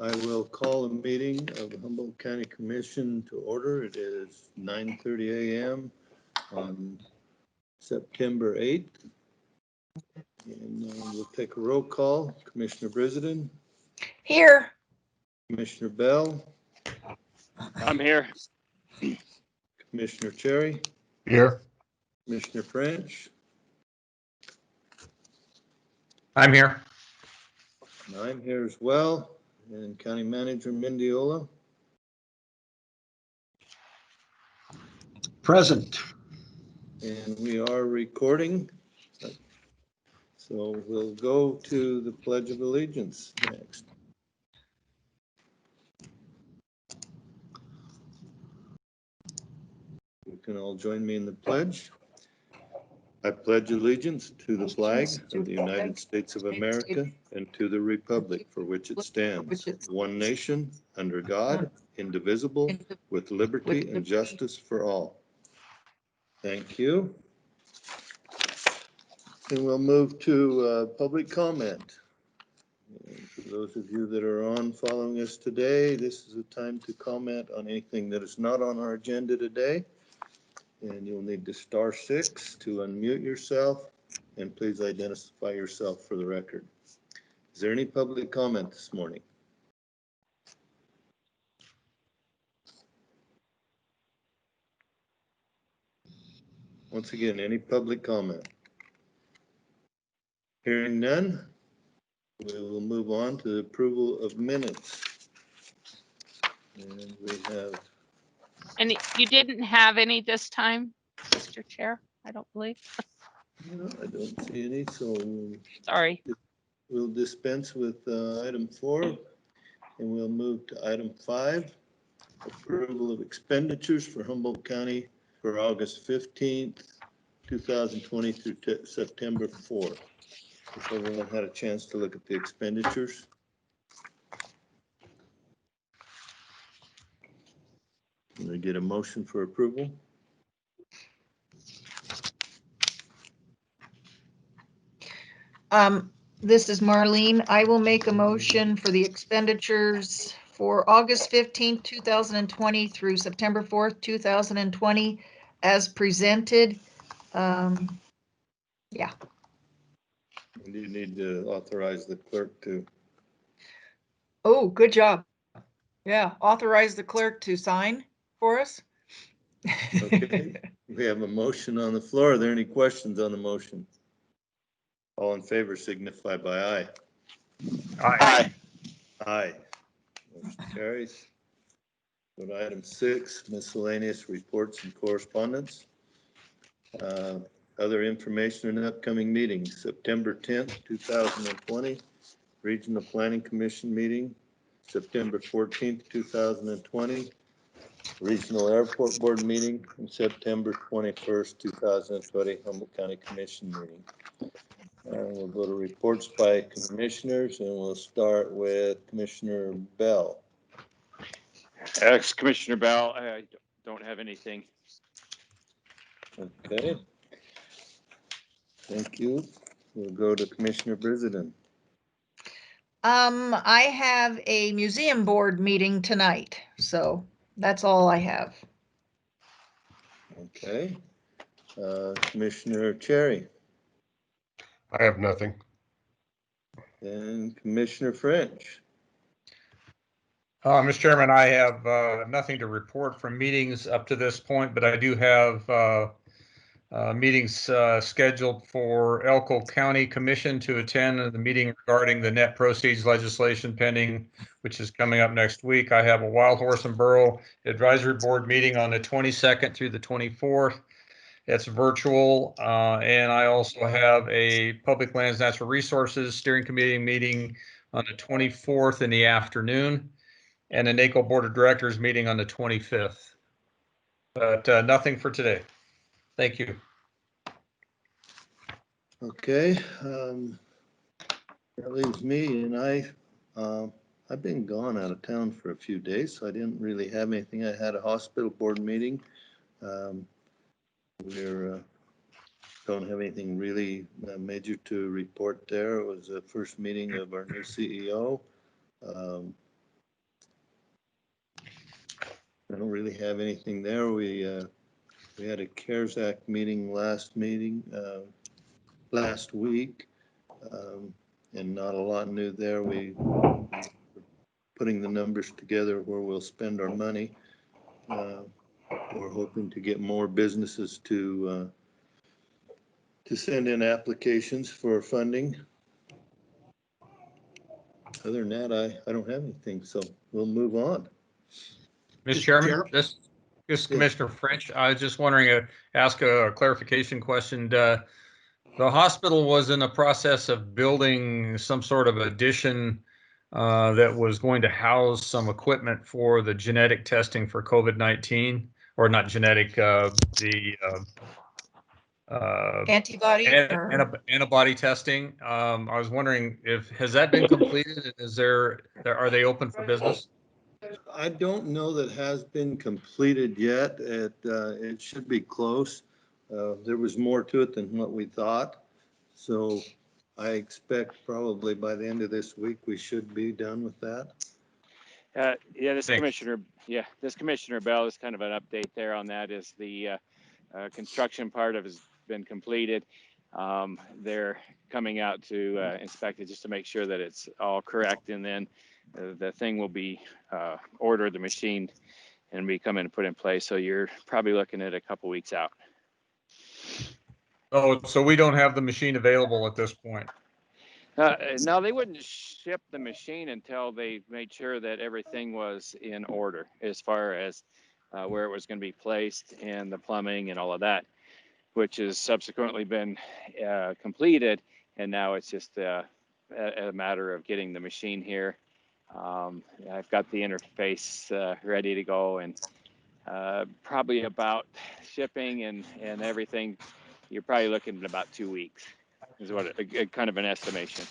I will call a meeting of the Humboldt County Commission to order. It is 9:30 a.m. on September 8th. And we'll take a roll call. Commissioner Brisden. Here. Commissioner Bell. I'm here. Commissioner Cherry. Here. Commissioner French. I'm here. And I'm here as well. And County Manager Mendiola. Present. And we are recording. So we'll go to the Pledge of Allegiance next. You can all join me in the pledge. I pledge allegiance to the flag of the United States of America and to the republic for which it stands, one nation, under God, indivisible, with liberty and justice for all. Thank you. And we'll move to public comment. And for those of you that are on following us today, this is a time to comment on anything that is not on our agenda today. And you'll need to *6 to unmute yourself, and please identify yourself for the record. Is there any public comment this morning? Once again, any public comment? Hearing none, we will move on to the approval of minutes. And we have. And you didn't have any this time, Mr. Chair, I don't believe. No, I don't see any, so Sorry. we'll dispense with item 4, and we'll move to item 5, approval of expenditures for Humboldt County for August 15th, 2020 through September 4th. If everyone had a chance to look at the expenditures. Can we get a motion for approval? This is Marlene. I will make a motion for the expenditures for August 15th, 2020 through September 4th, 2020 as presented. Yeah. You need to authorize the clerk to. Oh, good job. Yeah, authorize the clerk to sign for us. Okay, we have a motion on the floor. Are there any questions on the motion? All in favor signify by aye. Aye. Aye. Motion carries. Go to item 6, miscellaneous reports and correspondence. Other information in upcoming meetings, September 10th, 2020, Regional Planning Commission meeting, September 14th, 2020, Regional Airport Board meeting, and September 21st, 2020, Humboldt County Commission meeting. We'll go to reports by commissioners, and we'll start with Commissioner Bell. Ex-Commissioner Bell, I don't have anything. Okay. Thank you. We'll go to Commissioner Brisden. I have a museum board meeting tonight, so that's all I have. Okay. Commissioner Cherry. I have nothing. And Commissioner French. Mr. Chairman, I have nothing to report from meetings up to this point, but I do have meetings scheduled for Elko County Commission to attend the meeting regarding the net proceeds legislation pending, which is coming up next week. I have a Wild Horse and Burro Advisory Board meeting on the 22nd through the 24th. It's virtual, and I also have a Public Lands Natural Resources Steering Committee meeting on the 24th in the afternoon, and a NACO Board of Directors meeting on the 25th. But nothing for today. Thank you. Okay. That leaves me, and I've been gone out of town for a few days, so I didn't really have anything. I had a hospital board meeting. We're don't have anything really major to report there. It was the first meeting of our new CEO. I don't really have anything there. We had a CARES Act meeting last week, and not a lot new there. We putting the numbers together where we'll spend our money. We're hoping to get more businesses to send in applications for funding. Other than that, I don't have anything, so we'll move on. Mr. Mr. Chairman, Chair? this is Commissioner French. I was just wondering, ask a clarification question. The hospital was in the process of building some sort of addition that was going to house some equipment for the genetic testing for COVID-19, or not genetic, Antibody or antibody testing. I was wondering has that been completed? Are they open for business? I don't know that has been completed yet. It should be close. There was more to it than what we thought. So I expect probably by the end of this week, we should be done with that. Yeah, this Thanks. Commissioner Bell is kind of an update there on that. Is the construction part of it has been completed. They're coming out to inspect it just to make sure that it's all correct, and then the thing will be order the machine and be coming and put in place. So you're probably looking at a couple weeks out. Oh, so we don't have the machine available at this point. No, they wouldn't ship the machine until they made sure that everything was in order as far as where it was going to be placed and the plumbing and all of that, which has subsequently been completed. And now it's just a matter of getting the machine here. I've got the interface ready to go, and probably about shipping and everything, you're probably looking at about 2 weeks is what a kind of an estimation.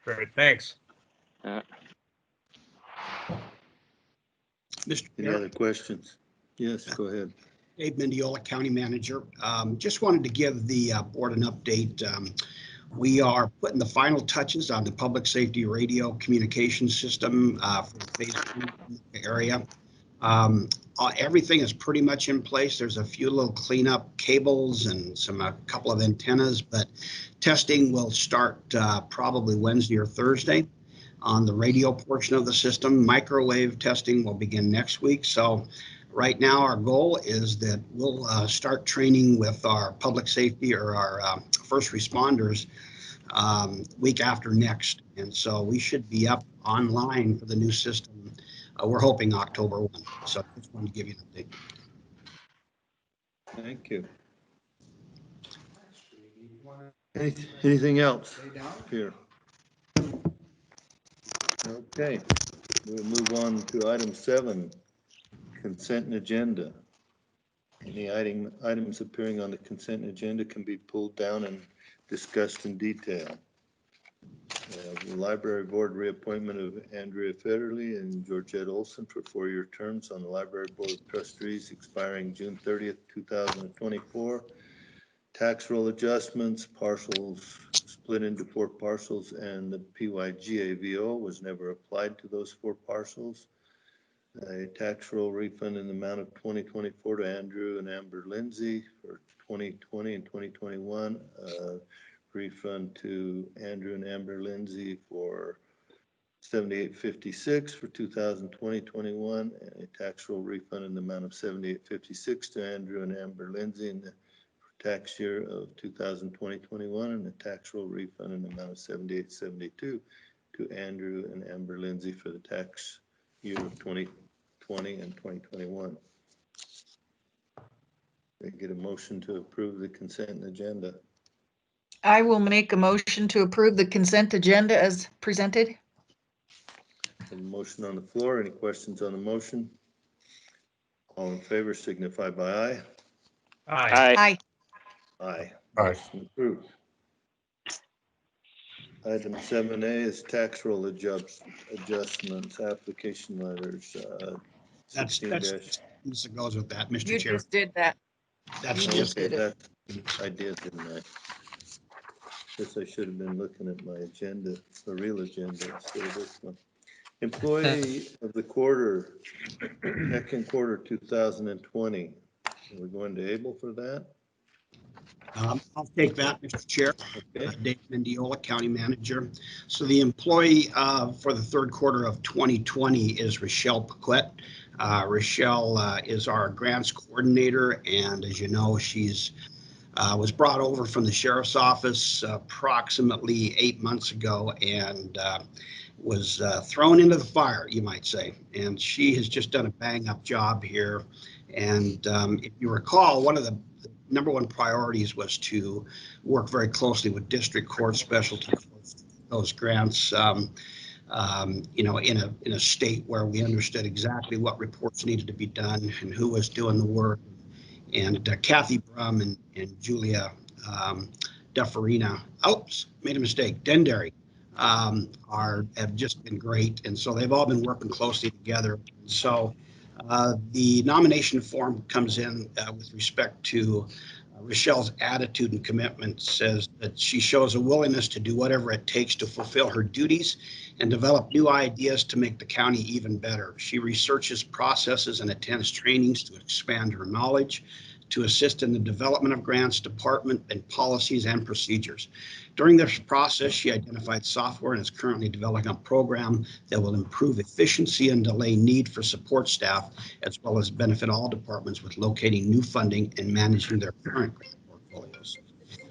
Great, thanks. Mr. Any Chair, other questions? Yes, go ahead. Dave Mendiola, County Manager. Just wanted to give the board an update. We are putting the final touches on the public safety radio communication system for the phase 2 area. Everything is pretty much in place. There's a few little cleanup cables and a couple of antennas, but testing will start probably Wednesday or Thursday on the radio portion of the system. Microwave testing will begin next week. So right now our goal is that we'll start training with our public safety or our first responders week after next. And so we should be up online for the new system. We're hoping October 1. So I just wanted to give you an update. Thank you. Anything else here? Okay, we'll move on to item 7, consent agenda. Any items appearing on the consent agenda can be pulled down and discussed in detail. The library board reappointment of Andrea Federle and Georgette Olson for 4-year terms on the library board of trustees expiring June 30th, 2024. Tax roll adjustments, parcels split into 4 parcels, and the PYGAVO was never applied to those 4 parcels. A tax roll refund in the amount of 2024 to Andrew and Amber Lindsay for 2020 and 2021. Refund to Andrew and Amber Lindsay for $78.56 for 2020-21, and a tax roll refund in the amount of $78.56 to Andrew and Amber Lindsay in the tax year of 2020-21, and a tax roll refund in the amount of $78.72 to Andrew and Amber Lindsay for the tax year of 2020 and 2021. They get a motion to approve the consent agenda. I will make a motion to approve the consent agenda as presented. A motion on the floor. Any questions on the motion? All in favor signify by aye. Aye. Aye. Aye. Aye. Motion approved. Item 7A is tax roll adjustments, application letters. That's 16 this goes with that, Mr. You Chair. just did that. That's you just just did it. I did, didn't I? Guess I should have been looking at my agenda, the real agenda instead of this one. Employee of the quarter, second quarter 2020. We're going to Abel for that. I'll take that, Mr. Chair. Okay. Dave Mendiola, County Manager. So the employee for the third quarter of 2020 is Rochelle Paquette. Rochelle is our grants coordinator, and as you know, she's was brought over from the sheriff's office approximately 8 months ago and was thrown into the fire, you might say. And she has just done a bang-up job here. And if you recall, one of the number one priorities was to work very closely with district court specialty courts, those grants, you know, in a state where we understood exactly what reports needed to be done and who was doing the work. And Kathy Brum and Julia Duffarina, oops, made a mistake, Dendary, have just been great. And so they've all been working closely together. So the nomination form comes in with respect to Rochelle's attitude and commitment, says that she shows a willingness to do whatever it takes to fulfill her duties and develop new ideas to make the county even better. She researches processes and attends trainings to expand her knowledge, to assist in the development of grants, department, and policies and procedures. During this process, she identified software and is currently developing a program that will improve efficiency and delay need for support staff, as well as benefit all departments with locating new funding and managing their current grant portfolios.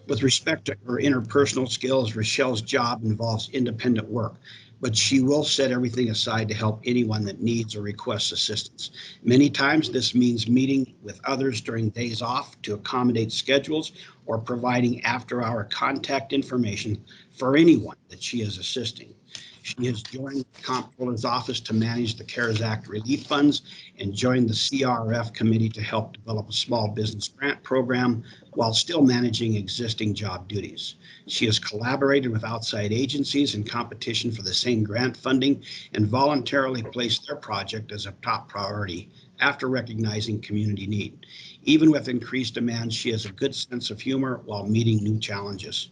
With respect to her interpersonal skills, Rochelle's job involves independent work, but she will set everything aside to help anyone that needs or requests assistance. Many times this means meeting with others during days off to accommodate schedules or providing after-hour contact information for anyone that she is assisting. She has joined the Comptroller's Office to manage the CARES Act relief funds and joined the CRF committee to help develop a small business grant program while still managing existing job duties. She has collaborated with outside agencies in competition for the same grant funding and voluntarily placed their project as a top priority after recognizing community need. Even with increased demand, she has a good sense of humor while meeting new challenges.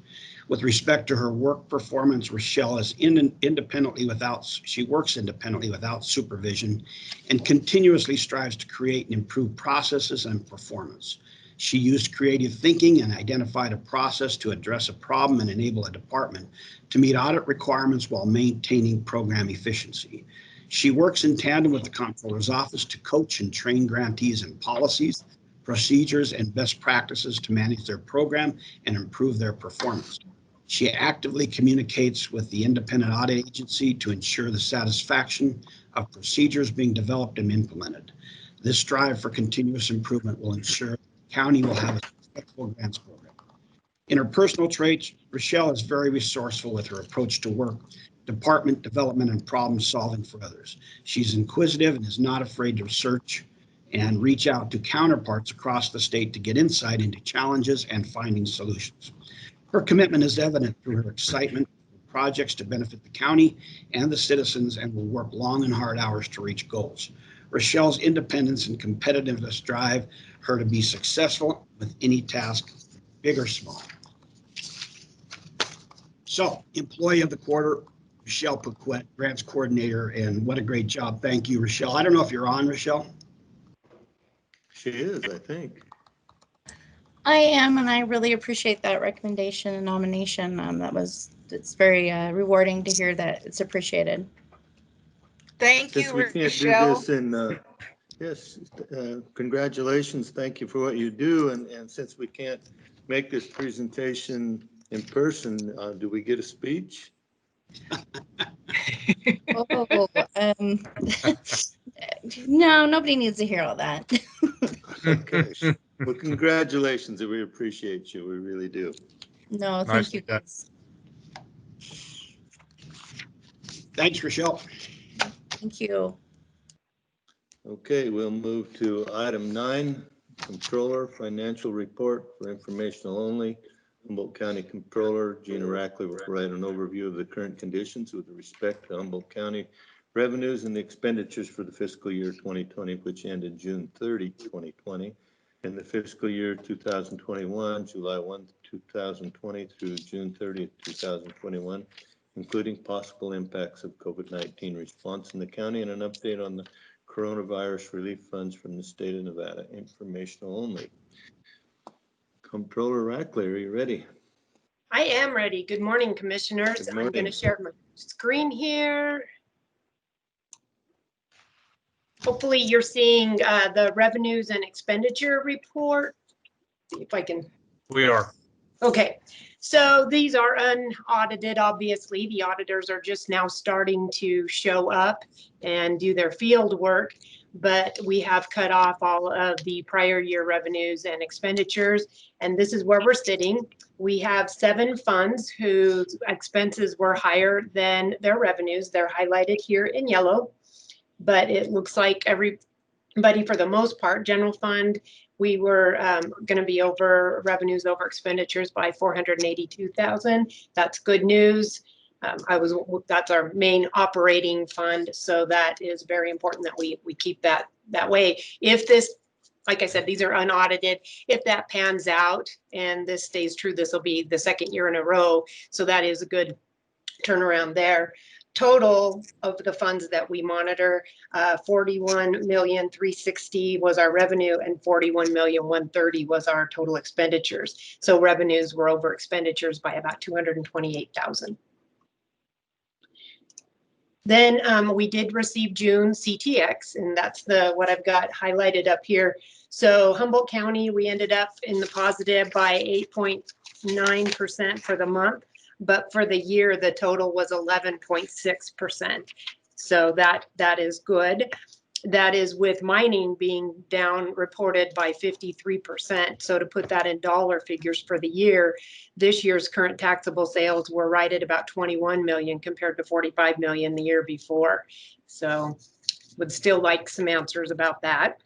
With respect to her work performance, Rochelle is she works independently without supervision and continuously strives to create and improve processes and performance. She used creative thinking and identified a process to address a problem and enable a department to meet audit requirements while maintaining program efficiency. She works in tandem with the Comptroller's Office to coach and train grantees in policies, procedures, and best practices to manage their program and improve their performance. She actively communicates with the independent audit agency to ensure the satisfaction of procedures being developed and implemented. This drive for continuous improvement will ensure the county will have a successful grants program. In her personal traits, Rochelle is very resourceful with her approach to work, department development, and problem solving for others. She's inquisitive and is not afraid to research and reach out to counterparts across the state to get insight into challenges and finding solutions. Her commitment is evident through her excitement for projects to benefit the county and the citizens, and will work long and hard hours to reach goals. Rochelle's independence and competitiveness drive her to be successful with any task, big or small. So, employee of the quarter, Rochelle Paquette, grants coordinator, and what a great job. Thank you, Rochelle. I don't know if you're on, Rochelle. She is, I think. I am, and I really appreciate that recommendation and nomination. It's very rewarding to hear that it's appreciated. Thank Since you, we can't do Rochelle. this in, yes, congratulations. Thank you for what you do. And since we can't make this presentation in person, do we get a speech? Oh, no, nobody needs to hear all that. Okay. Well, congratulations. We appreciate you. We really do. No, thank Nicely you. done. Guys. Thanks, Rochelle. Thank you. Okay, we'll move to item 9, Controller Financial Report for informational only. Humboldt County Controller Gina Rackley will provide an overview of the current conditions with respect to Humboldt County revenues and the expenditures for the fiscal year 2020, which ended June 30, 2020, and the fiscal year 2021, July 1, 2020 through June 30, 2021, including possible impacts of COVID-19 response in the county and an update on the coronavirus relief funds from the state of Nevada. Informational only. Comptroller Rackley, are you ready? I am ready. Good morning, commissioners. Good I'm going morning. to share my screen here. Hopefully you're seeing the revenues and expenditure report. See if I can. We are. Okay, so these are unaudited, obviously. The auditors are just now starting to show up and do their field work, but we have cut off all of the prior year revenues and expenditures, and this is where we're sitting. We have 7 funds whose expenses were higher than their revenues. They're highlighted here in yellow, but it looks like everybody, for the most part, general fund, we were going to be over revenues over expenditures by 482,000. That's good news. That's our main operating fund, so that is very important that we keep that way. If this, like I said, these are unaudited. If that pans out and this stays true, this will be the 2nd year in a row. So that is a good turnaround there. Total of the funds that we monitor, 41,360,000 was our revenue and 41,130,000 was our total expenditures. So revenues were over expenditures by about 228,000. Then we did receive June CTX, and that's what I've got highlighted up here. So Humboldt County, we ended up in the positive by 8.9% for the month. But for the year, the total was 11.6%. So that is good. That is with mining being down reported by 53%. So to put that in dollar figures for the year, this year's current taxable sales were right at about 21 million compared to 45 million the year before. So would still like some answers about that.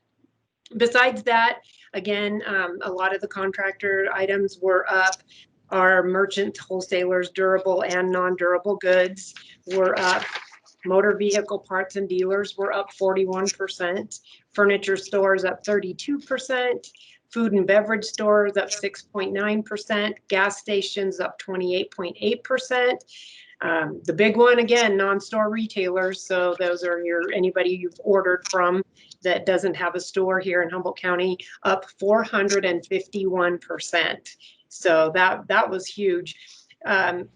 Besides that, again, a lot of the contractor items were up. Our merchant wholesalers, durable and non-durable goods, were up. Motor vehicle parts and dealers were up 41%. Furniture stores up 32%. Food and beverage stores up 6.9%. Gas stations up 28.8%. The big one, again, non-store retailers. So those are anybody you've ordered from that doesn't have a store here in Humboldt County, up 451%. So that was huge.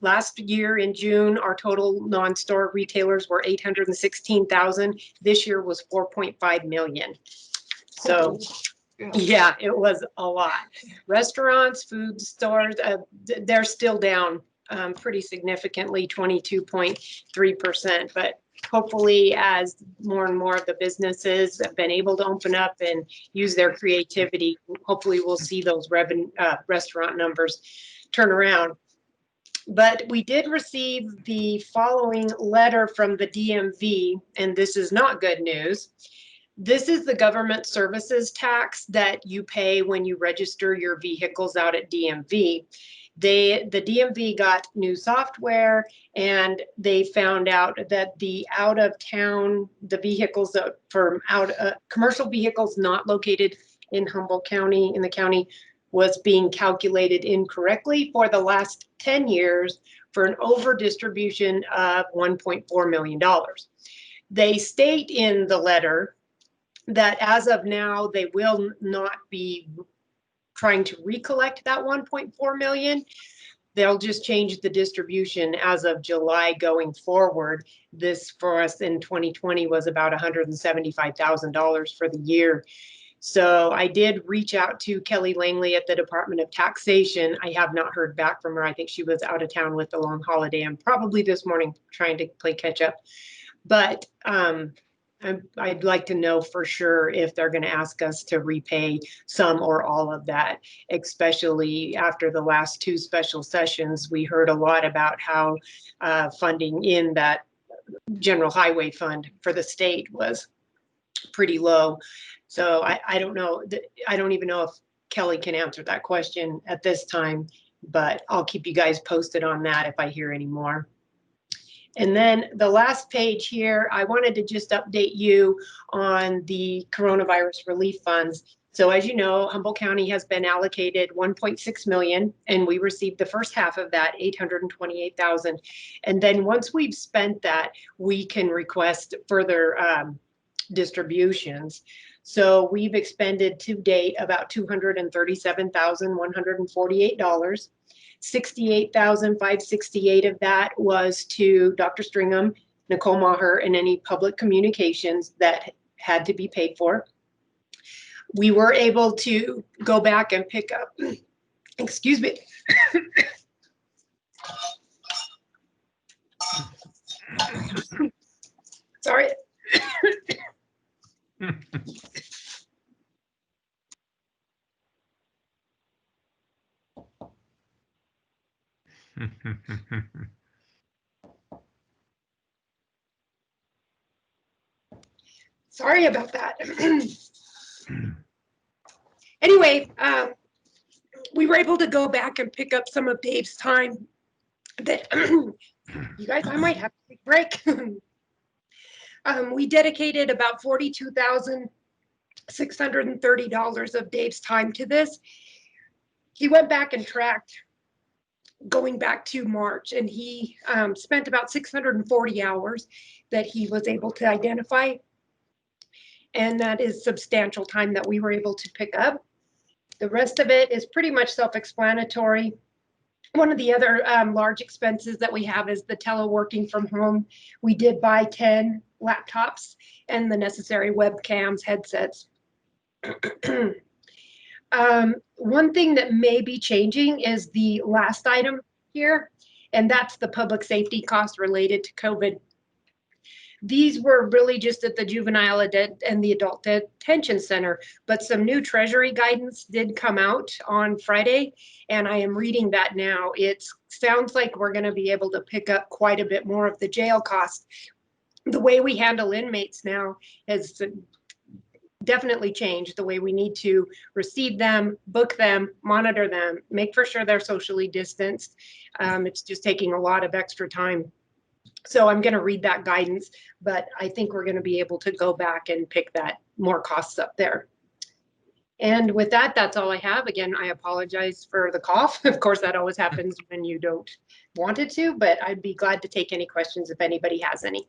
Last year in June, our total non-store retailers were 816,000. This year was 4.5 million. So yeah, it was a lot. Restaurants, food stores, they're still down pretty significantly, 22.3%. But hopefully, as more and more of the businesses have been able to open up and use their creativity, hopefully we'll see those restaurant numbers turn around. But we did receive the following letter from the DMV, and this is not good news. This is the government services tax that you pay when you register your vehicles out at DMV. The DMV got new software, and they found out that the out of town, the vehicles that from commercial vehicles not located in Humboldt County, in the county, was being calculated incorrectly for the last 10 years for an over distribution of $1.4 million. They state in the letter that as of now, they will not be trying to recollect that 1.4 million. They'll just change the distribution as of July going forward. This for us in 2020 was about $175,000 for the year. So I did reach out to Kelly Langley at the Department of Taxation. I have not heard back from her. I think she was out of town with the long holiday and probably this morning trying to play catch up. But I'd like to know for sure if they're going to ask us to repay some or all of that, especially after the last 2 special sessions. We heard a lot about how funding in that general highway fund for the state was pretty low. So I don't know. I don't even know if Kelly can answer that question at this time, but I'll keep you guys posted on that if I hear any more. And then the last page here, I wanted to just update you on the coronavirus relief funds. So as you know, Humboldt County has been allocated 1.6 million, and we received the first half of that, 828,000. And then once we've spent that, we can request further distributions. So we've expended to date about $237,148. $68,568 of that was to Dr. Stringham, Nicole Maher, and any public communications that had to be paid for. We were able to go back and pick up, excuse me. Sorry. Sorry about that. Anyway, we were able to go back and pick up some of Dave's time that you guys, I might have to take a break. We dedicated about $42,630 of Dave's time to this. He went back and tracked going back to March, and he spent about 640 hours that he was able to identify. And that is substantial time that we were able to pick up. The rest of it is pretty much self-explanatory. One of the other large expenses that we have is the teleworking from home. We did buy 10 laptops and the necessary webcams, headsets. One thing that may be changing is the last item here, and that's the public safety cost related to COVID. These were really just at the juvenile and the adult detention center, but some new Treasury guidance did come out on Friday, and I am reading that now. It sounds like we're going to be able to pick up quite a bit more of the jail cost. The way we handle inmates now has definitely changed. The way we need to receive them, book them, monitor them, make for sure they're socially distanced. It's just taking a lot of extra time. So I'm going to read that guidance, but I think we're going to be able to go back and pick that more costs up there. And with that, that's all I have. Again, I apologize for the cough. Of course, that always happens when you don't want it to, but I'd be glad to take any questions if anybody has any.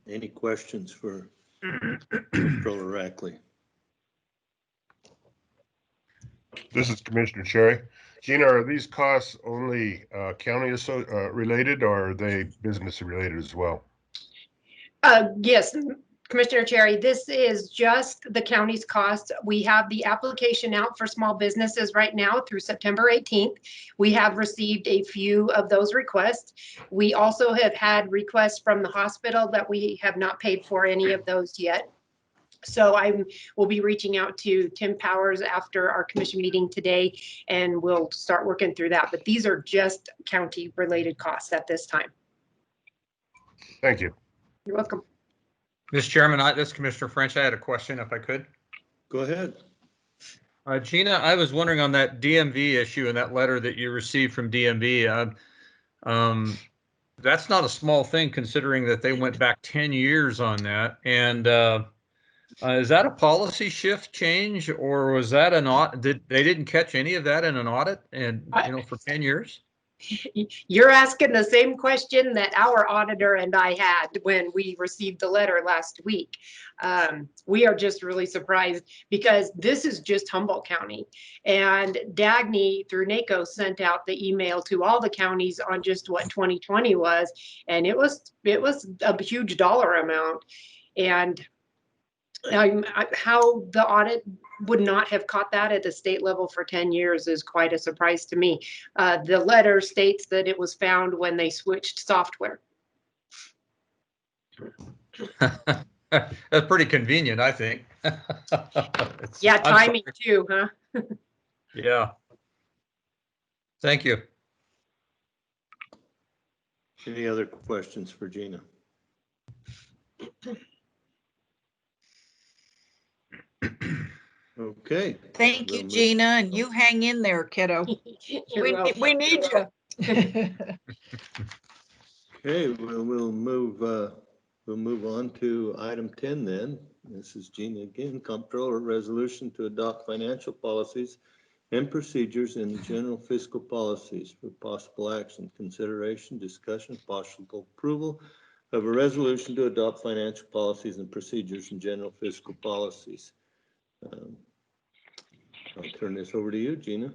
Any questions for Controller Rackley? This is Commissioner Cherry. Gina, are these costs only county related, or are they business related as well? Yes, Commissioner Cherry, this is just the county's cost. We have the application out for small businesses right now through September 18th. We have received a few of those requests. We also have had requests from the hospital that we have not paid for any of those yet. So I will be reaching out to Tim Powers after our commission meeting today, and we'll start working through that. But these are just county related costs at this time. Thank you. You're welcome. Mr. Chairman, this is Commissioner French. I had a question if I could. Go ahead. Gina, I was wondering on that DMV issue and that letter that you received from DMV. That's not a small thing considering that they went back 10 years on that. And is that a policy shift change, or was that an audit? They didn't catch any of that in an audit, and for 10 years? You're asking the same question that our auditor and I had when we received the letter last week. We are just really surprised because this is just Humboldt County, and Dagny through NACO sent out the email to all the counties on just what 2020 was, and it was a huge dollar amount. And how the audit would not have caught that at the state level for 10 years is quite a surprise to me. The letter states that it was found when they switched software. That's pretty convenient, I think. Yeah, timing too, huh? Yeah. Thank you. Any other questions for Gina? Okay. Thank you, Gina, and you hang in there, kiddo. We need you. Okay, we'll move We'll move on to item 10 then. This is Gina again, Comptroller Resolution to adopt financial policies and procedures in the general fiscal policies for possible action, consideration, discussion, possible approval of a resolution to adopt financial policies and procedures in general fiscal policies. I'll turn this over to you, Gina.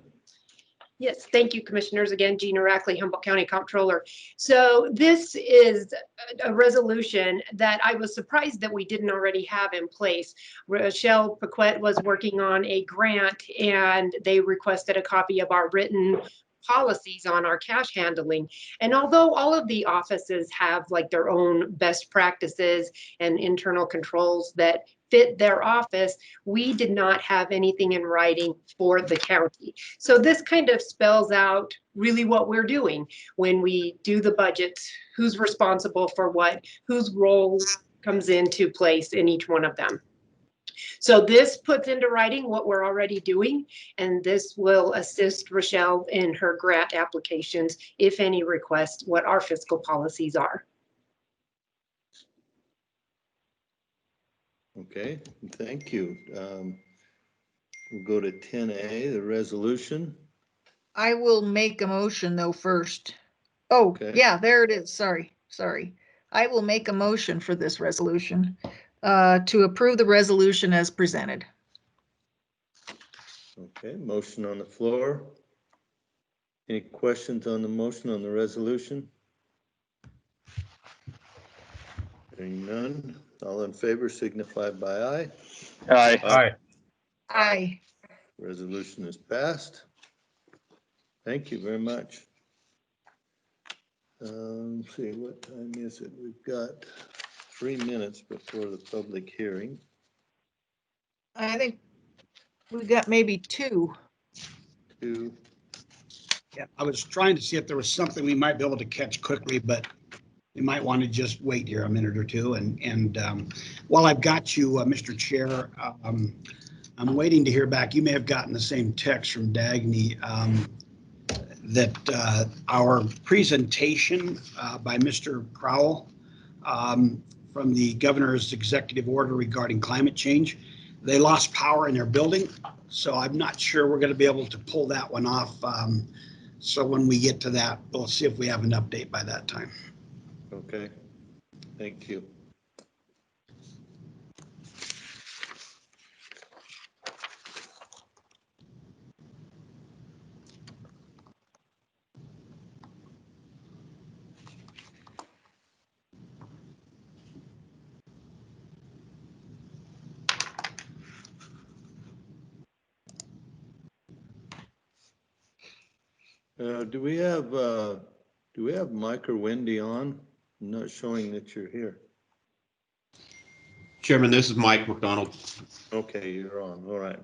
Yes, thank you, Commissioners. Again, Gina Rackley, Humboldt County Comptroller. So this is a resolution that I was surprised that we didn't already have in place. Rochelle Paquette was working on a grant and they requested a copy of our written policies on our cash handling. And although all of the offices have like their own best practices and internal controls that fit their office, we did not have anything in writing for the county. So this kind of spells out really what we're doing when we do the budget, who's responsible for what, whose role comes into place in each one of them. So this puts into writing what we're already doing, and this will assist Rochelle in her grant applications, if any requests, what our fiscal policies are. Okay, thank you. We'll go to 10A, the resolution. I will make a motion though first. Oh, Okay. yeah, there it is. Sorry. I will make a motion for this resolution to approve the resolution as presented. Okay, motion on the floor. Any questions on the motion on the resolution? Hearing none, all in favor signify by aye. Aye. Aye. Aye. Resolution is passed. Thank you very much. Let's see, what time is it? We've got 3 minutes before the public hearing. I think we got maybe two. Yeah, I was trying to see if there was something we might be able to catch quickly, but you might want to just wait here a minute or two. And while I've got you, Mr. Chair, I'm waiting to hear back. You may have gotten the same text from Dagny that our presentation by Mr. Crowell from the governor's executive order regarding climate change, they lost power in their building. So I'm not sure we're going to be able to pull that one off. So when we get to that, we'll see if we have an update by that time. Okay, thank you. Do we have Mike or Wendy on? I'm not showing that you're here. Chairman, this is Mike McDonald. Okay, you're on. All right.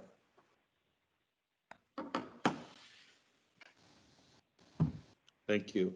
Thank you.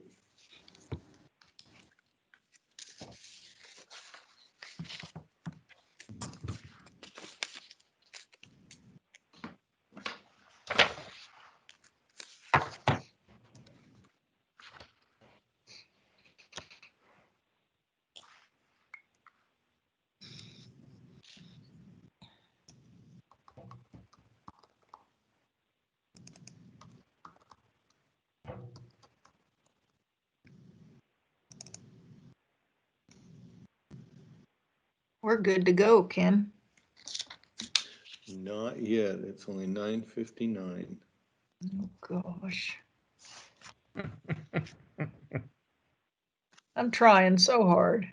We're good to go, Ken. Not yet. It's only 9:59. Oh, gosh. I'm trying so hard.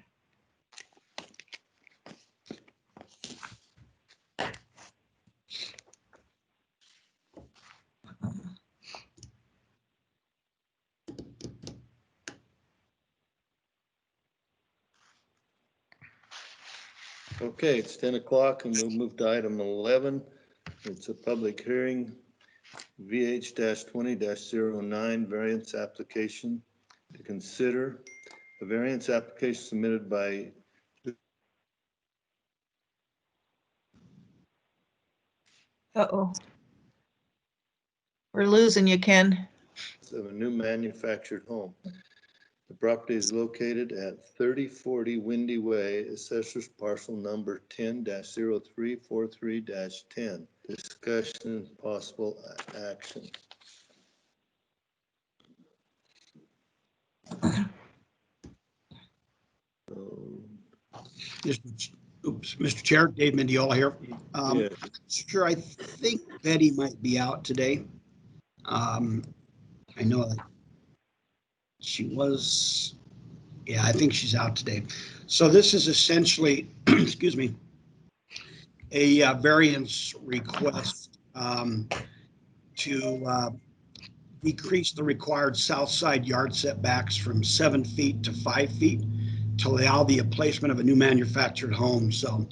Okay, it's 10 o'clock and we'll move to item 11. It's a public hearing, VH-20-09 variance application to consider a variance application submitted by Uh-oh. We're losing you, Ken. of a new manufactured home. The property is located at 3040 Windy Way, Assessor's Parcel Number 10-0343-10. Discussion and possible action. Mr. Chair, Dave Mendiola here. Yeah. Sure, I think Betty might be out today. I know that she was, yeah, I think she's out today. So this is essentially, excuse me, a variance request to decrease the required south side yard setbacks from 7 feet to 5 feet to allow the placement of a new manufactured home. So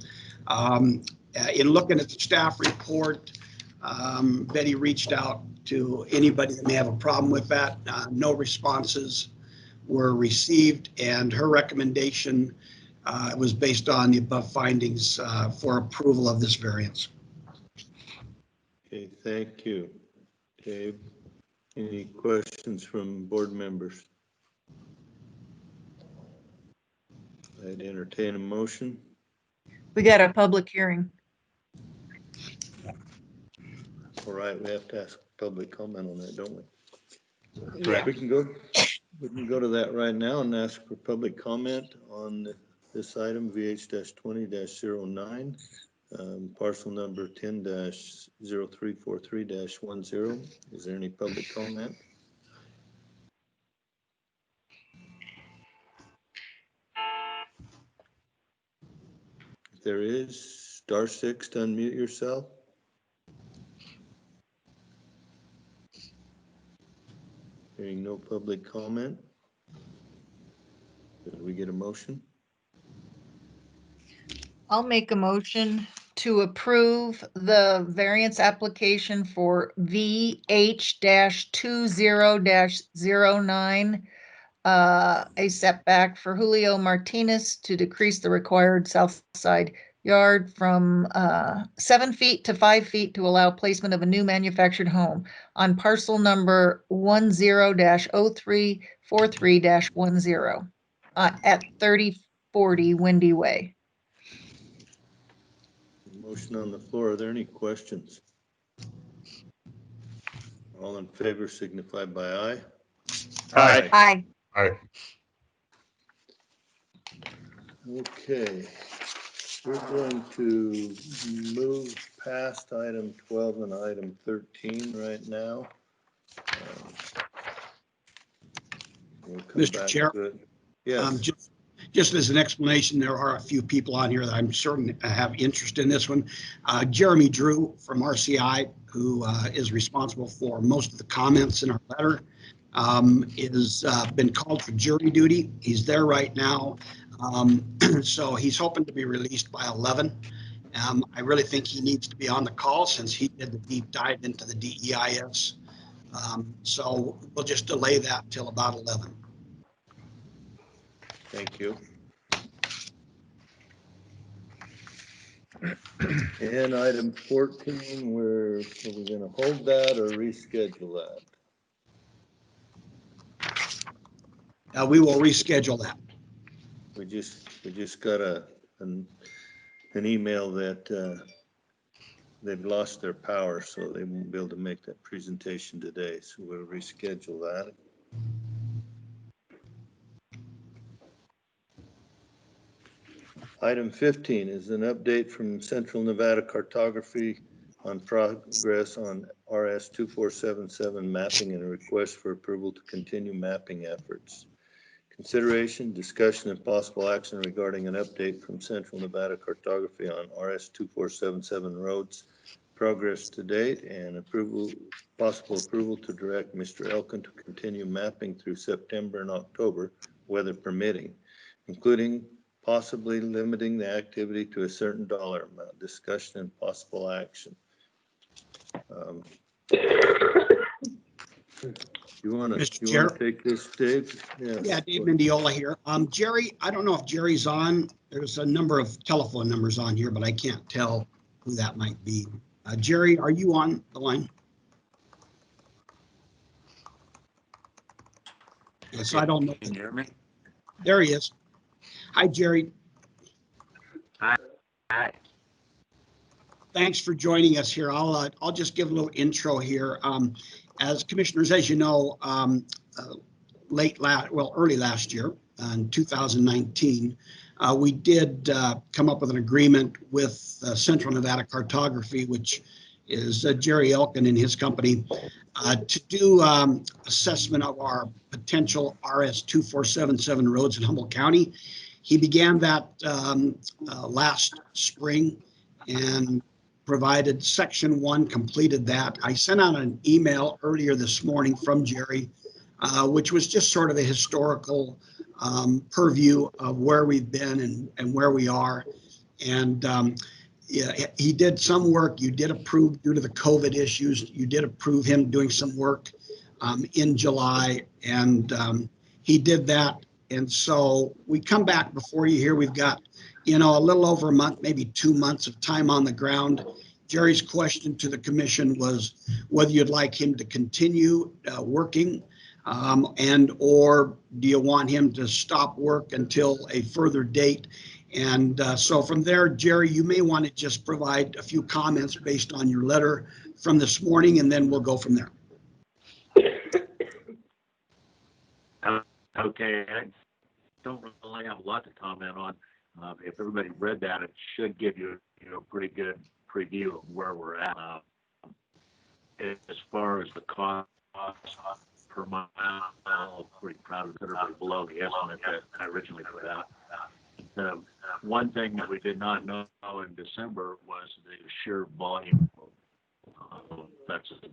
in looking at the staff report, Betty reached out to anybody that may have a problem with that. No responses were received, and her recommendation was based on the above findings for approval of this variance. Okay, thank you, Dave. Any questions from board members? I'd entertain a motion. We got a public hearing. All right, we have to ask public comment on that, don't we? Yeah. We can go to that right now and ask for public comment on this item, VH-20-09, parcel number 10-0343-10. Is there any public comment? If there is, *6 to unmute yourself. Hearing no public comment. Did we get a motion? I'll make a motion to approve the variance application for VH-20-09, a setback for Julio Martinez to decrease the required south side yard from 7 feet to 5 feet to allow placement of a new manufactured home on parcel number 10-0343-10 at 3040 Windy Way. Motion on the floor. Are there any questions? All in favor signify by aye. Aye. Aye. Aye. Okay, we're going to move past item 12 and item 13 right now. We'll come Mr. back Chair? to it. Yes. Just as an explanation, there are a few people on here that I'm certain have interest in this one. Jeremy Drew from RCI, who is responsible for most of the comments in our letter, is been called for jury duty. He's there right now. So he's hoping to be released by 11. I really think he needs to be on the call since he did the deep dive into the DEIS. So we'll just delay that till about 11. Thank you. And item 14, are we going to hold that or reschedule that? We will reschedule that. We just got an email that they've lost their power, so they won't be able to make that presentation today. So we'll reschedule that. Item 15 is an update from Central Nevada Cartography on progress on RS 2477 mapping and a request for approval to continue mapping efforts. Consideration, discussion, and possible action regarding an update from Central Nevada Cartography on RS 2477 roads progress to date and possible approval to direct Mr. Elkin to continue mapping through September and October, weather permitting, including possibly limiting the activity to a certain dollar amount. Discussion and possible action. You want to take this, Dave? Yeah, Dave Mendiola here. Jerry, I don't know if Jerry's on. There's a number of telephone numbers on here, but I can't tell who that might be. Jerry, are you on the line? Yeah, so I don't know. Can you hear me? There he is. Hi, Jerry. Hi. Thanks for joining us here. I'll just give a little intro here. As commissioners, as you know, early last year, in 2019, we did come up with an agreement with Central Nevada Cartography, which is Jerry Elkin and his company, to do assessment of our potential RS 2477 roads in Humboldt County. He began that last spring and provided section 1, completed that. I sent out an email earlier this morning from Jerry, which was just sort of a historical purview of where we've been and where we are. And yeah, he did some work. You did approve, due to the COVID issues, you did approve him doing some work in July, and he did that. And so we come back before you here. We've got, a little over a month, maybe 2 months of time on the ground. Jerry's question to the commission was whether you'd like him to continue working and or do you want him to stop work until a further date? And so from there, Jerry, you may want to just provide a few comments based on your letter from this morning, and then we'll go from there. Okay, I don't really have a lot to comment on. If everybody read that, it should give you, a pretty good preview of where we're at. As far as the cost per mile, I'm pretty proud of it. They're below the estimate that I originally put out. The one thing that we did not know in December was the sheer volume. That's a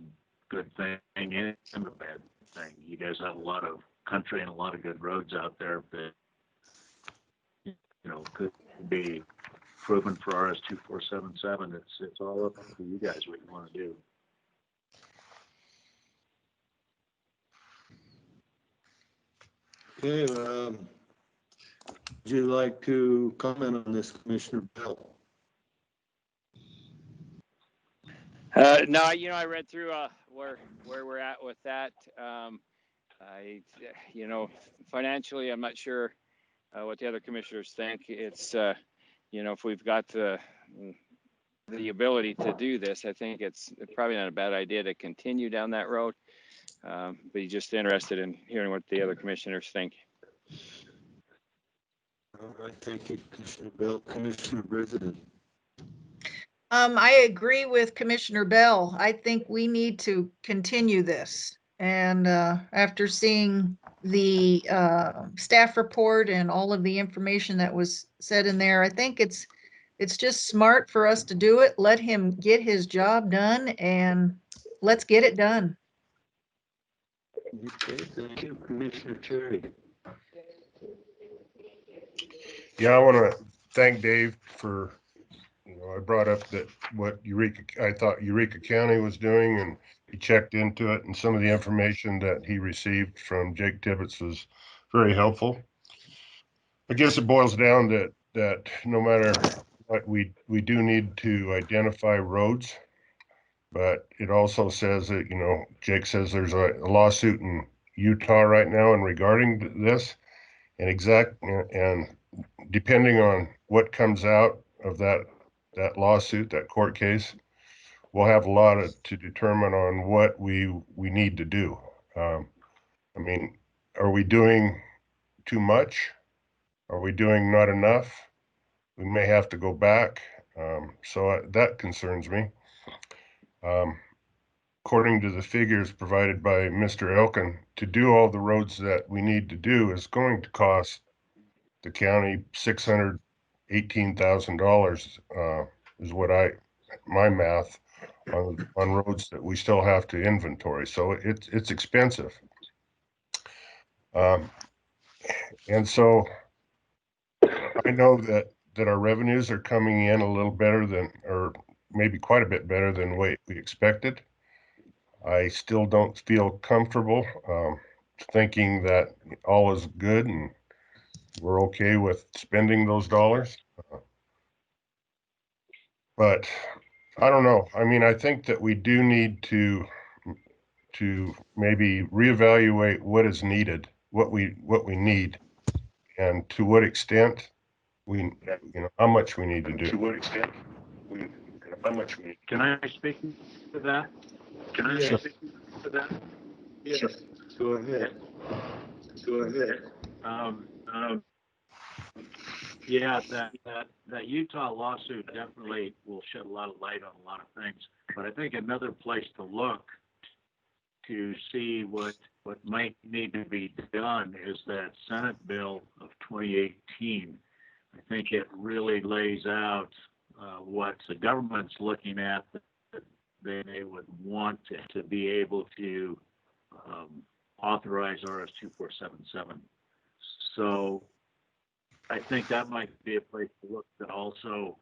good thing and a bad thing. You guys have a lot of country and a lot of good roads out there that could be proven for RS 2477. It's all up to you guys what you want to do. Okay, would you like to comment on this, Commissioner Bell? No, I read through where we're at with that. Financially, I'm not sure what the other commissioners think. It's if we've got the ability to do this, I think it's probably not a bad idea to continue down that road. But you're just interested in hearing what the other commissioners think. All right, thank you, Commissioner Bell. Commissioner Brisbane. I agree with Commissioner Bell. I think we need to continue this. And after seeing the staff report and all of the information that was said in there, I think it's just smart for us to do it. Let him get his job done and let's get it done. Okay, thank you, Commissioner Cherry. Yeah, I want to thank Dave for, I brought up that what I thought Eureka County was doing, and he checked into it, and some of the information that he received from Jake Tibbetts was very helpful. I guess it boils down that no matter what, we do need to identify roads, but it also says that, Jake says there's a lawsuit in Utah right now and regarding this, and depending on what comes out of that lawsuit, that court case, we'll have a lot to determine on what we need to do. Are we doing too much? Are we doing not enough? We may have to go back. So that concerns me. According to the figures provided by Mr. Elkin, to do all the roads that we need to do is going to cost the county $618,000 is what my math on roads that we still have to inventory. So it's expensive. And so I know that our revenues are coming in a little better than, or maybe quite a bit better than what we expected. I still don't feel comfortable thinking that all is good and we're okay with spending those dollars. But I don't know. I think that we do need to maybe reevaluate what is needed what we need, and to what extent how much we need to do. To what extent how much we need. Can I speak to that? Can I speak to that? Yes, go ahead. Go ahead. Yeah, that Utah lawsuit definitely will shed a lot of light on a lot of things. But I think another place to look to see what might need to be done is that Senate bill of 2018. I think it really lays out what the government's looking at that they would want to be able to authorize RS-2477. So I think that might be a place to look to also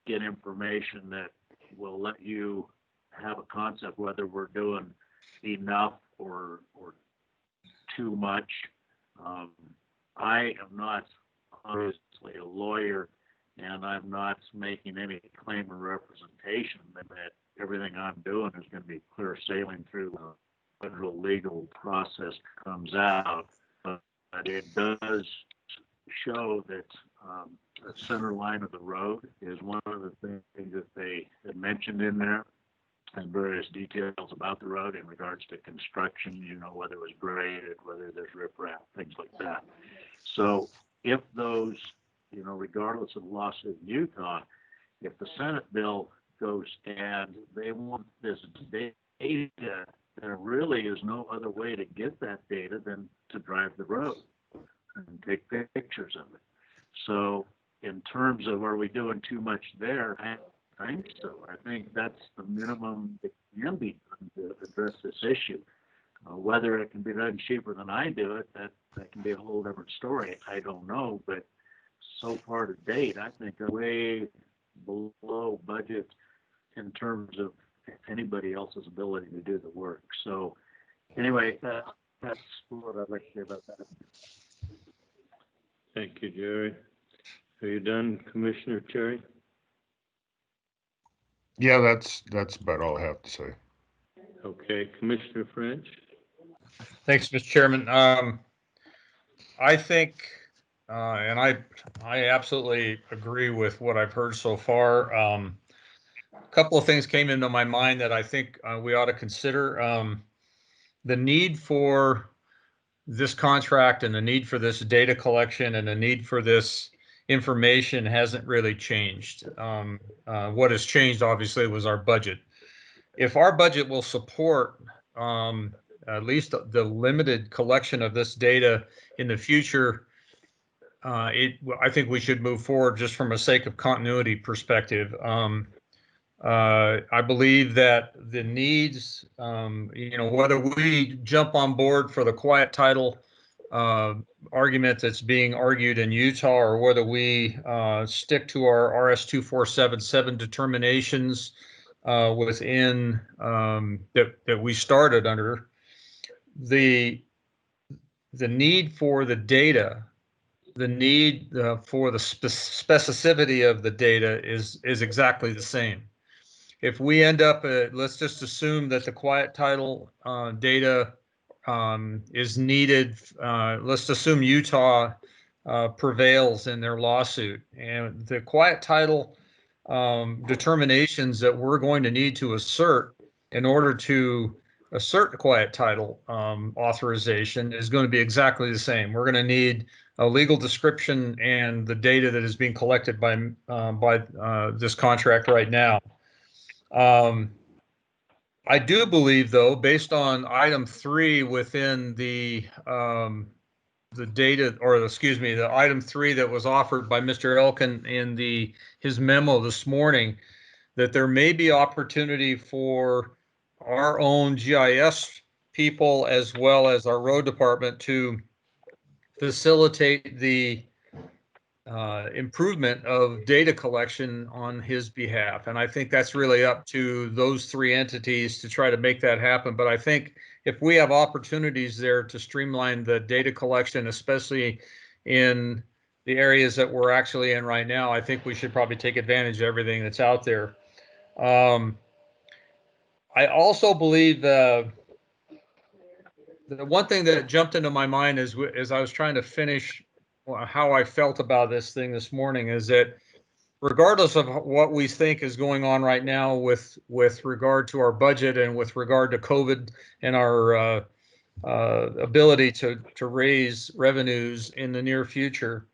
get information that will let you have a concept whether we're doing enough or too much. I am not obviously a lawyer, and I'm not making any claim or representation that everything I'm doing is going to be clear sailing through the federal legal process comes out. But it does show that the center line of the road is one of the things that they had mentioned in there, and various details about the road in regards to construction, whether it was graded, whether there's riprap, things like that. So if those, regardless of the lawsuit in Utah, if the Senate bill goes and they want this data, there really is no other way to get that data than to drive the road and take pictures of it. So in terms of are we doing too much there, I think so. I think that's the minimum that can be done to address this issue. Whether it can be done cheaper than I do it, that can be a whole different story. I don't know, but so far to date, I think we're way below budget in terms of anybody else's ability to do the work. So anyway, that's what I'd like to say about that. Thank you, Jerry. Are you done, Commissioner Terry? Yeah, that's about all I have to say. Okay, Commissioner French? Thanks, Mr. Chairman. I think, and I absolutely agree with what I've heard so far. A couple of things came into my mind that I think we ought to consider. The need for this contract and the need for this data collection and the need for this information hasn't really changed. What has changed, obviously, was our budget. If our budget will support at least the limited collection of this data in the future, I think we should move forward just from a sake of continuity perspective. I believe that the needs, whether we jump on board for the quiet title argument that's being argued in Utah, or whether we stick to our RS-2477 determinations within that we started under, the need for the data, the need for the specificity of the data is exactly the same. If we end up, let's just assume that the quiet title data is needed. Let's assume Utah prevails in their lawsuit, and the quiet title determinations that we're going to need to assert in order to assert the quiet title authorization is going to be exactly the same. We're going to need a legal description and the data that is being collected by this contract right now. I do believe, though, based on item 3 within the data, or excuse me, the item 3 that was offered by Mr. Elkin in his memo this morning, that there may be opportunity for our own GIS people as well as our road department to facilitate the improvement of data collection on his behalf. And I think that's really up to those 3 entities to try to make that happen. But I think if we have opportunities there to streamline the data collection, especially in the areas that we're actually in right now, I think we should probably take advantage of everything that's out there. I also believe The one thing that jumped into my mind as I was trying to finish how I felt about this thing this morning is that regardless of what we think is going on right now with regard to our budget and with regard to COVID and our ability to raise revenues in the near future,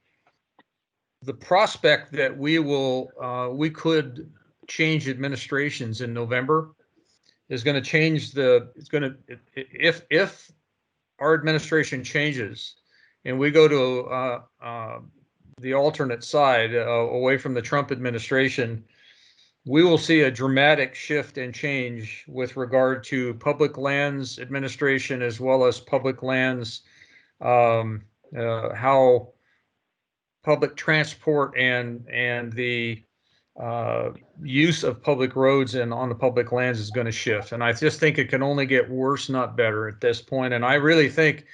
the prospect that we could change administrations in November is going to change if our administration changes and we go to the alternate side away from the Trump administration, we will see a dramatic shift and change with regard to public lands administration as well as public lands, how public transport and the use of public roads and on the public lands is going to shift. And I just think it can only get worse, not better at this point. And I really think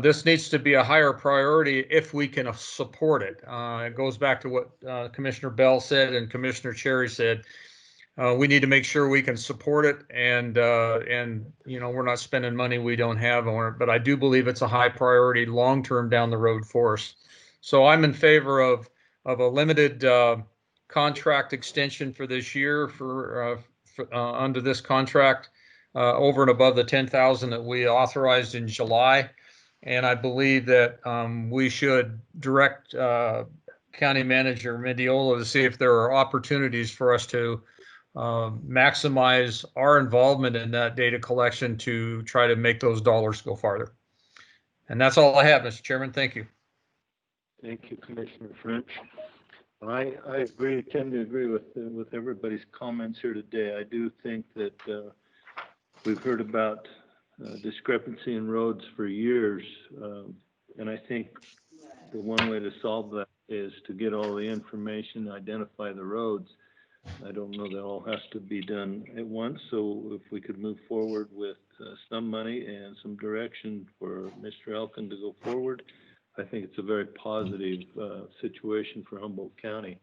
this needs to be a higher priority if we can support it. It goes back to what Commissioner Bell said and Commissioner Cherry said. We need to make sure we can support it, and we're not spending money we don't have on it. But I do believe it's a high priority long term down the road for us. So I'm in favor of a limited contract extension for this year for under this contract over and above the 10,000 that we authorized in July. And I believe that we should direct County Manager Mendiola to see if there are opportunities for us to maximize our involvement in that data collection to try to make those dollars go farther. And that's all I have, Mr. Chairman. Thank you. Thank you, Commissioner French. I tend to agree with everybody's comments here today. I do think that we've heard about discrepancy in roads for years, and I think the one way to solve that is to get all the information, identify the roads. I don't know that all has to be done at once, so if we could move forward with some money and some direction for Mr. Elkin to go forward, I think it's a very positive situation for Humboldt County.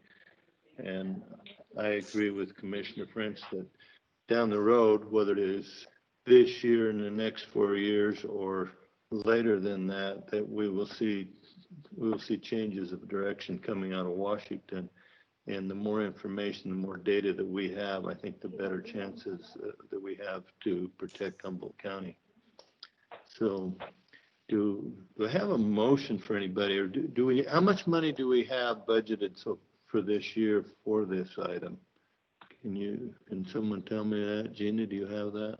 And I agree with Commissioner French that down the road, whether it is this year in the next 4 years or later than that, that we will see changes of direction coming out of Washington. And the more information, the more data that we have, I think the better chances that we have to protect Humboldt County. So do I have a motion for anybody, or do we, how much money do we have budgeted for this year for this item? Can someone tell me that? Gina, do you have that?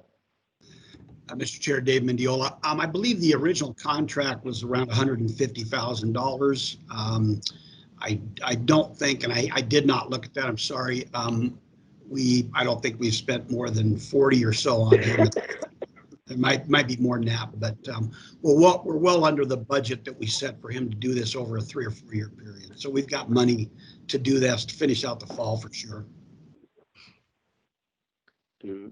Mr. Chair, Dave Mendiola. I believe the original contract was around $150,000. I don't think, and I did not look at that, I'm sorry. I don't think we've spent more than 40 or so on him. It might be more than that, but we're well under the budget that we set for him to do this over a 3 or 4 year period. So we've got money to do this, to finish out the fall for sure.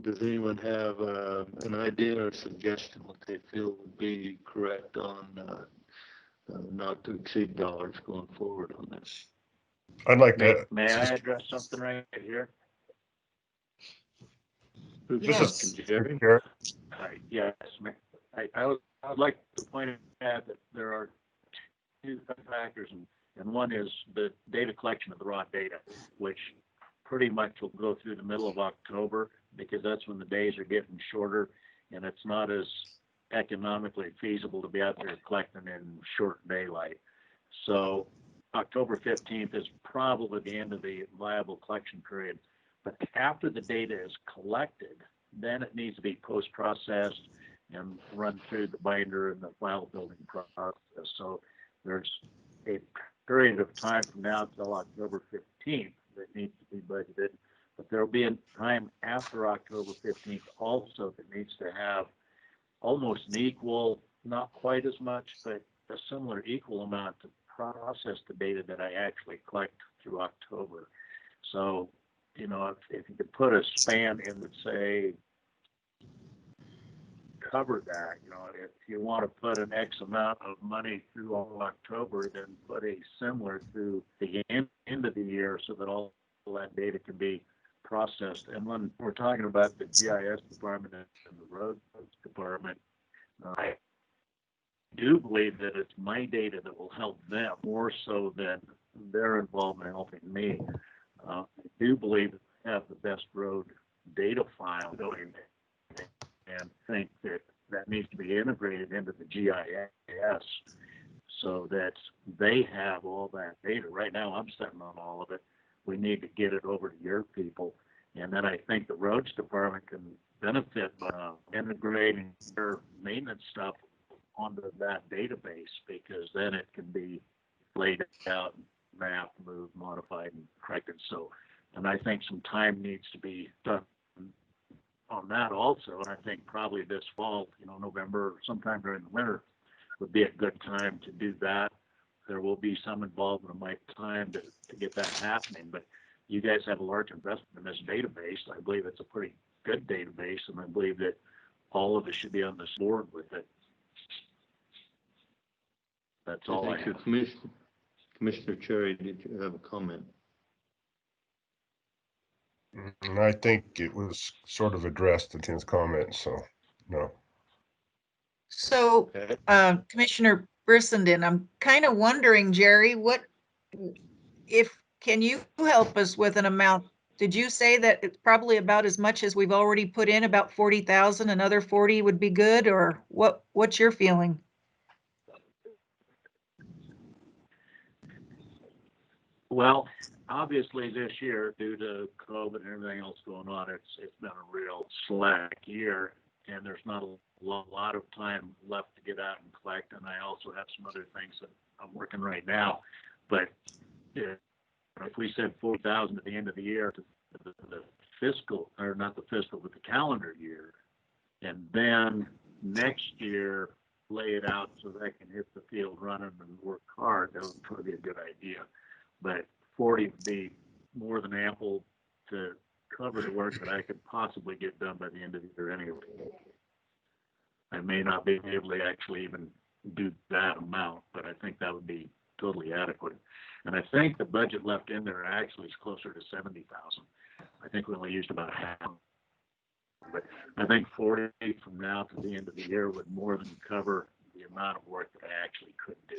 Does anyone have an idea or suggestion what they feel would be correct on not to exceed dollars going forward on this? I'd like to. May I address something right here? Yes. Jerry? Yes, I would like to point out that there are two factors, and one is the data collection of the raw data, which pretty much will go through the middle of October, because that's when the days are getting shorter and it's not as economically feasible to be out there collecting in short daylight. So October 15th is probably the end of the viable collection period. But after the data is collected, then it needs to be post-processed and run through the binder and the file building process. So there's a period of time from now until October 15th that needs to be budgeted. But there'll be a time after October 15th also that needs to have almost an equal, not quite as much, but a similar equal amount to process the data that I actually collect through October. So, you know, if you could put a span in that say cover that, you know, if you want to put an X amount of money through all of October, then put a similar through the end of the year so that all that data can be processed. And when we're talking about the GIS department and the roads department, I do believe that it's my data that will help them more so than their involvement in helping me. I do believe that I have the best road data file going, and think that that needs to be integrated into the GIS so that they have all that data. Right now, I'm sitting on all of it. We need to get it over to your people. And then I think the roads department can benefit by integrating their maintenance stuff onto that database, because then it can be laid out, mapped, moved, modified, and corrected. So, and I think some time needs to be done on that also. And I think probably this fall, November, or sometime during the winter would be a good time to do that. There will be some involvement of my time to get that happening, but you guys have a large investment in this database. I believe it's a pretty good database, and I believe that all of us should be on this board with it. That's all I Thank you, have. Commissioner Cherry, did you have a comment? And I think it was sort of addressed in his comments, so no. So, Okay. Commissioner Brissenden, I'm kind of wondering, Jerry, can you help us with an amount? Did you say that it's probably about as much as we've already put in, about 40,000, another 40 would be good, or what's your feeling? Well, obviously this year, due to COVID and everything else going on, it's been a real slack year, and there's not a lot of time left to get out and collect. And I also have some other things that I'm working right now. But if we said 4,000 at the end of the year, to the fiscal, or not the fiscal, but the calendar year, and then next year lay it out so that I can hit the field running and work hard, that would probably be a good idea. But 40 would be more than ample to cover the work that I could possibly get done by the end of the year anyway. I may not be able to actually even do that amount, but I think that would be totally adequate. And I think the budget left in there actually is closer to 70,000. I think we only used about half. But I think 40 from now to the end of the year would more than cover the amount of work that I actually could do.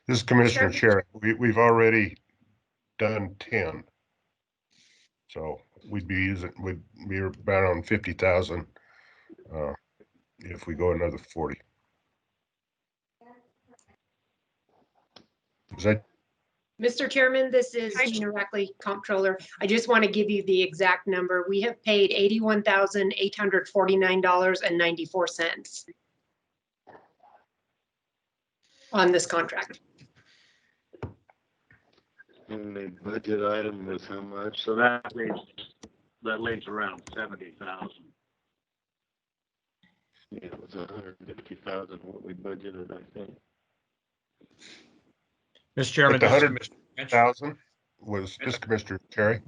This is Commissioner Cherry. We've already done 10. So we'd be about on 50,000 if we go another 40. Is that Mr. Chairman, this is Gina Rackley, Comptroller. I just want to give you the exact number. We have paid $81,849.94 on this contract. And the budget item was how much? So that leaves around 70,000. Yeah, it was 150,000 what we budgeted, I think. Mr. Chairman, the this is 100,000 was this Commissioner Cherry?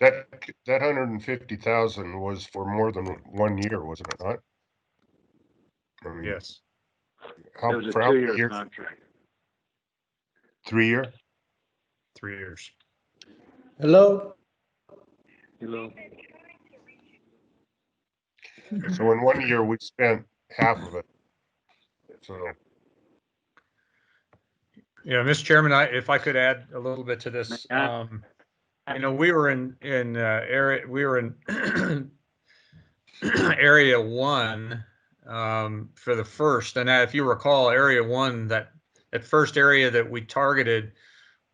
That 150,000 was for more than 1 year, wasn't it not? I mean, Yes. It was a 2-year contract. 3 year? 3 years. Hello. So in 1 year we spent half of it. So Yeah, Mr. Chairman, if I could add a little bit to this, we were in area 1 for the first, and if you recall, area 1, that first area that we targeted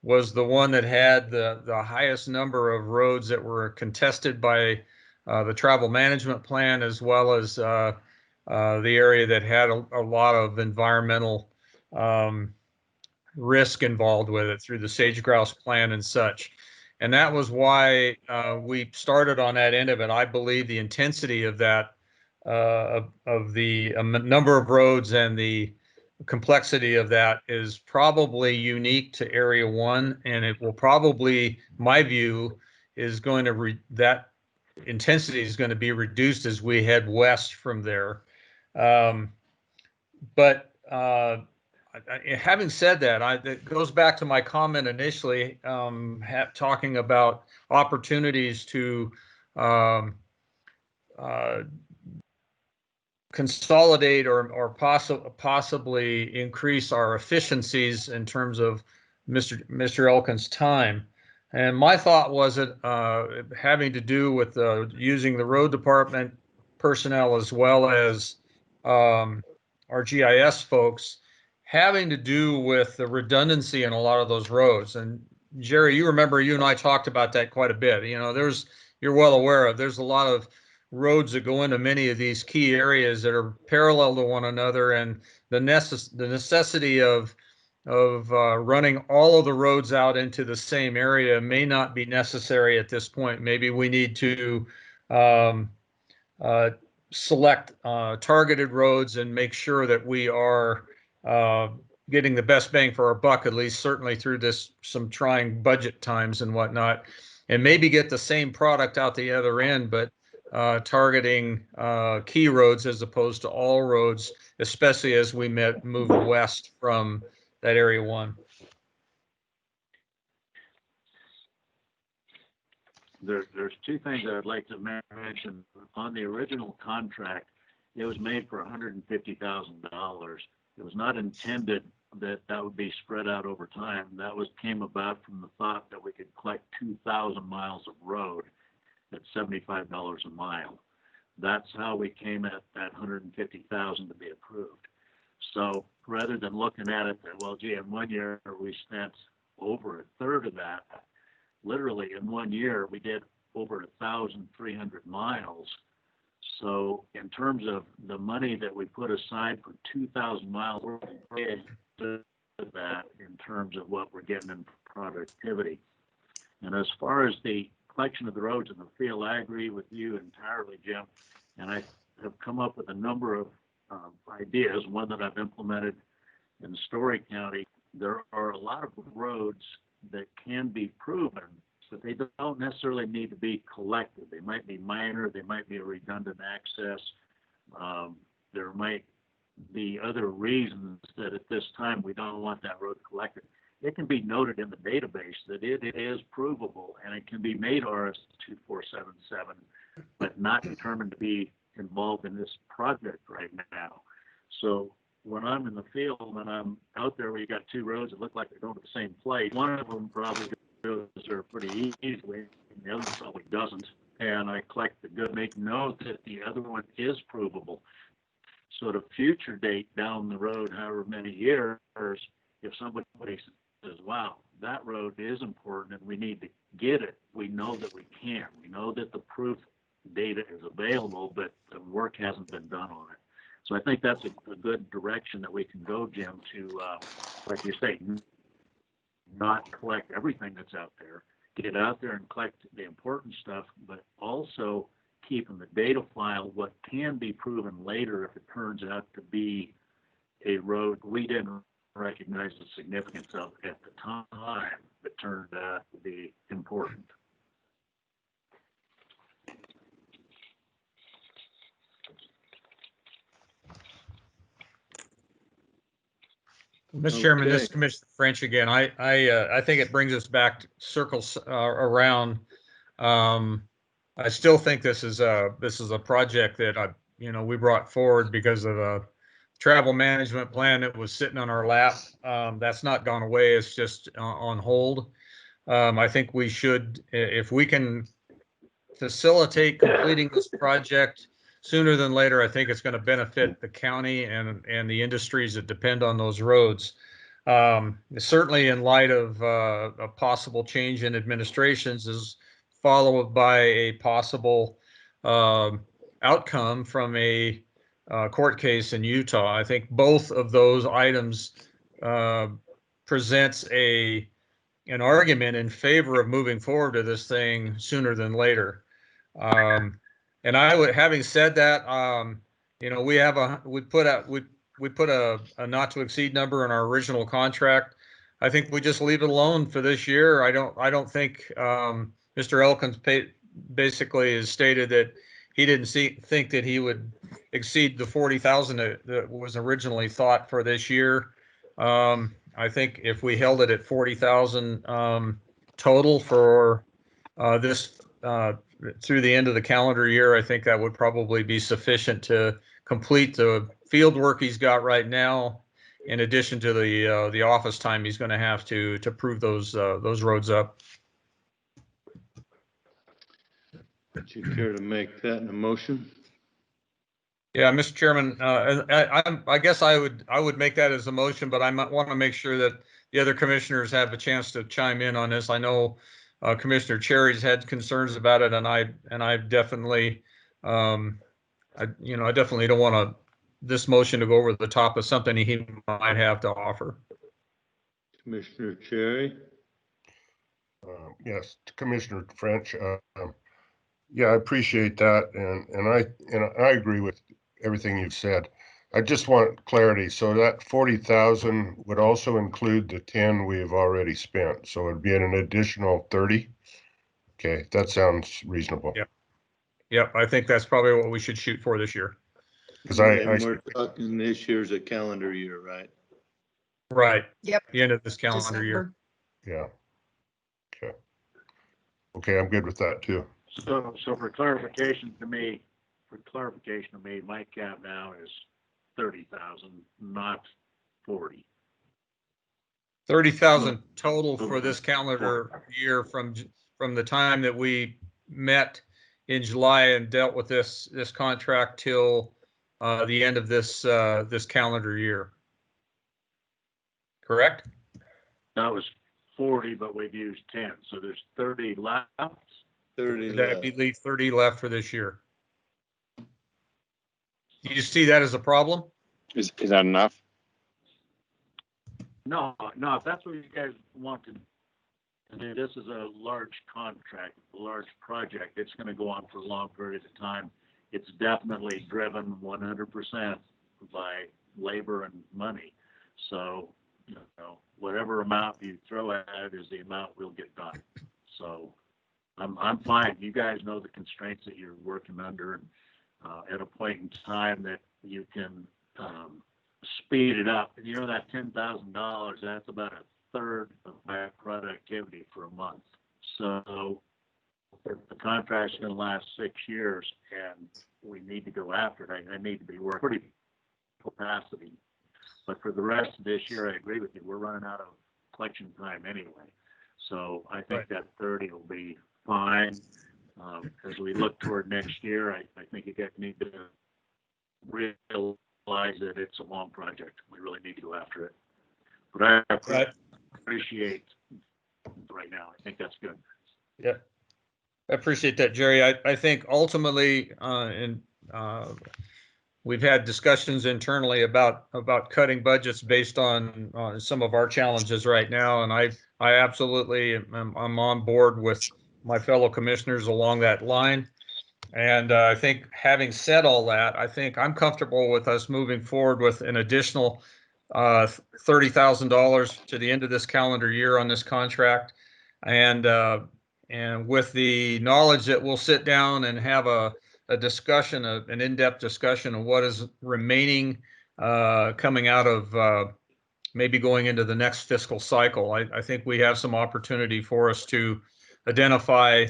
was the one that had the highest number of roads that were contested by the travel management plan, as well as the area that had a lot of environmental risk involved with it through the sage grouse plan and such. And that was why we started on that end of it. I believe the intensity of that, of the number of roads and the complexity of that is probably unique to area 1. And it will probably, my view, is going to, that intensity is going to be reduced as we head west from there. Having said that, it goes back to my comment initially, talking about opportunities to consolidate or possibly increase our efficiencies in terms of Mr. Elkins' time. And my thought was it having to do with using the road department personnel as well as our GIS folks, having to do with the redundancy in a lot of those roads. And Jerry, you remember you and I talked about that quite a bit. You know, you're well aware of, there's a lot of roads that go into many of these key areas that are parallel to one another, and the necessity of running all of the roads out into the same area may not be necessary at this point. Maybe we need to select targeted roads and make sure that we are getting the best bang for our buck, at least certainly through some trying budget times and whatnot, and maybe get the same product out the other end, but targeting key roads as opposed to all roads, especially as we move west from that Area 1. There's two things I'd like to mention. On the original contract, it was made for $150,000. It was not intended that would be spread out over time. That came about from the thought that we could collect 2,000 miles of road at $75 a mile. That's how we came at that $150,000 to be approved. So rather than looking at it that, well, gee, in 1 year we spent over a third of that, literally in 1 year we did over 1,300 miles. So in terms of the money that we put aside for 2,000 miles, we're paid that in terms of what we're getting in productivity. And as far as the collection of the roads in the field, I agree with you entirely, Jim. And I have come up with a number of ideas, one that I've implemented in Story County. There are a lot of roads that can be proven, but they don't necessarily need to be collected. They might be minor, they might be a redundant access. There might be other reasons that at this time we don't want that road collected. It can be noted in the database that it is provable and it can be made RS-2477, but not determined to be involved in this project right now. So when I'm in the field and I'm out there where you got two roads that look like they're going to the same place, one of them probably goes there pretty easily and the other probably doesn't. And I collect the good, make note that the other one is provable. So at a future date down the road, however many years, if somebody says, wow, that road is important and we need to get it, we know that we can. We know that the proof data is available, but the work hasn't been done on it. So I think that's a good direction that we can go, Jim, to, like you say, not collect everything that's out there, get out there and collect the important stuff, but also keep in the data file what can be proven later if it turns out to be a road we didn't recognize the significance of at the time, but turned out to be important. Mr. Chairman, this Okay. is Commissioner French again. I think it brings us back circles around. I still think this is a project that we brought forward because of a travel management plan that was sitting on our lap. That's not gone away. It's just on hold. I think we should, if we can facilitate completing this project sooner than later, I think it's going to benefit the county and the industries that depend on those roads. Certainly in light of a possible change in administrations is followed by a possible outcome from a court case in Utah. I think both of those items presents an argument in favor of moving forward to this thing sooner than later. And I would, having said that, we put a not to exceed number in our original contract. I think we just leave it alone for this year. I don't think Mr. Elkins basically has stated that he didn't think that he would exceed the 40,000 that was originally thought for this year. I think if we held it at 40,000 total for this through the end of the calendar year, I think that would probably be sufficient to complete the field work he's got right now, in addition to the office time he's going to have to prove those roads up. Would you care to make that in a motion? Yeah, Mr. Chairman, I guess I would make that as a motion, but I might want to make sure that the other commissioners have a chance to chime in on this. I know Commissioner Cherry's had concerns about it, and I definitely, I definitely don't want this motion to go over the top of something he might have to offer. Commissioner Cherry? Yes, Commissioner French. Yeah, I appreciate that, and I agree with everything you've said. I just want clarity. So that 40,000 would also include the 10 we have already spent. So it'd be an additional 30. Okay, that sounds reasonable. Yep. Yep, I think that's probably what we should shoot for this year. Because And we're talking this year's a calendar year, right? Right. Yep. The end of this calendar year. December. yeah. Okay, I'm good with that too. So for clarification to me, my cap now is 30,000, not 40. 30,000 total for this calendar year from the time that we met in July and dealt with this contract till the end of this calendar year. Correct? That was 40, but we've used 10, so there's 30 left. 30 That'd left. be 30 left for this year. Do you see that as a problem? Is that enough? No, if that's what you guys want to do, this is a large contract, a large project. It's going to go on for a long period of time. It's definitely driven 100% by labor and money. So, whatever amount you throw at it is the amount we'll get done. So I'm fine. You guys know the constraints that you're working under, and at a point in time that you can speed it up. And that $10,000, that's about a third of my productivity for a month. So if the contract's going to last 6 years and we need to go after it, I need to be working pretty capacity. But for the rest of this year, I agree with you. We're running out of collection time anyway. So I think that 30 will be fine. As we look toward next year, I think you guys need to realize that it's a long project. We really need to go after it. But I appreciate right now. I think that's good. Yeah. I appreciate that, Jerry. I think ultimately, we've had discussions internally about cutting budgets based on some of our challenges right now, and I absolutely I'm on board with my fellow commissioners along that line. And I think having said all that, I think I'm comfortable with us moving forward with an additional $30,000 to the end of this calendar year on this contract, and with the knowledge that we'll sit down and have a discussion, an in-depth discussion of what is remaining coming out of maybe going into the next fiscal cycle. I think we have some opportunity for us to identify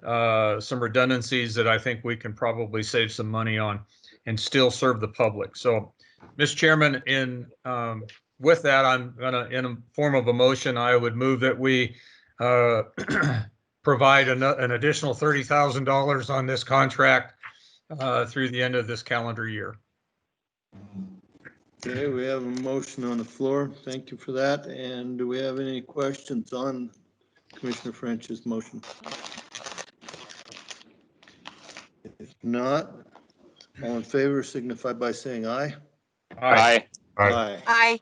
some redundancies that I think we can probably save some money on and still serve the public. So, Mr. Chairman, with that, I'm gonna, in a form of a motion, I would move that we provide an additional $30,000 on this contract through the end of this calendar year. Okay, we have a motion on the floor. Thank you for that. And do we have any questions on Commissioner French's motion? If not, all in favor signify by saying aye. Aye. Aye. Aye.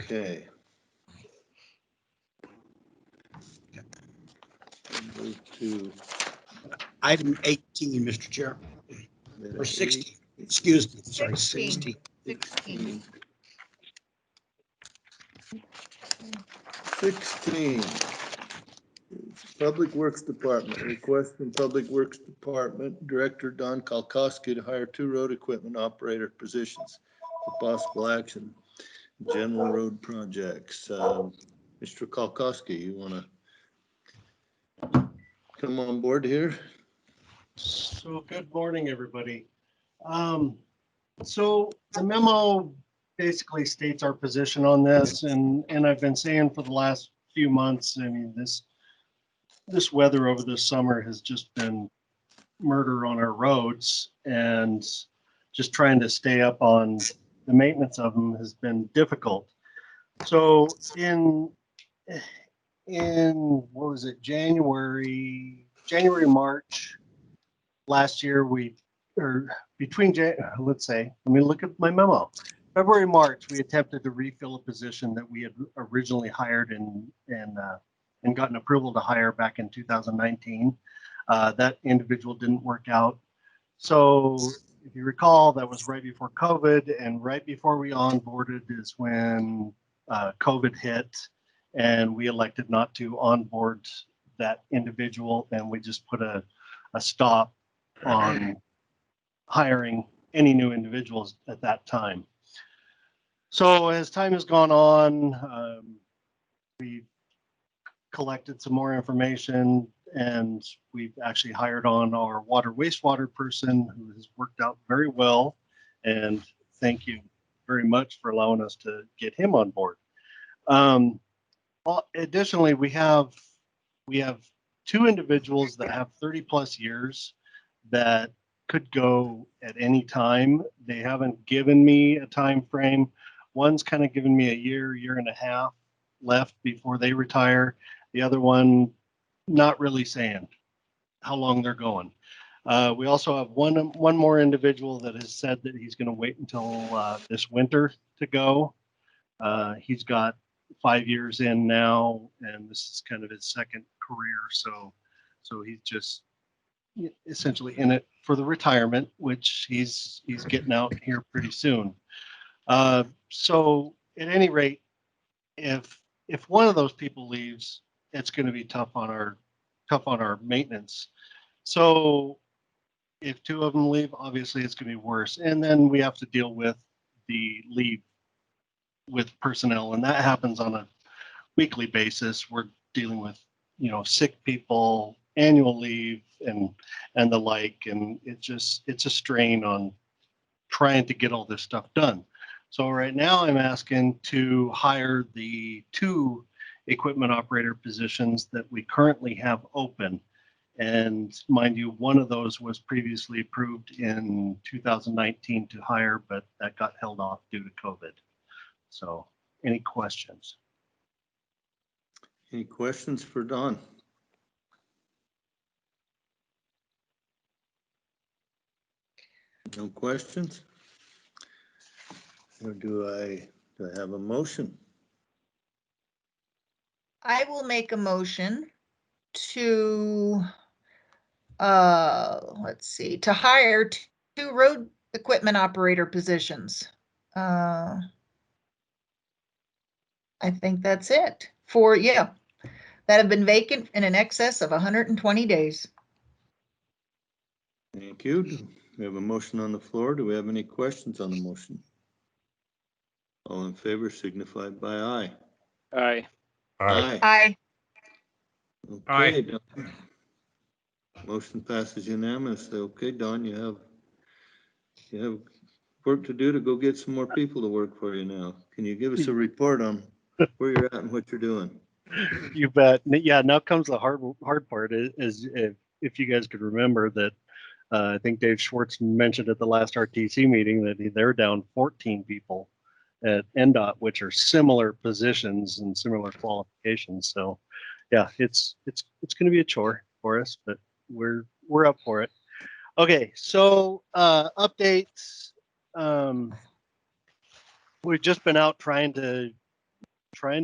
Okay. Move to Item 18, Mr. Chair, or 16, excuse me, sorry, 16. 16. 16. Public Works Department, request from Public Works Department Director Don Kalkowski to hire 2 road equipment operator positions for possible action. General road projects. Mr. Kalkowski, you want to come on board here? So good morning, everybody. So the memo basically states our position on this, and I've been saying for the last few months, I mean, this weather over the summer has just been murder on our roads, and just trying to stay up on the maintenance of them has been difficult. So in what was it, January, March last year, let's say, let me look at my memo. February, March, we attempted to refill a position that we had originally hired and gotten approval to hire back in 2019. That individual didn't work out. So if you recall, that was right before COVID, and right before we onboarded is when COVID hit, and we elected not to onboard that individual, and we just put a stop on hiring any new individuals at that time. So as time has gone on, we've collected some more information, and we've actually hired on our water wastewater person, who has worked out very well. And thank you very much for allowing us to get him on board. Additionally, we have two individuals that have 30+ years that could go at any time. They haven't given me a time frame. One's kind of given me a year and a half left before they retire. The other one, not really saying how long they're going. We also have one more individual that has said that he's going to wait until this winter to go. He's got 5 years in now, and this is kind of his second career. So he's just essentially in it for the retirement, which he's getting out here pretty soon. So at any rate, if one of those people leaves, it's going to be tough on our maintenance. So if two of them leave, obviously it's going to be worse. And then we have to deal with the leave with personnel, and that happens on a weekly basis. We're dealing with, sick people, annual leave, and the like, and it's a strain on trying to get all this stuff done. So right now I'm asking to hire the 2 equipment operator positions that we currently have open. And mind you, one of those was previously approved in 2019 to hire, but that got held off due to COVID. So any questions? Any questions for Don? No questions? Or do I have a motion? I will make a motion to, let's see, to hire 2 road equipment operator positions. I think that's it that have been vacant in an excess of 120 days. Thank you. We have a motion on the floor. Do we have any questions on the motion? All in favor signify by aye. Aye. Aye. Aye. Okay, Don. Motion passes unanimously. Okay, Don, you have work to do to go get some more people to work for you now. Can you give us a report on where you're at and what you're doing? You bet. Yeah, now comes the hard part is if you guys could remember that I think Dave Schwartz mentioned at the last RTC meeting that they're down 14 people at NDOT, which are similar positions and similar qualifications. So yeah, it's going to be a chore for us, but we're up for it. Okay, so updates. We've just been out trying to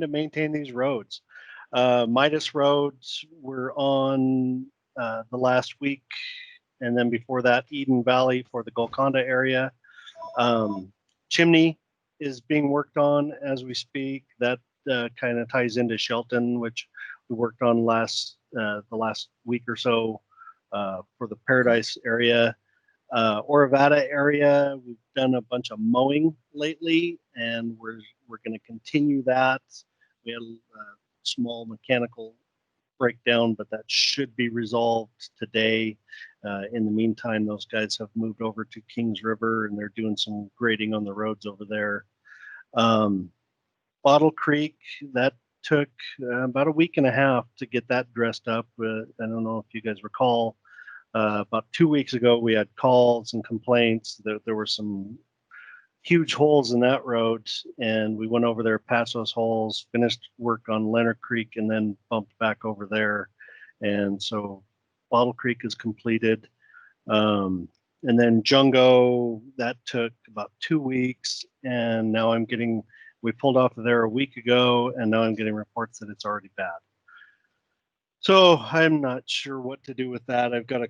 maintain these roads. Midas roads were on the last week, and then before that, Eden Valley for the Golconda area. Chimney is being worked on as we speak. That kind of ties into Shelton, which we worked on the last week or so for the Paradise area. Orovada area, we've done a bunch of mowing lately, and we're going to continue that. We had a small mechanical breakdown, but that should be resolved today. In the meantime, those guys have moved over to Kings River and they're doing some grading on the roads over there. Bottle Creek, that took about a week and a half to get that dressed up. I don't know if you guys recall. About 2 weeks ago, we had calls and complaints that there were some huge holes in that road, and we went over there, patched those holes, finished work on Leonard Creek, and then bumped back over there. And so Bottle Creek is completed. And then Jungo, that took about 2 weeks, and now we pulled off of there a week ago, and now I'm getting reports that it's already bad. So I'm not sure what to do with that. I've got to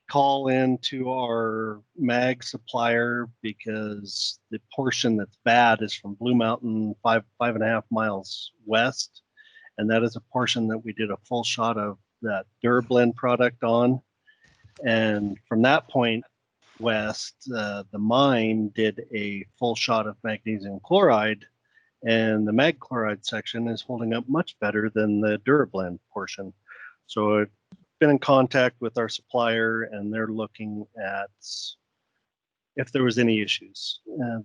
call in to our mag supplier because the portion that's bad is from Blue Mountain, 5.5 miles west. And that is a portion that we did a full shot of that DuraBlend product on. And from that point west, the mine did a full shot of magnesium chloride, and the mag chloride section is holding up much better than the DuraBlend portion. So I've been in contact with our supplier, and they're looking at if there was any issues.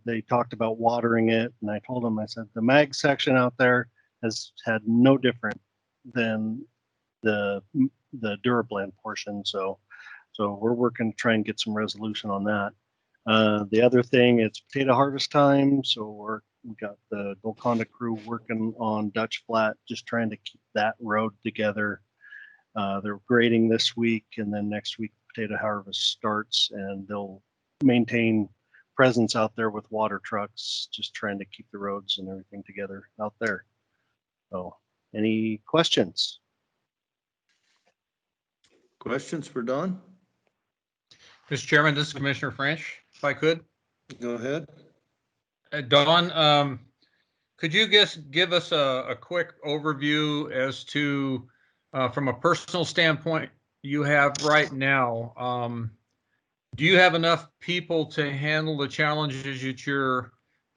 They talked about watering it, and I told them, I said, the mag section out there has had no different than the DuraBlend portion. So we're working to try and get some resolution on that. The other thing, it's potato harvest time, so we got the Golconda crew working on Dutch Flat, just trying to keep that road together. They're grading this week, and then next week potato harvest starts, and they'll maintain presence out there with water trucks, just trying to keep the roads and everything together out there. So, any questions? Questions for Don? Mr. Chairman, this is Commissioner French, if I could. Go ahead. Dawn, could you just give us a quick overview as to, from a personal standpoint you have right now, do you have enough people to handle the challenges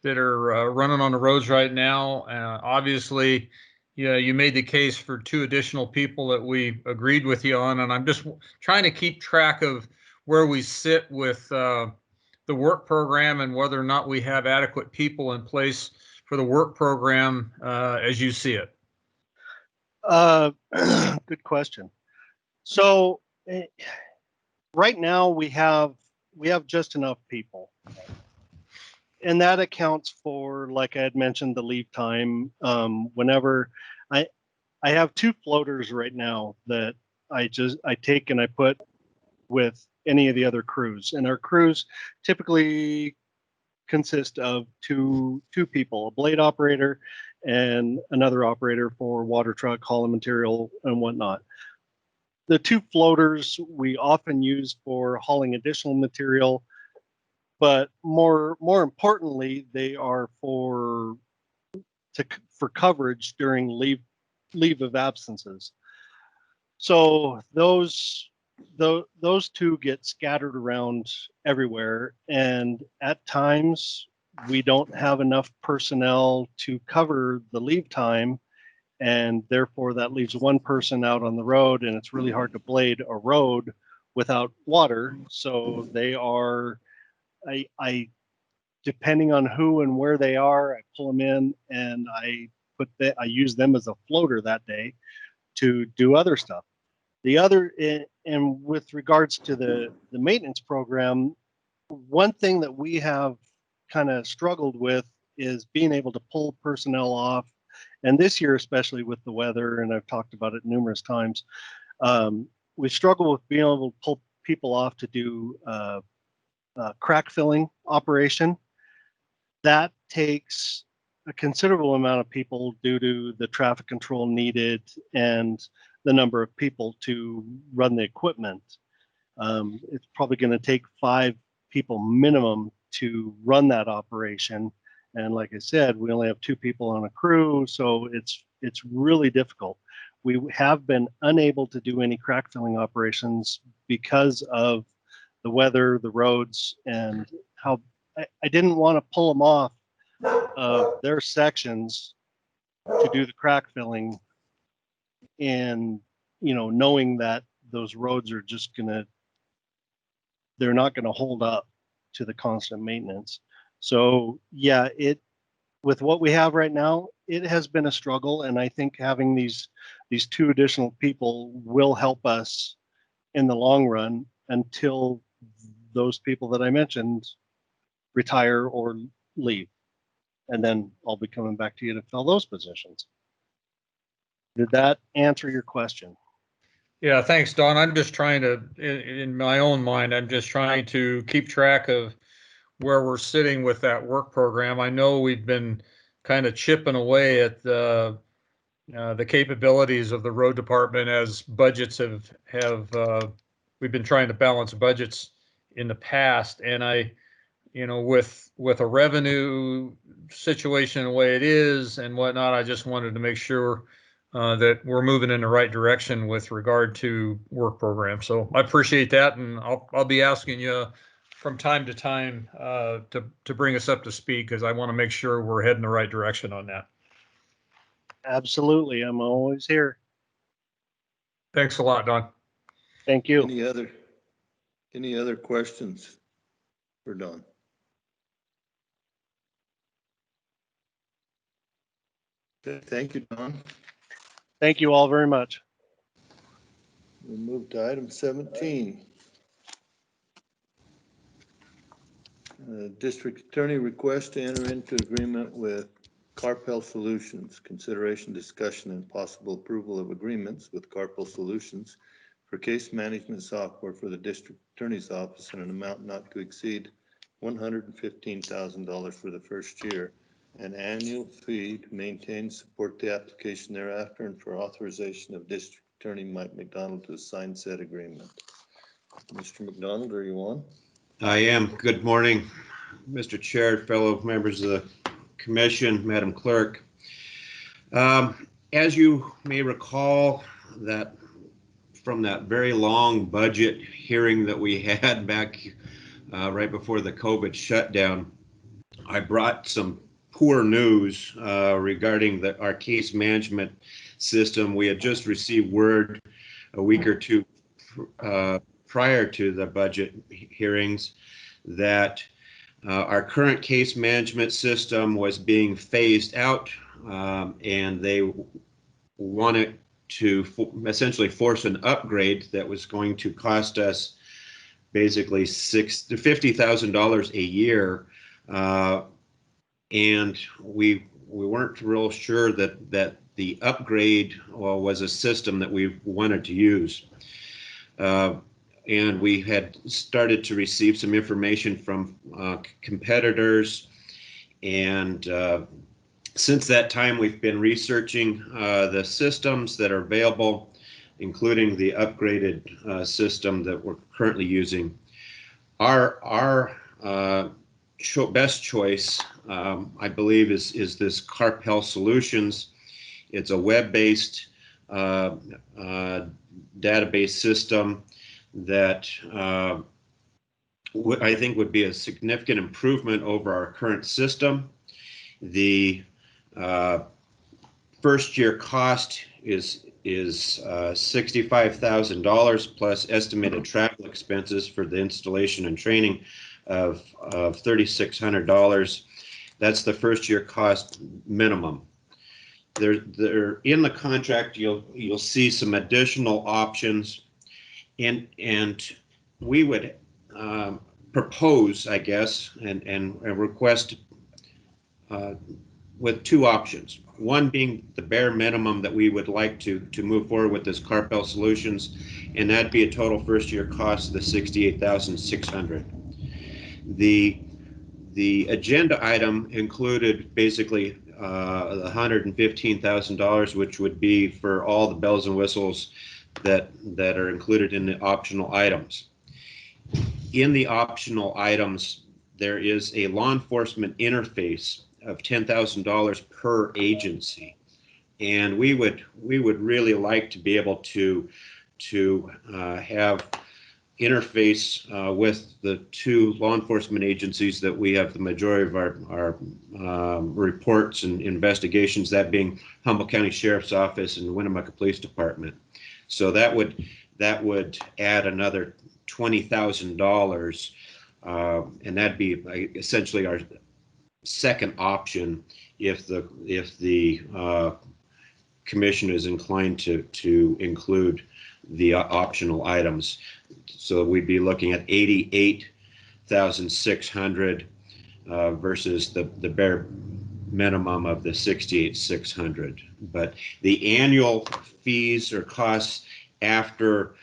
that are running on the roads right now? Obviously, you made the case for 2 additional people that we agreed with you on, and I'm just trying to keep track of where we sit with the work program and whether or not we have adequate people in place for the work program as you see it. Good question. So right now we have just enough people, and that accounts for, like I had mentioned, the leave time. Whenever I have 2 floaters right now that I take and I put with any of the other crews, and our crews typically consist of two people, a blade operator and another operator for water truck, hauling material and whatnot. The 2 floaters we often use for hauling additional material, but more importantly, they are for coverage during leave of absences. So those 2 get scattered around everywhere, and at times we don't have enough personnel to cover the leave time, and therefore that leaves 1 person out on the road, and it's really hard to blade a road without water. So they are, I depending on who and where they are, I pull them in and I use them as a floater that day to do other stuff. The other, and with regards to the maintenance program, one thing that we have kind of struggled with is being able to pull personnel off. And this year, especially with the weather, and I've talked about it numerous times, we struggle with being able to pull people off to do crack filling operation. That takes a considerable amount of people due to the traffic control needed and the number of people to run the equipment. It's probably going to take 5 people minimum to run that operation. And like I said, we only have 2 people on a crew, so it's really difficult. We have been unable to do any crack filling operations because of the weather, the roads, and how I didn't want to pull them off of their sections to do the crack filling, and knowing that those roads are just gonna they're not going to hold up to the constant maintenance. So yeah, with what we have right now, it has been a struggle, and I think having these two additional people will help us in the long run until those people that I mentioned retire or leave. And then I'll be coming back to you to fill those positions. Did that answer your question? Yeah, thanks, Don. I'm just trying to, in my own mind, I'm just trying to keep track of where we're sitting with that work program. I know we've been kind of chipping away at the capabilities of the road department as budgets have we've been trying to balance budgets in the past, and with a revenue situation the way it is and whatnot, I just wanted to make sure that we're moving in the right direction with regard to work program. So I appreciate that, and I'll be asking you from time to time to bring us up to speed, because I want to make sure we're heading the right direction on that. Absolutely. I'm always here. Thanks a lot, Don. Thank you. Any other questions for Don? Okay, thank you, Don. Thank you all very much. We'll move to item 17. District Attorney request to enter into agreement with Carpel Solutions. Consideration, discussion, and possible approval of agreements with Carpel Solutions for case management software for the District Attorney's Office in an amount not to exceed $115,000 for the first year. An annual fee to maintain, support the application thereafter, and for authorization of District Attorney Mike McDonald to sign said agreement. Mr. McDonald, are you on? I am. Good morning, Mr. Chair, fellow members of the Commission, Madam Clerk. As you may recall, that from that very long budget hearing that we had back right before the COVID shutdown, I brought some poor news regarding our case management system. We had just received word a week or two prior to the budget hearings that our current case management system was being phased out, and they wanted to essentially force an upgrade that was going to cost us basically $60,000 to $50,000 a year, and we weren't real sure that the upgrade was a system that we wanted to use. And we had started to receive some information from competitors, and since that time we've been researching the systems that are available, including the upgraded system that we're currently using. Our best choice, I believe, is this Carpel Solutions. It's a web-based database system that I think would be a significant improvement over our current system. The first year cost is $65,000 plus estimated travel expenses for the installation and training of $3,600. That's the first year cost minimum. There in the contract you'll see some additional options, and we would propose, I guess, and request with two options. One being the bare minimum that we would like to move forward with this Carpel Solutions, and that'd be a total first year cost of the $68,600. The agenda item included basically the $115,000, which would be for all the bells and whistles that are included in the optional items. In the optional items, there is a law enforcement interface of $10,000 per agency, and we would really like to be able to have interface with the two law enforcement agencies that we have the majority of our reports and investigations, that being Humboldt County Sheriff's Office and Winnemucca Police Department. So that would add another $20,000, and that'd be essentially our second option if the commission is inclined to include the optional items. So we'd be looking at 88,600 versus the bare minimum of the 68,600. But the annual fees or costs after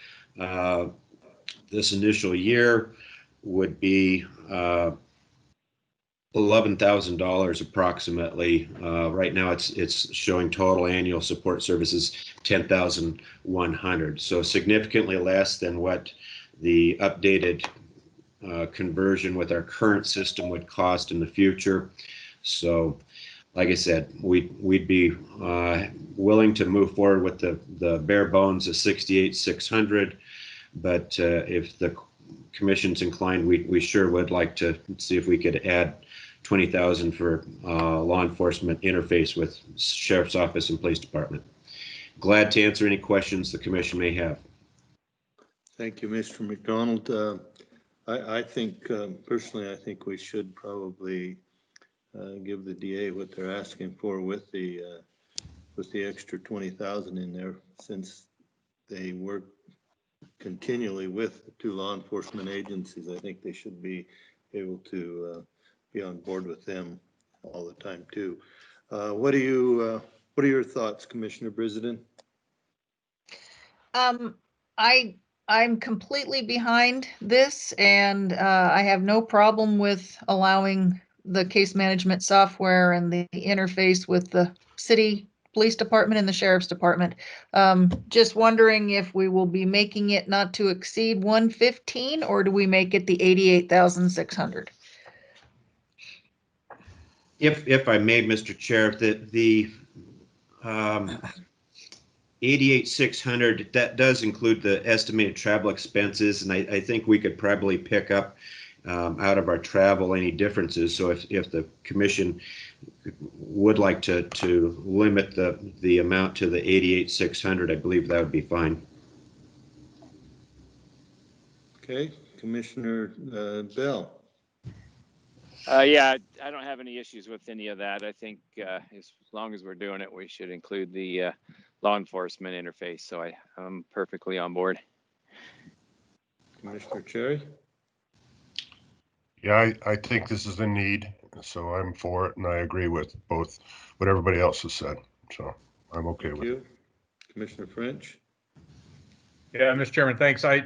this initial year would be $11,000 approximately. Right now it's showing total annual support services 10,100. So significantly less than what the updated conversion with our current system would cost in the future. So like I said, we'd be willing to move forward with the bare bones of 68,600, but if the commission's inclined, we sure would like to see if we could add 20,000 for law enforcement interface with Sheriff's Office and Police Department. Glad to answer any questions the commission may have. Thank you, Mr. McDonald. I think, personally, I think we should probably give the DA what they're asking for with the extra 20,000 in there, since they work continually with the two law enforcement agencies. I think they should be able to be on board with them all the time too. What are your thoughts, Commissioner Brizendine? I'm completely behind this, and I have no problem with allowing the case management software and the interface with the city police department and the sheriff's department. Just wondering if we will be making it not to exceed 115, or do we make it the 88,600? If I may, Mr. Chair, the 88,600, that does include the estimated travel expenses, and I think we could probably pick up out of our travel any differences. So if the commission would like to limit the amount to the 88,600, I believe that would be fine. Okay, Commissioner Bell. Yeah, I don't have any issues with any of that. I think as long as we're doing it, we should include the law enforcement interface. So I'm perfectly on board. Commissioner Cherry? Yeah, I think this is a need, so I'm for it, and I agree with both what everybody else has said. So I'm okay with it. Commissioner French? Yeah, Mr. Chairman, thanks. I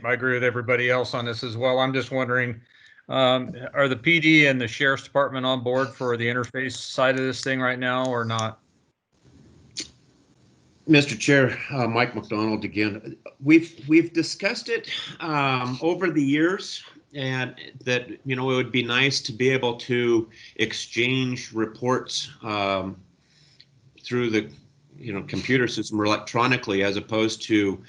agree with everybody else on this as well. I'm just wondering, are the PD and the Sheriff's Department on board for the interface side of this thing right now or not? Mr. Chair, Mike McDonald again. We've discussed it over the years, and that, you know, it would be nice to be able to exchange reports through the, you know, computer system or electronically, as opposed to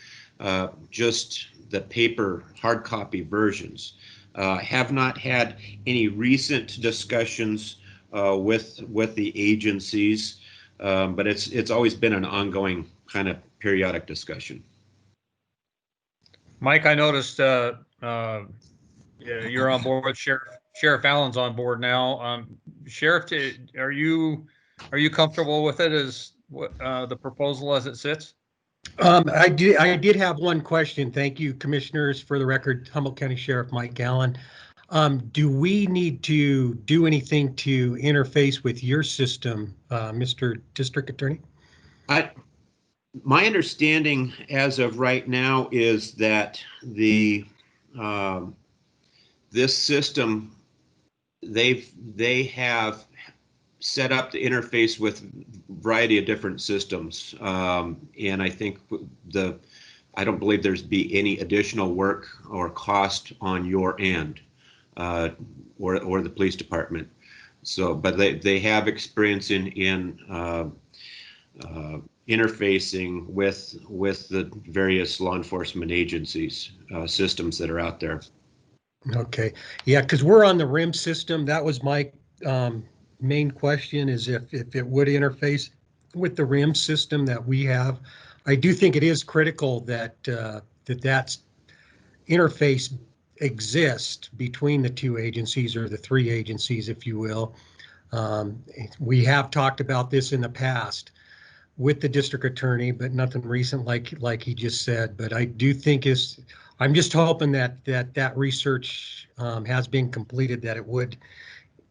just the paper hard copy versions. Have not had any recent discussions with the agencies, but it's always been an ongoing kind of periodic discussion. Mike, I noticed you're on board. Sheriff Allen's on board now. Sheriff, are you comfortable with it as the proposal as it sits? I did have one question. Thank you, commissioners. For the record, Humboldt County Sheriff Mike Allen. Do we need to do anything to interface with your system, Mr. District Attorney? My understanding as of right now is that the this system, they have set up the interface with a variety of different systems, and I think I don't believe there's be any additional work or cost on your end or the police department. So, but they have experience in interfacing with the various law enforcement agencies systems that are out there. Okay, yeah, because we're on the RIM system. That was my main question, is if it would interface with the RIM system that we have. I do think it is critical that that's interface exist between the two agencies, or the three agencies, if you will. We have talked about this in the past with the district attorney, but nothing recent like he just said. But I do think I'm just hoping that research has been completed, that it would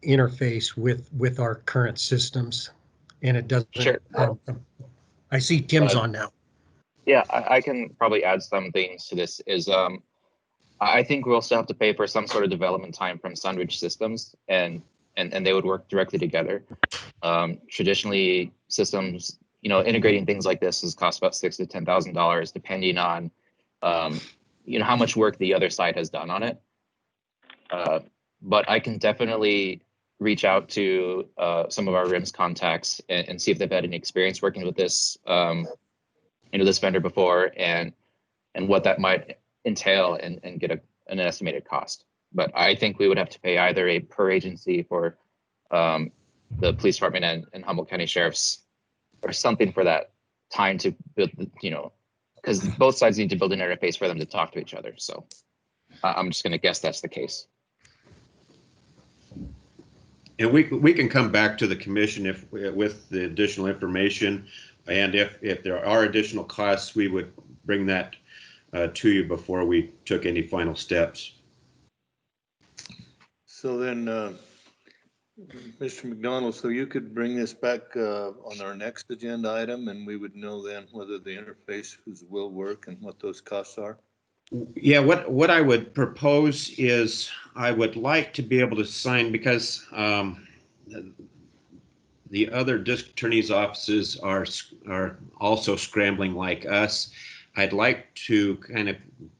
interface with our current systems, and it doesn't. Sure. I see Tim's on now. Yeah, I can probably add some things to this. I think we'll still have to pay for some sort of development time from Sunridge Systems, and they would work directly together. Traditionally, systems, integrating things like this has cost about $6,000 to $10,000, depending on, how much work the other side has done on it. But I can definitely reach out to some of our RIMS contacts and see if they've had any experience working with this, this vendor before, and what that might entail, and get an estimated cost. But I think we would have to pay either a per agency for the police department and Humboldt County Sheriff's, or something for that time to build, because both sides need to build an interface for them to talk to each other. So I'm just going to guess that's the case. And we can come back to the commission with the additional information, and if there are additional costs, we would bring that to you before we took any final steps. So then, Mr. McDonald, so you could bring this back on our next agenda item, and we would know then whether the interfaces will work and what those costs are? Yeah, what I would propose is I would like to be able to sign, because the other district attorney's offices are also scrambling like us. I'd like to kind of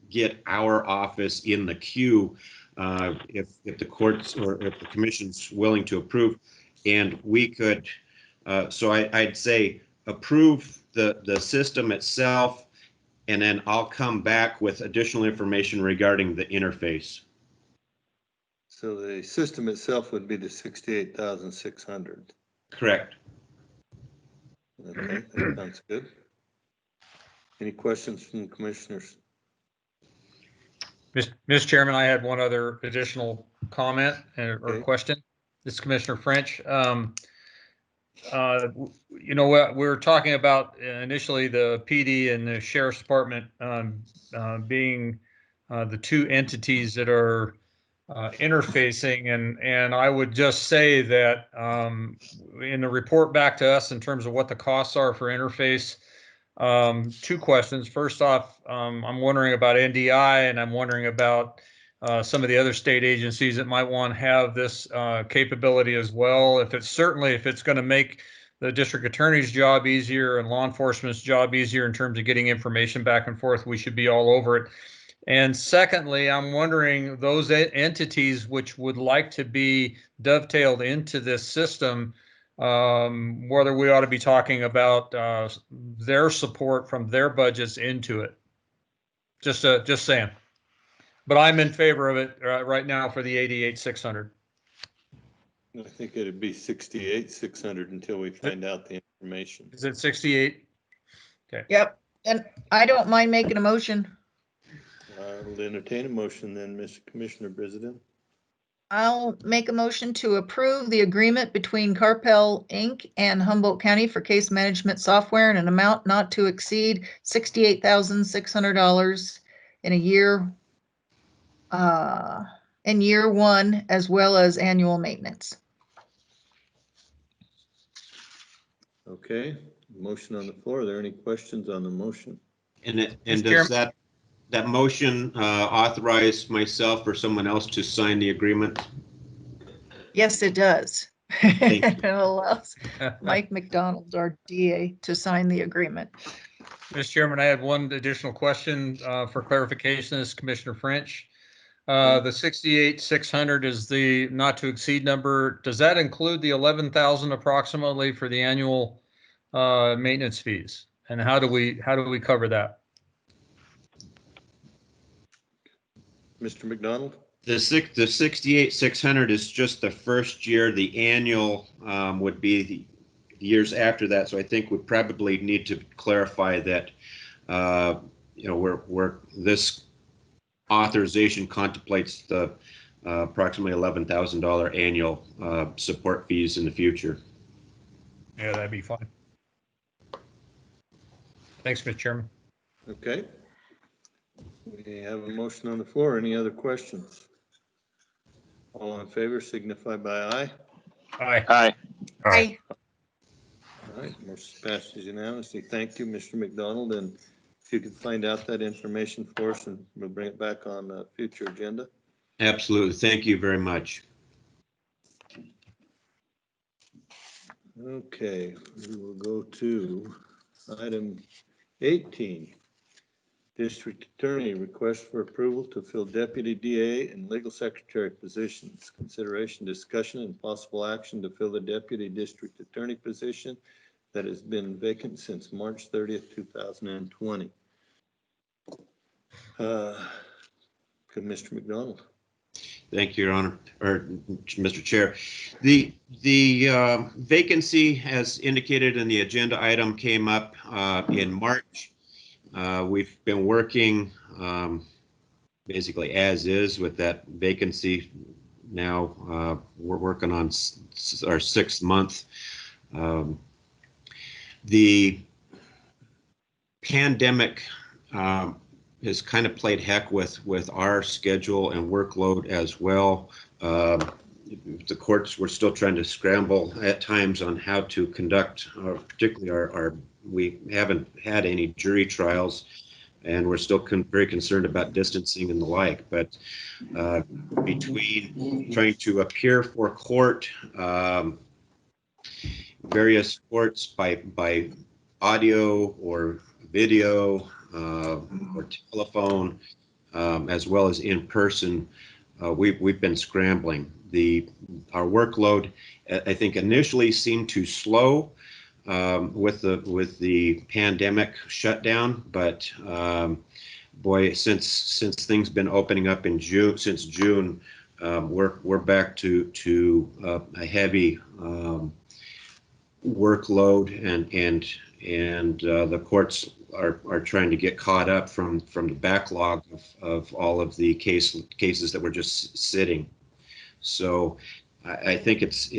get our office in the queue if the courts or if the commission's willing to approve, and we could. So I'd say approve the system itself, and then I'll come back with additional information regarding the interface. So the system itself would be the 68,600. Correct. Okay, that sounds good. Any questions from the commissioners? Mr. Chairman, I had one other additional comment or question. This is Commissioner French. What we were talking about initially, the PD and the Sheriff's Department being the two entities that are interfacing, and I would just say that in the report back to us in terms of what the costs are for interface, two questions. First off, I'm wondering about NDI, and I'm wondering about some of the other state agencies that might want to have this capability as well. If it's going to make the district attorney's job easier and law enforcement's job easier in terms of getting information back and forth, we should be all over it. And secondly, I'm wondering those entities which would like to be dovetailed into this system, whether we ought to be talking about their support from their budgets into it. Just saying. But I'm in favor of it right now for the 88,600. I think it'd be 68,600 until we find out the information. Is it 68? Okay. Yep. And I don't mind making a motion. I'll entertain a motion then, Mr. Commissioner President. I'll make a motion to approve the agreement between Carpel Inc. and Humboldt County for case management software in an amount not to exceed $68,600 in year one, as well as annual maintenance. Okay, motion on the floor. Are there any questions on the motion? And does that motion authorize myself or someone else to sign the agreement? Yes, it does. It allows Mike McDonald, our DA, to sign the agreement. Mr. Chairman, I had one additional question for clarification. This is Commissioner French. The 68,600 is the not to exceed number. Does that include the 11,000 approximately for the annual maintenance fees? And how do we cover that? Mr. McDonald? The 68,600 is just the first year. The annual would be the years after that. So I think we probably need to clarify that, we're this authorization contemplates the approximately $11,000 annual support fees in the future. Yeah, that'd be fine. Thanks, Mr. Chairman. Okay. We have a motion on the floor. Any other questions? All in favor signify by aye. Aye. Aye. Aye. All right, motion passes unanimously. Thank you, Mr. McDonald, and if you could find out that information for us, and we'll bring it back on the future agenda. Absolutely. Thank you very much. Okay, we will go to item 18. District Attorney request for approval to fill Deputy DA and Legal Secretary positions. Consideration, discussion, and possible action to fill the Deputy District Attorney position that has been vacant since March 30th, 2020. Mr. McDonald. Thank you, Your Honor, or Mr. Chair. The vacancy, as indicated in the agenda item, came up in March. We've been working basically as is with that vacancy. Now we're working on our 6th month. The pandemic has kind of played heck with our schedule and workload as well. The courts were still trying to scramble at times on how to conduct, particularly we haven't had any jury trials, and we're still very concerned about distancing and the like. But between trying to appear for court, various courts by audio or video or telephone, as well as in person, we've been scrambling. Our workload, I think, initially seemed to slow with the pandemic shutdown, but boy, since things been opening up in since June, we're back to a heavy workload, and the courts are trying to get caught up from the backlog of all of the cases that were just sitting. So I think it's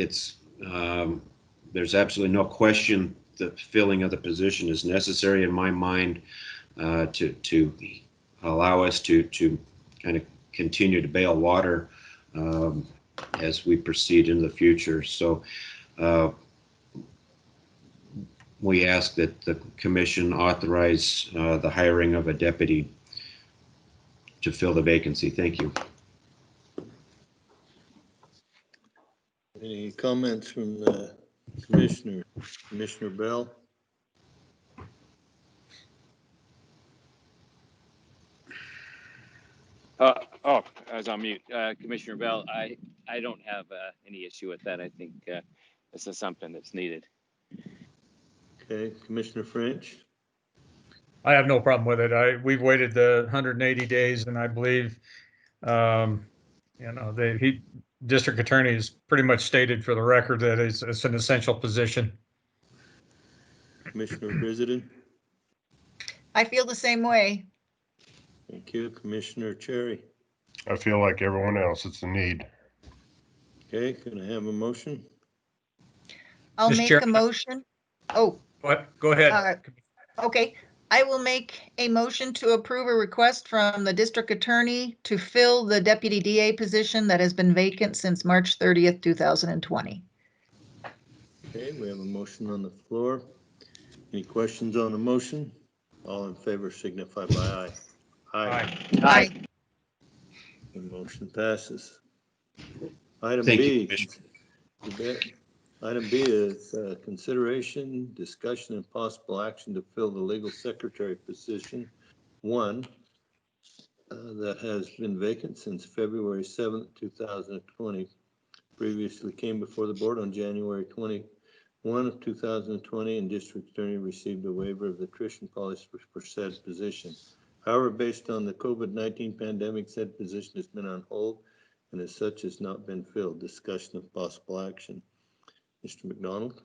there's absolutely no question the filling of the position is necessary in my mind to allow us to kind of continue to bail water as we proceed into the future. So we ask that the commission authorize the hiring of a deputy to fill the vacancy. Thank you. Any comments from the commissioner? Commissioner Bell? I was on mute. Commissioner Bell, I don't have any issue with that. I think this is something that's needed. Okay, Commissioner French? I have no problem with it. We've waited the 180 days, and I believe, district attorney has pretty much stated for the record that it's an essential position. Commissioner Brizardin? I feel the same way. Thank you. Commissioner Cherry? I feel like everyone else, it's a need. Okay, can I have a motion? I'll Mr. make Chair- a motion. Oh, What? Go ahead. okay. I will make a motion to approve a request from the district attorney to fill the deputy DA position that has been vacant since March 30th, 2020. Okay, we have a motion on the floor. Any questions on the motion? All in favor signify by aye. Aye. Aye. The motion passes. Item Thank you, B. Commissioner. You bet. Item B is consideration, discussion, and possible action to fill the legal secretary position, one, that has been vacant since February 7th, 2020. Previously came before the board on January 21 of 2020, and district attorney received a waiver of the attrition policy for said position. However, based on the COVID-19 pandemic, said position has been on hold and as such has not been filled. Discussion of possible action. Mr. McDonald?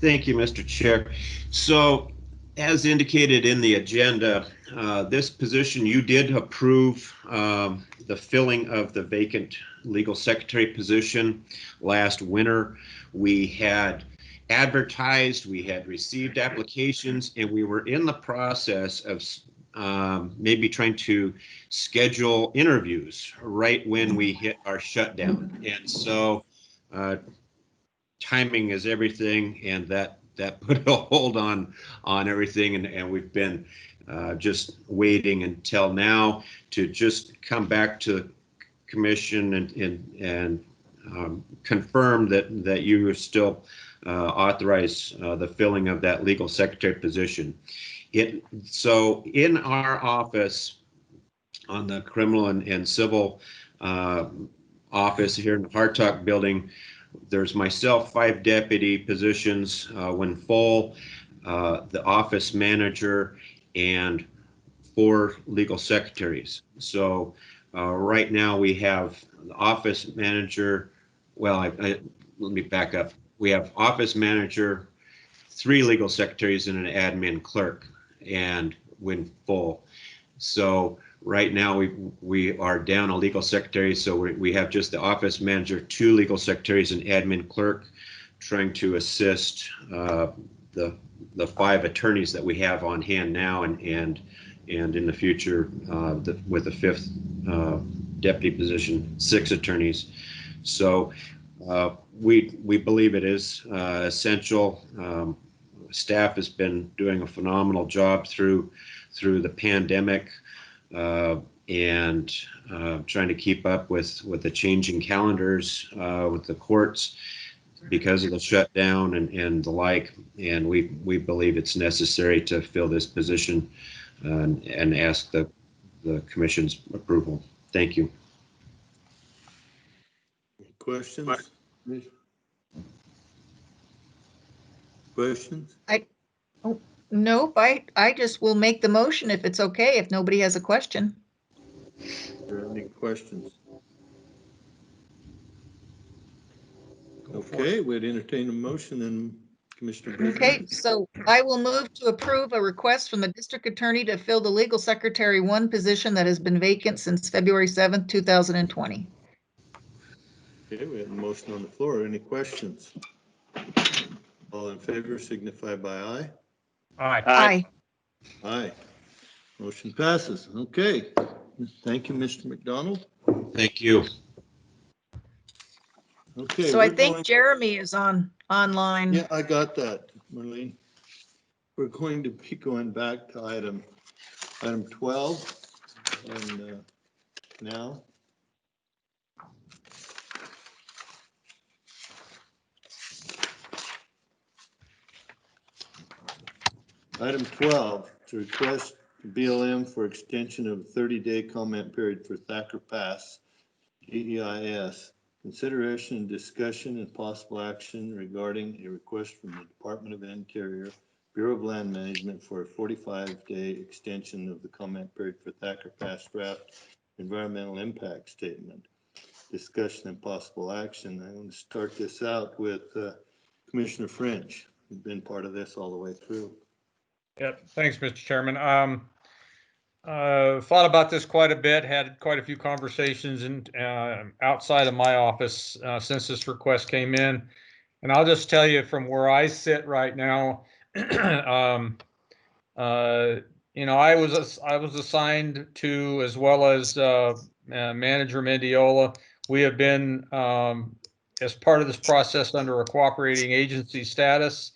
Thank you, Mr. Chair. So as indicated in the agenda, this position, you did approve the filling of the vacant legal secretary position last winter. We had advertised, we had received applications, and we were in the process of maybe trying to schedule interviews right when we hit our shutdown. And so timing is everything, and that put a hold on everything, and we've been just waiting until now to just come back to commission and confirm that you are still authorize the filling of that legal secretary position. So in our office on the criminal and civil office here in the Hartock building, there's myself, 5 deputy positions when full, the office manager, and 4 legal secretaries. So right now we have the office manager. Well, let me back up. We have office manager, 3 legal secretaries, and an admin clerk, and when full. So right now we are down a legal secretary, so we have just the office manager, 2 legal secretaries, and admin clerk, trying to assist the 5 attorneys that we have on hand now, and in the future with the 5th deputy position, 6 attorneys. So we believe it is essential. Staff has been doing a phenomenal job through the pandemic, and trying to keep up with the changing calendars with the courts because of the shutdown and the like. And we believe it's necessary to fill this position and ask the commission's approval. Thank you. Questions? Questions? Nope, I just will make the motion if it's okay, if nobody has a question. Are there any questions? Okay, we'd entertain a motion, and Commissioner Brisbane. Okay, so I will move to approve a request from the district attorney to fill the legal secretary 1 position that has been vacant since February 7th, 2020. Okay, we have a motion on the floor. Any questions? All in favor signify by aye. Aye. Aye. Aye. Motion passes. Okay. Thank you, Mr. McDonald. Thank you. Okay. So I we're think going- Jeremy is online. Yeah, I got that, Marlene. We're going to be going back to item 12 and now. Item 12, to request BLM for extension of 30-day comment period for Thacker Pass, DEIS. Consideration and discussion and possible action regarding a request from the Department of Interior, Bureau of Land Management for a 45-day extension of the comment period for Thacker Pass draft environmental impact statement. Discussion and possible action. I'm going to start this out with Commissioner French, who's been part of this all the way through. Yep. Thanks, Mr. Chairman. Thought about this quite a bit, had quite a few conversations outside of my office since this request came in. And I'll just tell you from where I sit right now, I was assigned to, as well as Manager Mendiola, we have been, as part of this process, under a cooperating agency status.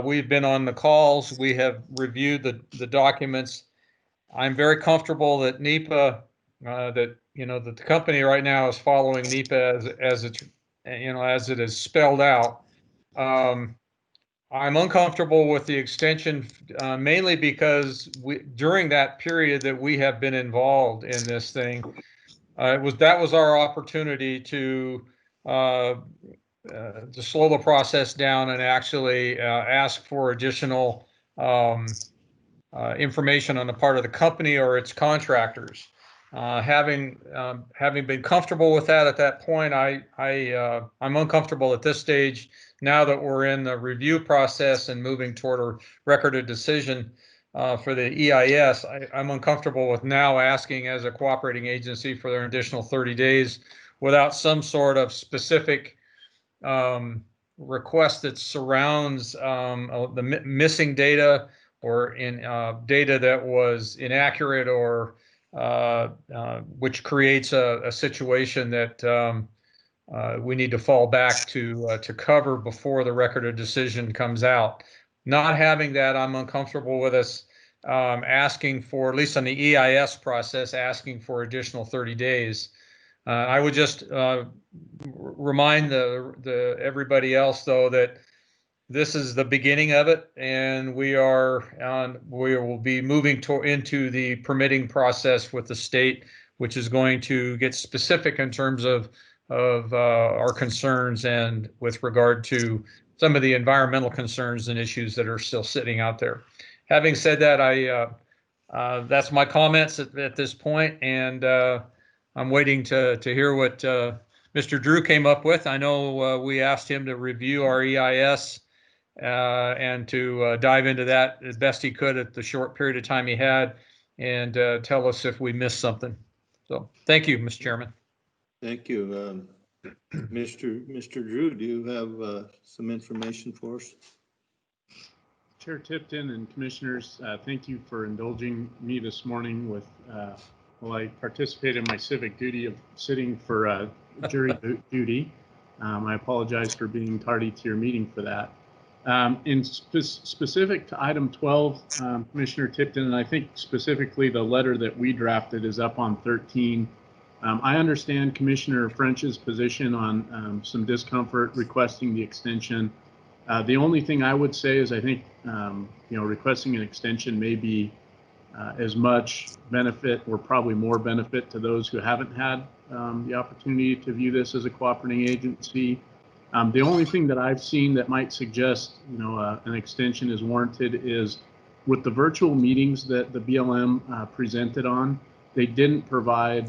We've been on the calls. We have reviewed the documents. I'm very comfortable that NEPA, that the company right now is following NEPA as it is spelled out. I'm uncomfortable with the extension, mainly because during that period that we have been involved in this thing, that was our opportunity to slow the process down and actually ask for additional information on the part of the company or its contractors. Having been comfortable with that at that point, I'm uncomfortable at this stage now that we're in the review process and moving toward a record of decision for the EIS. I'm uncomfortable with now asking as a cooperating agency for their additional 30 days without some sort of specific request that surrounds the missing data or in data that was inaccurate or which creates a situation that we need to fall back to cover before the record of decision comes out. Not having that, I'm uncomfortable with us asking for, at least on the EIS process, asking for additional 30 days. I would just remind everybody else, though, that this is the beginning of it, and we will be moving into the permitting process with the state, which is going to get specific in terms of our concerns and with regard to some of the environmental concerns and issues that are still sitting out there. Having said that, that's my comments at this point, and I'm waiting to hear what Mr. Drew came up with. I know we asked him to review our EIS and to dive into that as best he could at the short period of time he had, and tell us if we missed something. So thank you, Mr. Chairman. Thank you. Mr. Drew, do you have some information for us? Chair Tipton and commissioners, thank you for indulging me this morning with, while I participate in my civic duty of sitting for jury duty. I apologize for being tardy to your meeting for that. In specific to item 12, Commissioner Tipton, and I think specifically the letter that we drafted is up on 13. I understand Commissioner French's position on some discomfort requesting the extension. The only thing I would say is I think requesting an extension may be as much benefit or probably more benefit to those who haven't had the opportunity to view this as a cooperating agency. The only thing that I've seen that might suggest an extension is warranted is with the virtual meetings that the BLM presented on, they didn't provide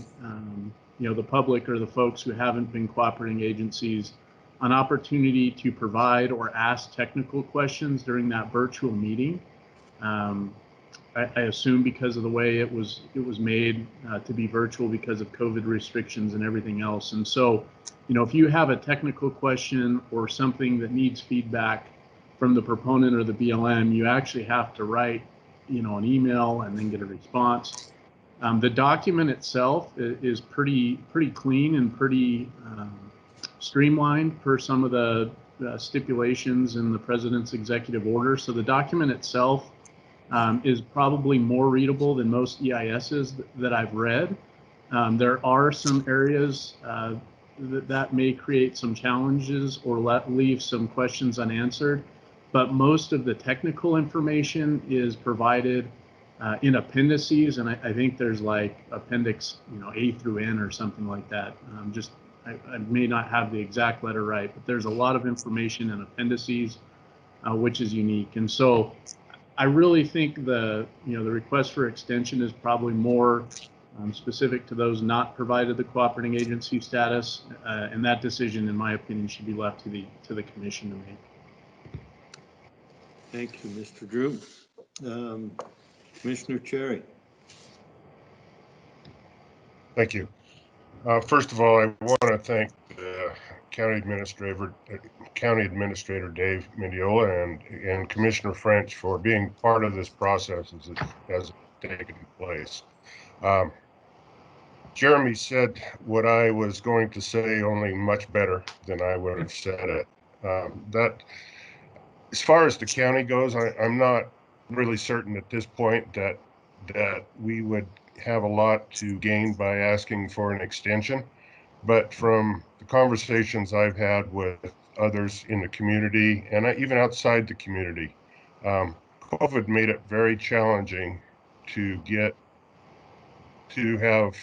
the public or the folks who haven't been cooperating agencies an opportunity to provide or ask technical questions during that virtual meeting. I assume because of the way it was made to be virtual because of COVID restrictions and everything else. And so, if you have a technical question or something that needs feedback from the proponent or the BLM, you actually have to write, an email and then get a response. The document itself is pretty clean and pretty streamlined per some of the stipulations in the president's executive order. So the document itself is probably more readable than most EISs that I've read. There are some areas that may create some challenges or leave some questions unanswered, but most of the technical information is provided in appendices, and I think there's like appendix A through N or something like that. I may not have the exact letter right, but there's a lot of information in appendices, which is unique. And so I really think the request for extension is probably more specific to those not provided the cooperating agency status, and that decision, in my opinion, should be left to the commission to make. Thank you, Mr. Drew. Commissioner Cherry. Thank you. First of all, I want to thank the County Administrator Dave Mendiola and Commissioner French for being part of this process as it has taken place. Jeremy said what I was going to say, only much better than I would have said it. That, as far as the county goes, I'm not really certain at this point that we would have a lot to gain by asking for an extension. But from the conversations I've had with others in the community and even outside the community, COVID made it very challenging to have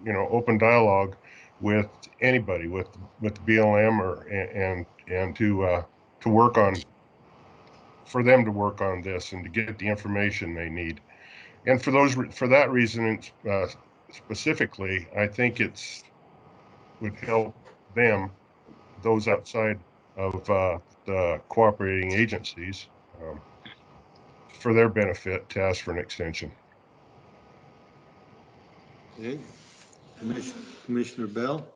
open dialogue with anybody, with BLM and to work on, for them to work on this and to get the information they need. And for that reason, specifically, I think would help them, those outside of the cooperating agencies, for their benefit to ask for an extension. Okay. Commissioner Bell?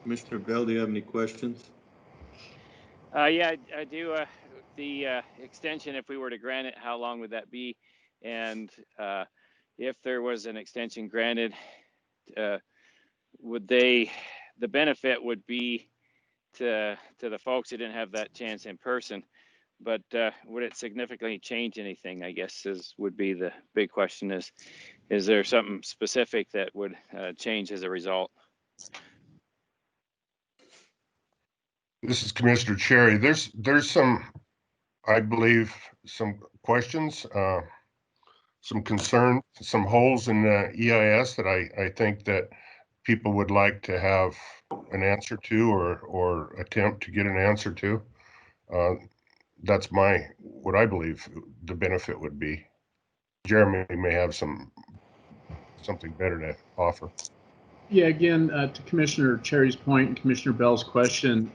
Commissioner Bell, do you have any questions? Yeah, I do. The extension, if we were to grant it, how long would that be? And if there was an extension granted, would the benefit would be to the folks who didn't have that chance in person, but would it significantly change anything, I guess would be the big question. Is there something specific that would change as a result? This is Commissioner Cherry. There's some, I believe, some questions, some concern, some holes in the EIS that I think that people would like to have an answer to, or attempt to get an answer to. That's what I believe the benefit would be. Jeremy may have something better to offer. Yeah, again, to Commissioner Cherry's point and Commissioner Bell's question,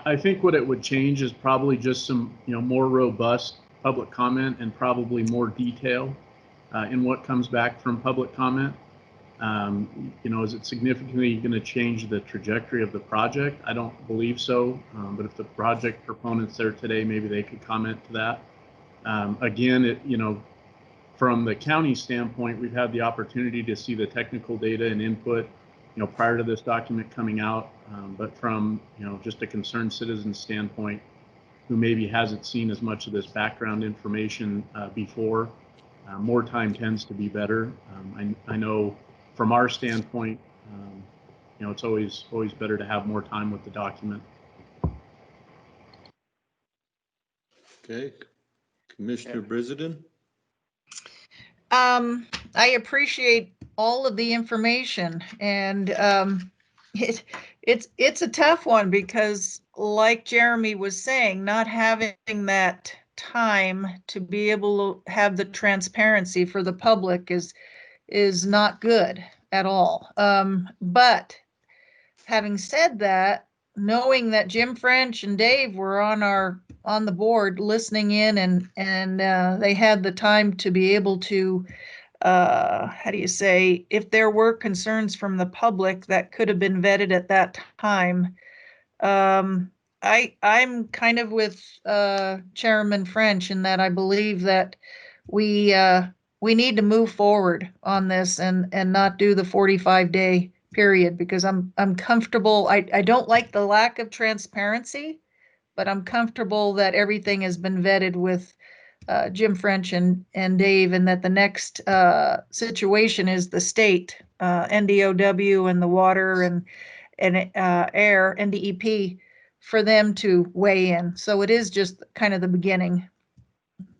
I think what it would change is probably just some, more robust public comment and probably more detail in what comes back from public comment. Is it significantly going to change the trajectory of the project? I don't believe so. But if the project proponents there today, maybe they could comment to that. Again, from the county standpoint, we've had the opportunity to see the technical data and input, prior to this document coming out. But from, just a concerned citizen standpoint, who maybe hasn't seen as much of this background information before, more time tends to be better. I know from our standpoint, it's always better to have more time with the document. Okay. Commissioner Brizendine? I appreciate all of the information, and it's a tough one because, like Jeremy was saying, not having that time to be able to have the transparency for the public is not good at all. But having said that, knowing that Jim French and Dave were on the board listening in, and they had the time to be able to, if there were concerns from the public that could have been vetted at that time. I'm kind of with Chairman French in that I believe that we need to move forward on this and not do the 45-day period, because I'm comfortable. I don't like the lack of transparency, but I'm comfortable that everything has been vetted with Jim French and Dave, and that the next situation is the state, NDOW and the water and air, NDEP, for them to weigh in. So it is just kind of the beginning.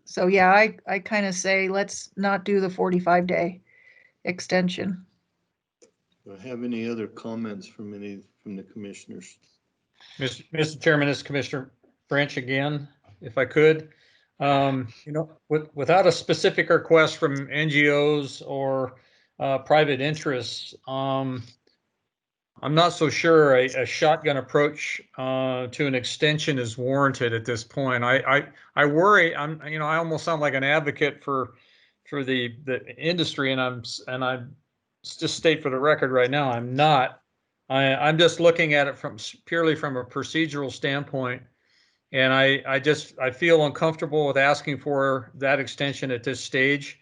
So yeah, I kind of say let's not do the 45-day extension. Do I have any other comments from the commissioners? Mr. Chairman, this is Commissioner French again, if I could. Without a specific request from NGOs or private interests, I'm not so sure a shotgun approach to an extension is warranted at this point. I worry. I almost sound like an advocate for the industry, and I'm just state for the record right now, I'm not. I'm just looking at it purely from a procedural standpoint, and I feel uncomfortable with asking for that extension at this stage.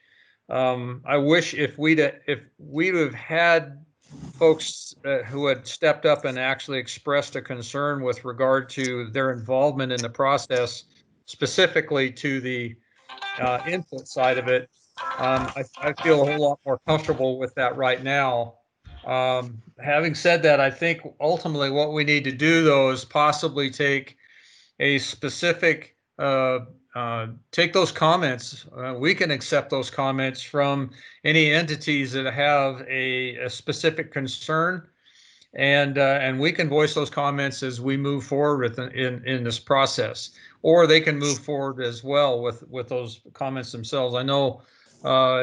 I wish if we'd have had folks who had stepped up and actually expressed a concern with regard to their involvement in the process, specifically to the input side of it. I feel a whole lot more comfortable with that right now. Having said that, I think ultimately what we need to do, though, is possibly take a specific, take those comments. We can accept those comments from any entities that have a specific concern, and we can voice those comments as we move forward in this process, or they can move forward as well with those comments themselves. I know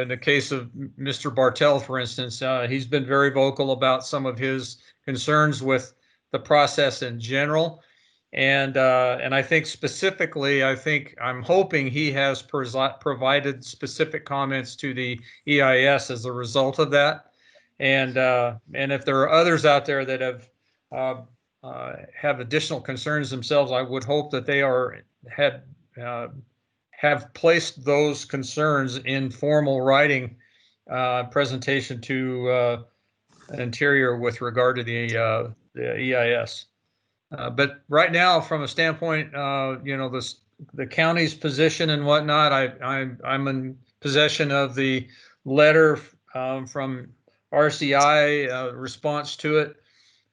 in the case of Mr. Bartel, for instance, he's been very vocal about some of his concerns with the process in general. And I think specifically, I'm hoping he has provided specific comments to the EIS as a result of that. And if there are others out there that have additional concerns themselves, I would hope that they have placed those concerns in formal writing presentation to Interior with regard to the EIS. But right now, from a standpoint, the county's position and whatnot, I'm in possession of the letter from RCI response to it,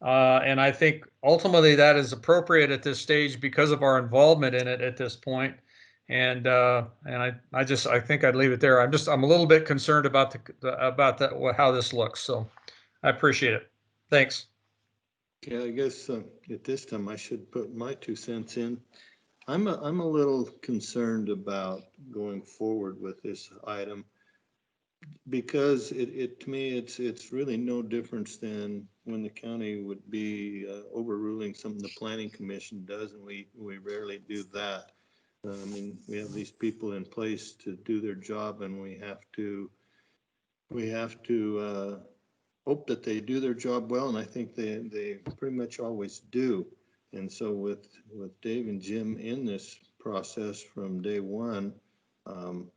and I think ultimately that is appropriate at this stage because of our involvement in it at this point. And I think I'd leave it there. I'm a little bit concerned about how this looks. So I appreciate it. Thanks. Yeah, I guess at this time I should put my 2 cents in. I'm a little concerned about going forward with this item because to me it's really no difference than when the county would be overruling something the Planning Commission does, and we rarely do that. I mean, we have these people in place to do their job, and we have to hope that they do their job well, and I think they pretty much always do. And so with Dave and Jim in this process from day one, I'm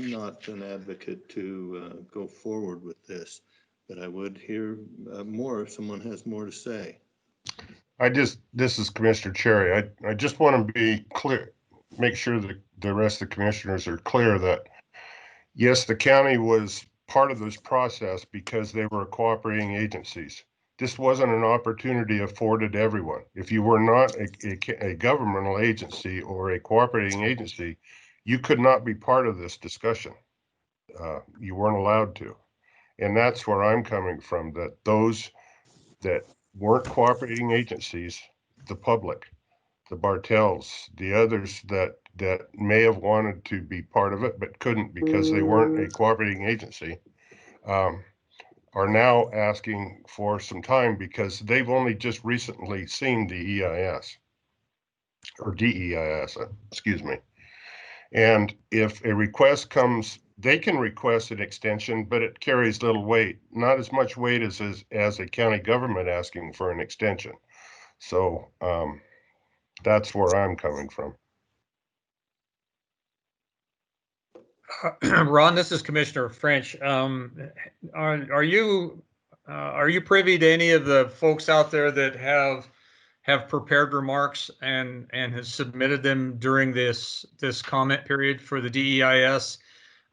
not an advocate to go forward with this, but I would hear more if someone has more to say. This is Commissioner Cherry. I just want to be clear, make sure that the rest of the commissioners are clear that yes, the county was part of this process because they were cooperating agencies. This wasn't an opportunity afforded everyone. If you were not a governmental agency or a cooperating agency, you could not be part of this discussion. You weren't allowed to. And that's where I'm coming from, that those that weren't cooperating agencies, the public, the Bartels, the others that may have wanted to be part of it but couldn't because they weren't a cooperating agency, are now asking for some time because they've only just recently seen the EIS or DEIS, excuse me. And if a request comes, they can request an extension, but it carries little weight, not as much weight as a county government asking for an extension. So that's where I'm coming from. Ron, this is Commissioner French. Are you privy to any of the folks out there that have prepared remarks and has submitted them during this comment period for the DEIS?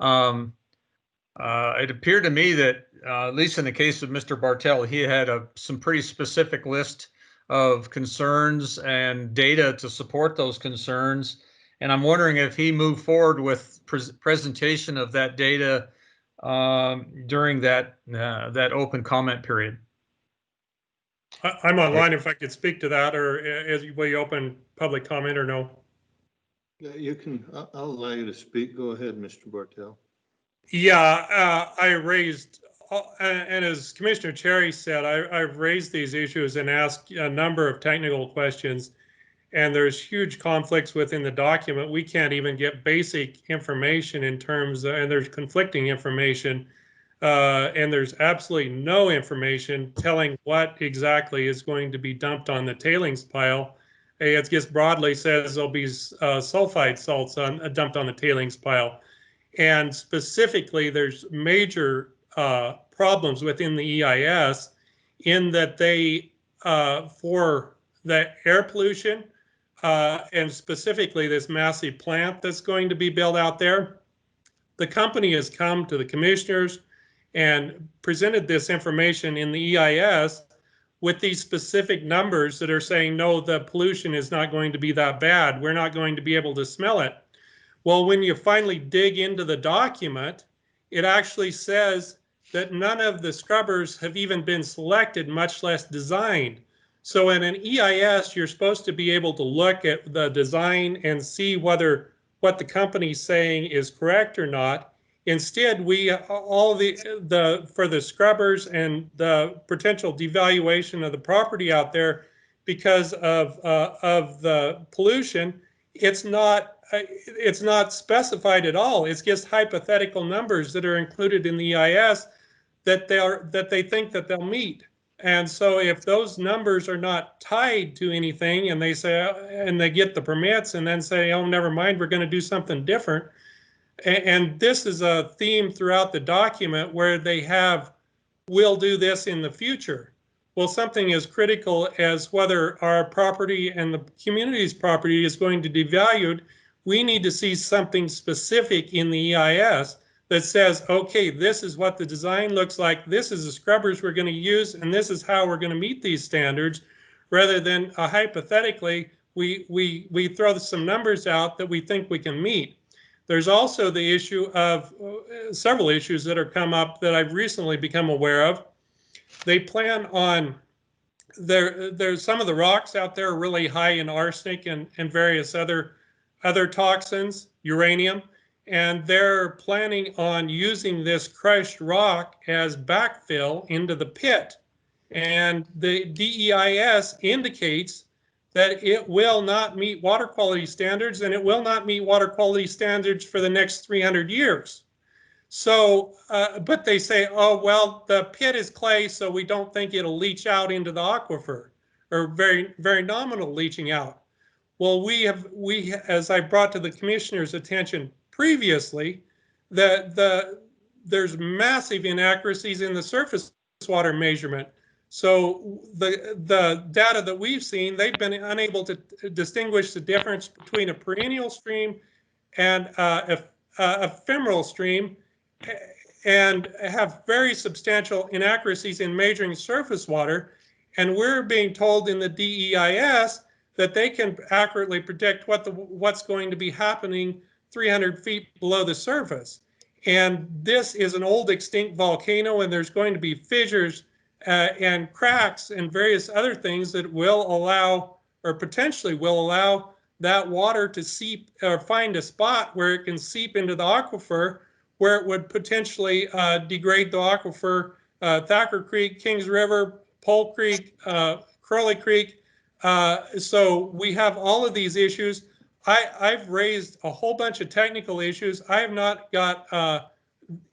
It appeared to me that at least in the case of Mr. Bartel, he had some pretty specific list of concerns and data to support those concerns. And I'm wondering if he moved forward with presentation of that data during that open comment period. I'm online if I could speak to that, or as we open public comment, or no? You can, I'll allow you to speak. Go ahead, Mr. Bartel. Yeah, I raised, and as Commissioner Cherry said, I've raised these issues and asked a number of technical questions, and there's huge conflicts within the document. We can't even get basic information in terms of, and there's conflicting information, and there's absolutely no information telling what exactly is going to be dumped on the tailings pile. It just broadly says there'll be sulfide salts dumped on the tailings pile. And specifically, there's major problems within the EIS in that they, for the air pollution, and specifically this massive plant that's going to be built out there, the company has come to the commissioners and presented this information in the EIS with these specific numbers that are saying, no, the pollution is not going to be that bad. We're not going to be able to smell it. Well, when you finally dig into the document, it actually says that none of the scrubbers have even been selected, much less designed. So in an EIS, you're supposed to be able to look at the design and see whether what the company's saying is correct or not. Instead, we all for the scrubbers and the potential devaluation of the property out there because of the pollution, it's not specified at all. It's just hypothetical numbers that are included in the EIS that they think that they'll meet. And so if those numbers are not tied to anything and they say, and they get the permits and then say, oh, never mind, we're going to do something different. And this is a theme throughout the document where they have, we'll do this in the future. Well, something as critical as whether our property and the community's property is going to be devalued, we need to see something specific in the EIS that says, okay, this is what the design looks like, this is the scrubbers we're going to use, and this is how we're going to meet these standards, rather than hypothetically, we throw some numbers out that we think we can meet. There's also the issue of several issues that are come up that I've recently become aware of. They plan on, there's some of the rocks out there are really high in arsenic and various other toxins, uranium, and they're planning on using this crushed rock as backfill into the pit. And the DEIS indicates that it will not meet water quality standards, and it will not meet water quality standards for the next 300 years. So, but they say, oh, well, the pit is clay, so we don't think it'll leach out into the aquifer, or very, very nominal leaching out. Well, we as I brought to the commissioner's attention previously, that there's massive inaccuracies in the surface water measurement. So the data that we've seen, they've been unable to distinguish the difference between a perennial stream and a ephemeral stream, and have very substantial inaccuracies in measuring surface water. And we're being told in the DEIS that they can accurately predict what's going to be happening 300 feet below the surface. And this is an old extinct volcano, and there's going to be fissures and cracks and various other things that will allow, or potentially will allow, that water to seep or find a spot where it can seep into the aquifer, where it would potentially degrade the aquifer, Thacker Creek, Kings River, Pole Creek, Crowley Creek. So we have all of these issues. I've raised a whole bunch of technical issues. I have not got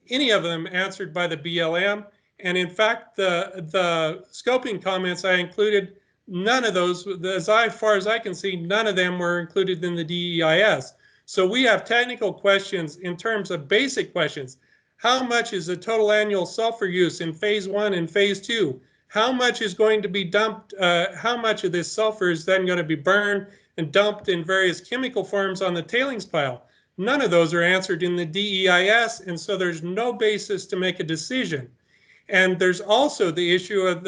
any of them answered by the BLM. And in fact, the scoping comments I included, none of those, as far as I can see, none of them were included in the DEIS. So we have technical questions in terms of basic questions. How much is the total annual sulfur use in phase 1 and phase 2? How much is going to be dumped? How much of this sulfur is then going to be burned and dumped in various chemical forms on the tailings pile? None of those are answered in the DEIS, and so there's no basis to make a decision. And there's also the issue of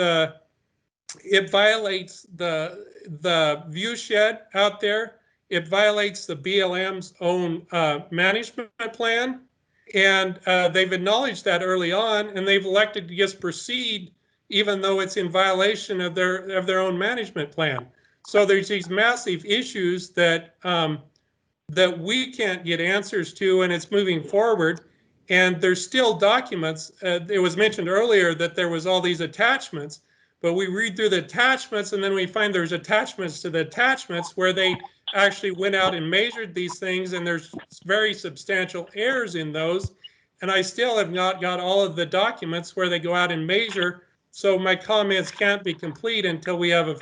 it violates the view shed out there. It violates the BLM's own management plan. And they've acknowledged that early on, and they've elected to just proceed even though it's in violation of their own management plan. So there's these massive issues that that we can't get answers to, and it's moving forward. And there's still documents. It was mentioned earlier that there was all these attachments, but we read through the attachments and then we find there's attachments to the attachments where they actually went out and measured these things, and there's very substantial errors in those. And I still have not got all of the documents where they go out and measure. So my comments can't be complete until we have a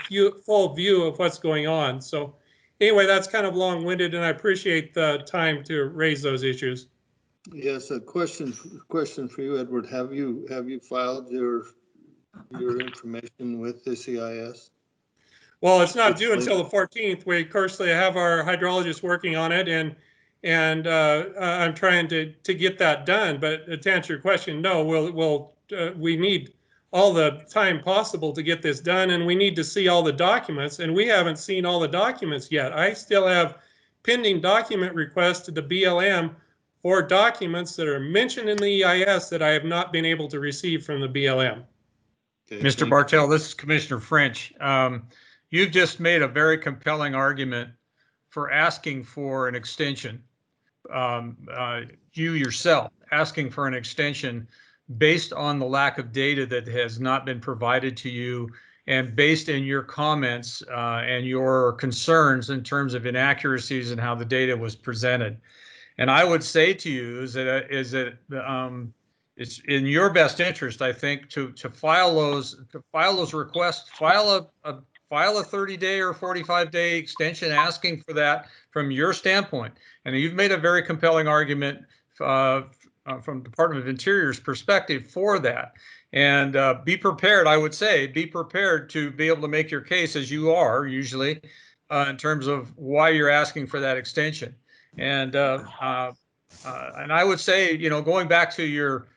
full view of what's going on. So anyway, that's kind of long-winded, and I appreciate the time to raise those issues. Yes, a question for you, Edward. Have you filed your information with the CIS? Well, it's not due until the 14th. We, of course, they have our hydrologist working on it, and I'm trying to get that done. But to answer your question, no, we need all the time possible to get this done, and we need to see all the documents, and we haven't seen all the documents yet. I still have pending document requests to the BLM or documents that are mentioned in the EIS that I have not been able to receive from the BLM. Okay, Mr. thank Bartel, this is Commissioner French. You've just made a very compelling argument for asking for an extension. You yourself asking for an extension based on the lack of data that has not been provided to you, and based in your comments and your concerns in terms of inaccuracies and how the data was presented. And I would say to you is that it's in your best interest, I think, to file those requests, file a 30-day or 45-day extension asking for that from your standpoint. And you've made a very compelling argument from Department of Interior's perspective for that. And be prepared, I would say, be prepared to be able to make your case, as you are usually, in terms of why you're asking for that extension. And I would say, you know, going back to your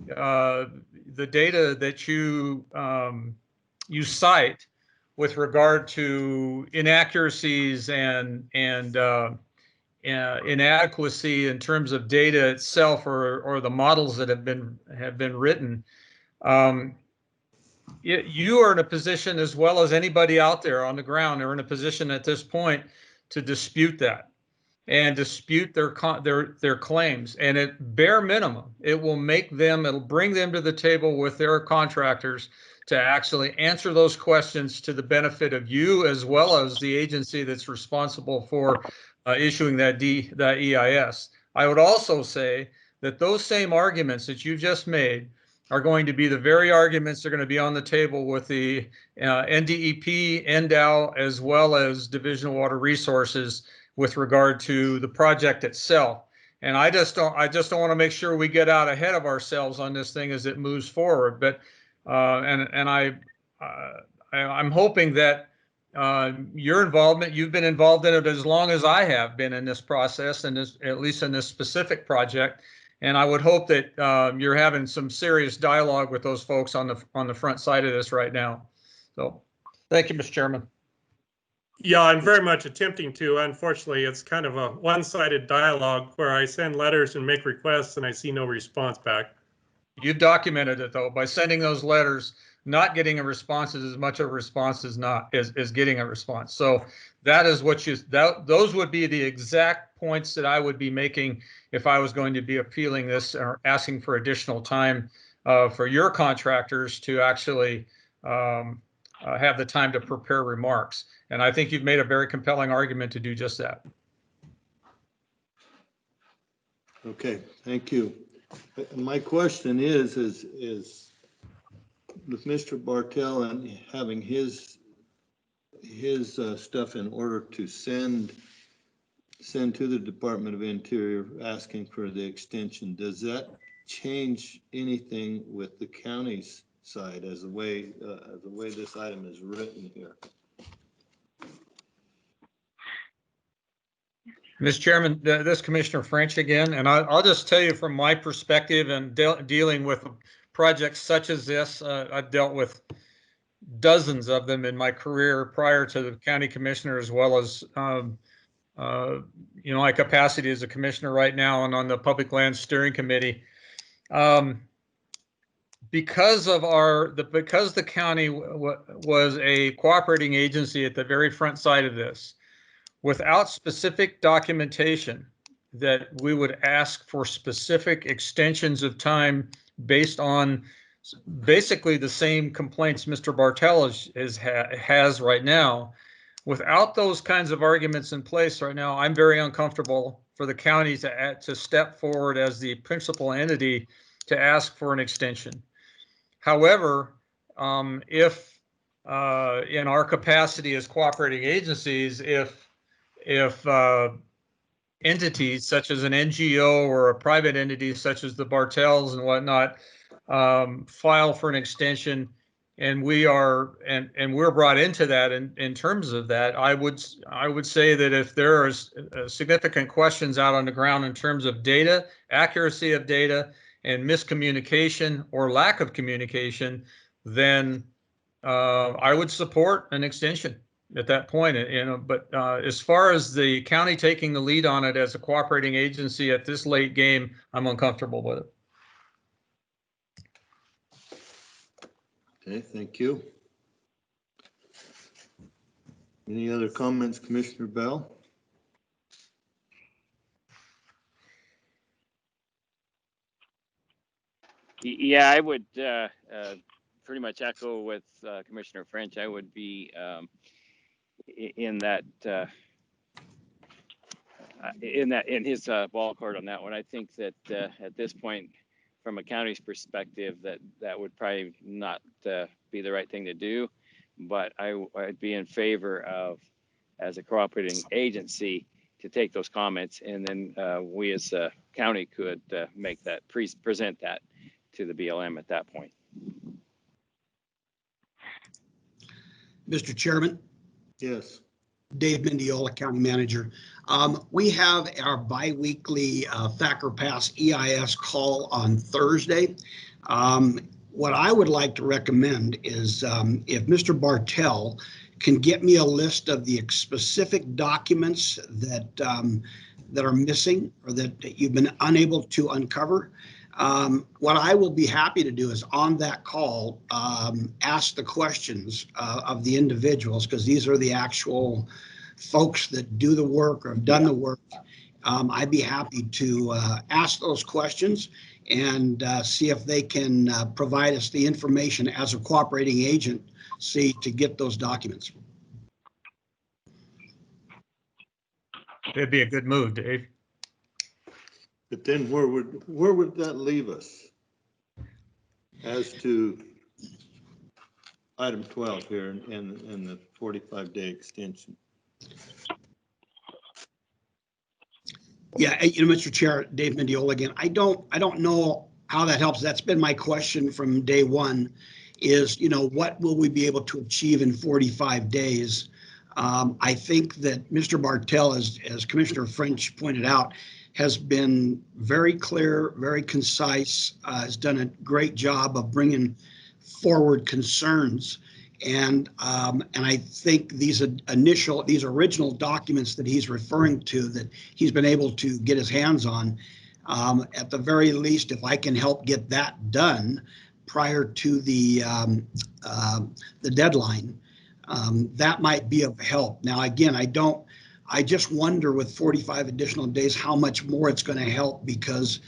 the data that you you cite with regard to inaccuracies and inadequacy in terms of data itself or the models that have been written, you are in a position, as well as anybody out there on the ground, are in a position at this point to dispute that and dispute their claims. And at bare minimum, it'll bring them to the table with their contractors to actually answer those questions to the benefit of you, as well as the agency that's responsible for issuing that EIS. I would also say that those same arguments that you just made are going to be the very arguments that are going to be on the table with the NDEP, NDOW, as well as Division of Water Resources with regard to the project itself. And I just don't want to make sure we get out ahead of ourselves on this thing as it moves forward. But I'm hoping that your involvement, you've been involved in it as long as I have been in this process, and at least in this specific project. And I would hope that you're having some serious dialogue with those folks on the front side of this right now. So thank you, Mr. Chairman. Yeah, I'm very much attempting to. Unfortunately, it's kind of a one-sided dialogue where I send letters and make requests and I see no response back. You've documented it, though, by sending those letters. Not getting a response is as much of a response as getting a response. So that is what those would be the exact points that I would be making if I was going to be appealing this or asking for additional time for your contractors to actually have the time to prepare remarks. And I think you've made a very compelling argument to do just that. Okay, thank you. My question is with Mr. Bartel and having his stuff in order to send to the Department of Interior asking for the extension, does that change anything with the county's side as the way this item is written here? Mr. Chairman, this Commissioner French again, and I'll just tell you from my perspective and dealing with projects such as this, I've dealt with dozens of them in my career prior to the county commissioner, as well as my capacity as a commissioner right now and on the Public Lands Steering Committee. Because the county was a cooperating agency at the very front side of this, without specific documentation that we would ask for specific extensions of time based on basically the same complaints Mr. Bartel has right now. Without those kinds of arguments in place right now, I'm very uncomfortable for the county to step forward as the principal entity to ask for an extension. However, if in our capacity as cooperating agencies, if entities such as an NGO or a private entity such as the Bartels and whatnot file for an extension, and we're brought into that in terms of that, I would say that if there are significant questions out on the ground in terms of data, accuracy of data, and miscommunication or lack of communication, then I would support an extension. at that point, you know, but as far as the county taking the lead on it as a cooperating agency at this late game, I'm uncomfortable with it. Okay, thank you. Any other comments, Commissioner Bell? Yeah, I would pretty much echo with Commissioner French. I would be in his ball court on that one. I think that at this point, from a county's perspective, that would probably not be the right thing to do. But I'd be in favor of, as a cooperating agency, to take those comments, and then we as a county could make that present that to the BLM at that point. Mr. Chairman? Yes. Dave Mendiola, County Manager. We have our bi-weekly Thacker Pass EIS call on Thursday. What I would like to recommend is if Mr. Bartel can get me a list of the specific documents that that are missing or that you've been unable to uncover. What I will be happy to do is on that call, ask the questions of the individuals, because these are the actual folks that do the work or have done the work. I'd be happy to ask those questions and see if they can provide us the information as a cooperating agency to get those documents. It'd be a good move, Dave. But then where would that leave us as to item 12 here and the 45-day extension? Yeah, you know, Mr. Chair, Dave Mendiola again. I don't know how that helps. That's been my question from day one is, you know, what will we be able to achieve in 45 days? I think that Mr. Bartel, as Commissioner French pointed out, has been very clear, very concise, has done a great job of bringing forward concerns. And I think these original documents that he's referring to that he's been able to get his hands on, at the very least, if I can help get that done prior to the deadline, that might be of help. Now, again, I just wonder with 45 additional days how much more it's going to help, because,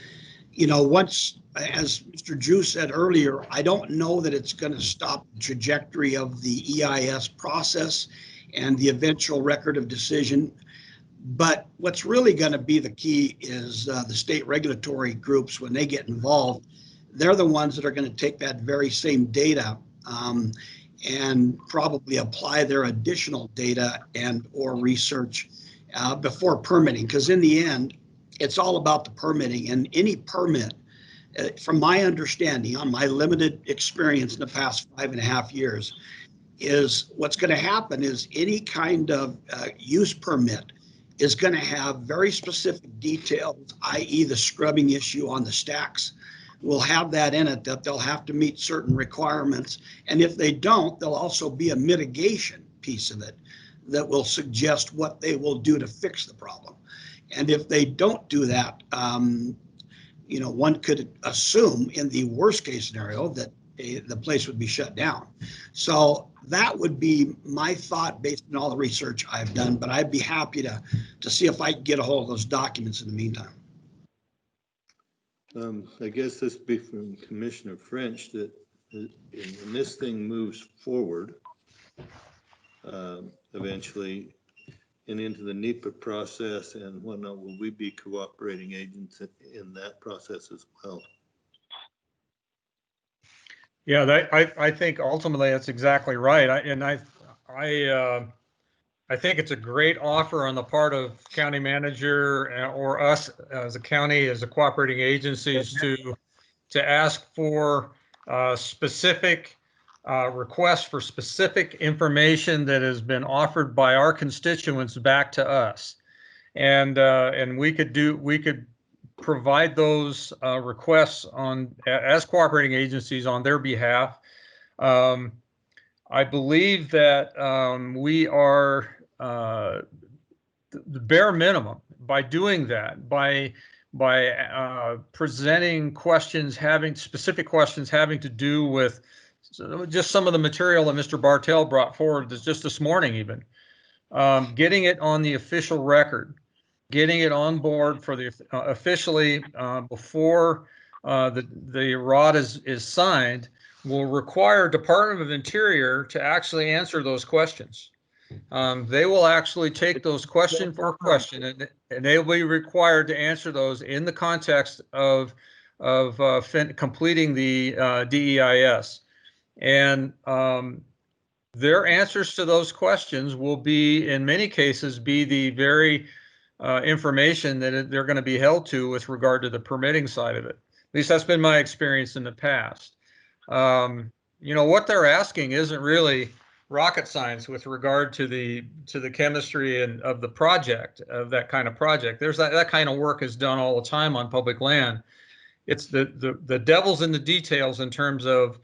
you know, once, as Mr. Drew said earlier, I don't know that it's going to stop the trajectory of the EIS process and the eventual record of decision. But what's really going to be the key is the state regulatory groups, when they get involved, they're the ones that are going to take that very same data and probably apply their additional data and or research before permitting. Because in the end, it's all about the permitting, and any permit, from my understanding, on my limited experience in the past 5.5 years, is what's going to happen is any kind of use permit is going to have very specific details, i.e. the scrubbing issue on the stacks will have that in it, that they'll have to meet certain requirements. And if they don't, there'll also be a mitigation piece of it that will suggest what they will do to fix the problem. And if they don't do that, you know, one could assume in the worst case scenario that the place would be shut down. So that would be my thought based on all the research I've done, but I'd be happy to see if I can get a hold of those documents in the meantime. I guess this would be from Commissioner French that when this thing moves forward, eventually, and into the NEPA process and whatnot, will we be cooperating agents in that process as well? Yeah, I think ultimately that's exactly right. I think it's a great offer on the part of county manager or us as a county, as a cooperating agencies, to ask for specific requests for specific information that has been offered by our constituents back to us, and we could provide those requests as cooperating agencies on their behalf. I believe that we are the bare minimum by doing that, by presenting questions, having specific questions having to do with just some of the material that Mr. Bartell brought forward just this morning, even getting it on the official record, getting it on board for the officially before the ROD is signed, will require Department of Interior to actually answer those questions. They will actually take those question for question, and they will be required to answer those in the context of completing the DEIS. And their answers to those questions will be, in many cases, be the very information that they're going to be held to with regard to the permitting side of it. At least that's been my experience in the past. You know, what they're asking isn't really rocket science with regard to the chemistry and of the project, of that kind of project. There's that kind of work is done all the time on public land. It's the devil's in the details in terms of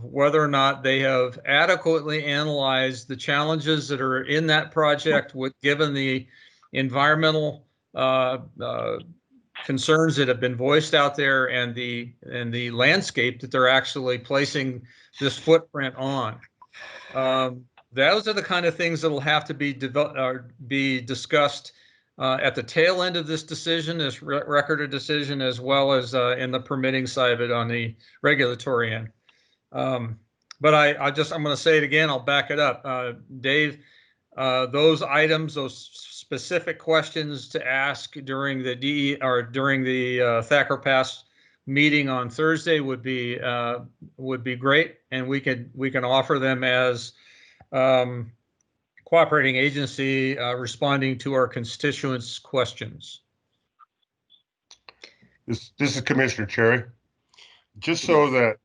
whether or not they have adequately analyzed the challenges that are in that project given the environmental concerns that have been voiced out there and the landscape that they're actually placing this footprint on. Those are the kind of things that will have to be discussed at the tail end of this decision, this record of decision, as well as in the permitting side of it on the regulatory end. But I'm going to say it again. I'll back it up, Dave. Those items, those specific questions to ask during the during the Thacker Pass meeting on Thursday would be great, and we can offer them as cooperating agency responding to our constituents' questions. This is Commissioner Cherry. Just so that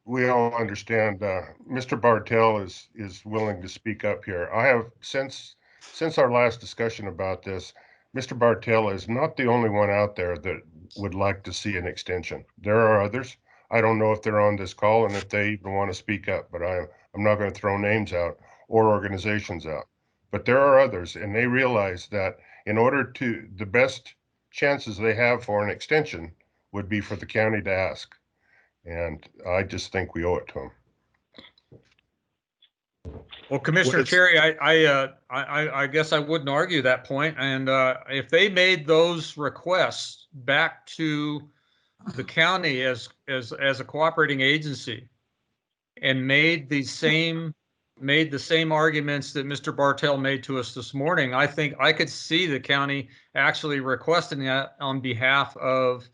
we all understand, Mr. Bartell is willing to speak up here. I have since our last discussion about this, Mr. Bartell is not the only one out there that would like to see an extension. There are others. I don't know if they're on this call and if they even want to speak up, but I'm not going to throw names out or organizations out. But there are others, and they realize that in order to, the best chances they have for an extension would be for the county to ask. And I just think we owe it to them. Well, Commissioner Cherry, I guess I wouldn't argue that point. And if they made those requests back to the county as a cooperating agency and made the same arguments that Mr. Bartell made to us this morning, I think I could see the county actually requesting that on behalf of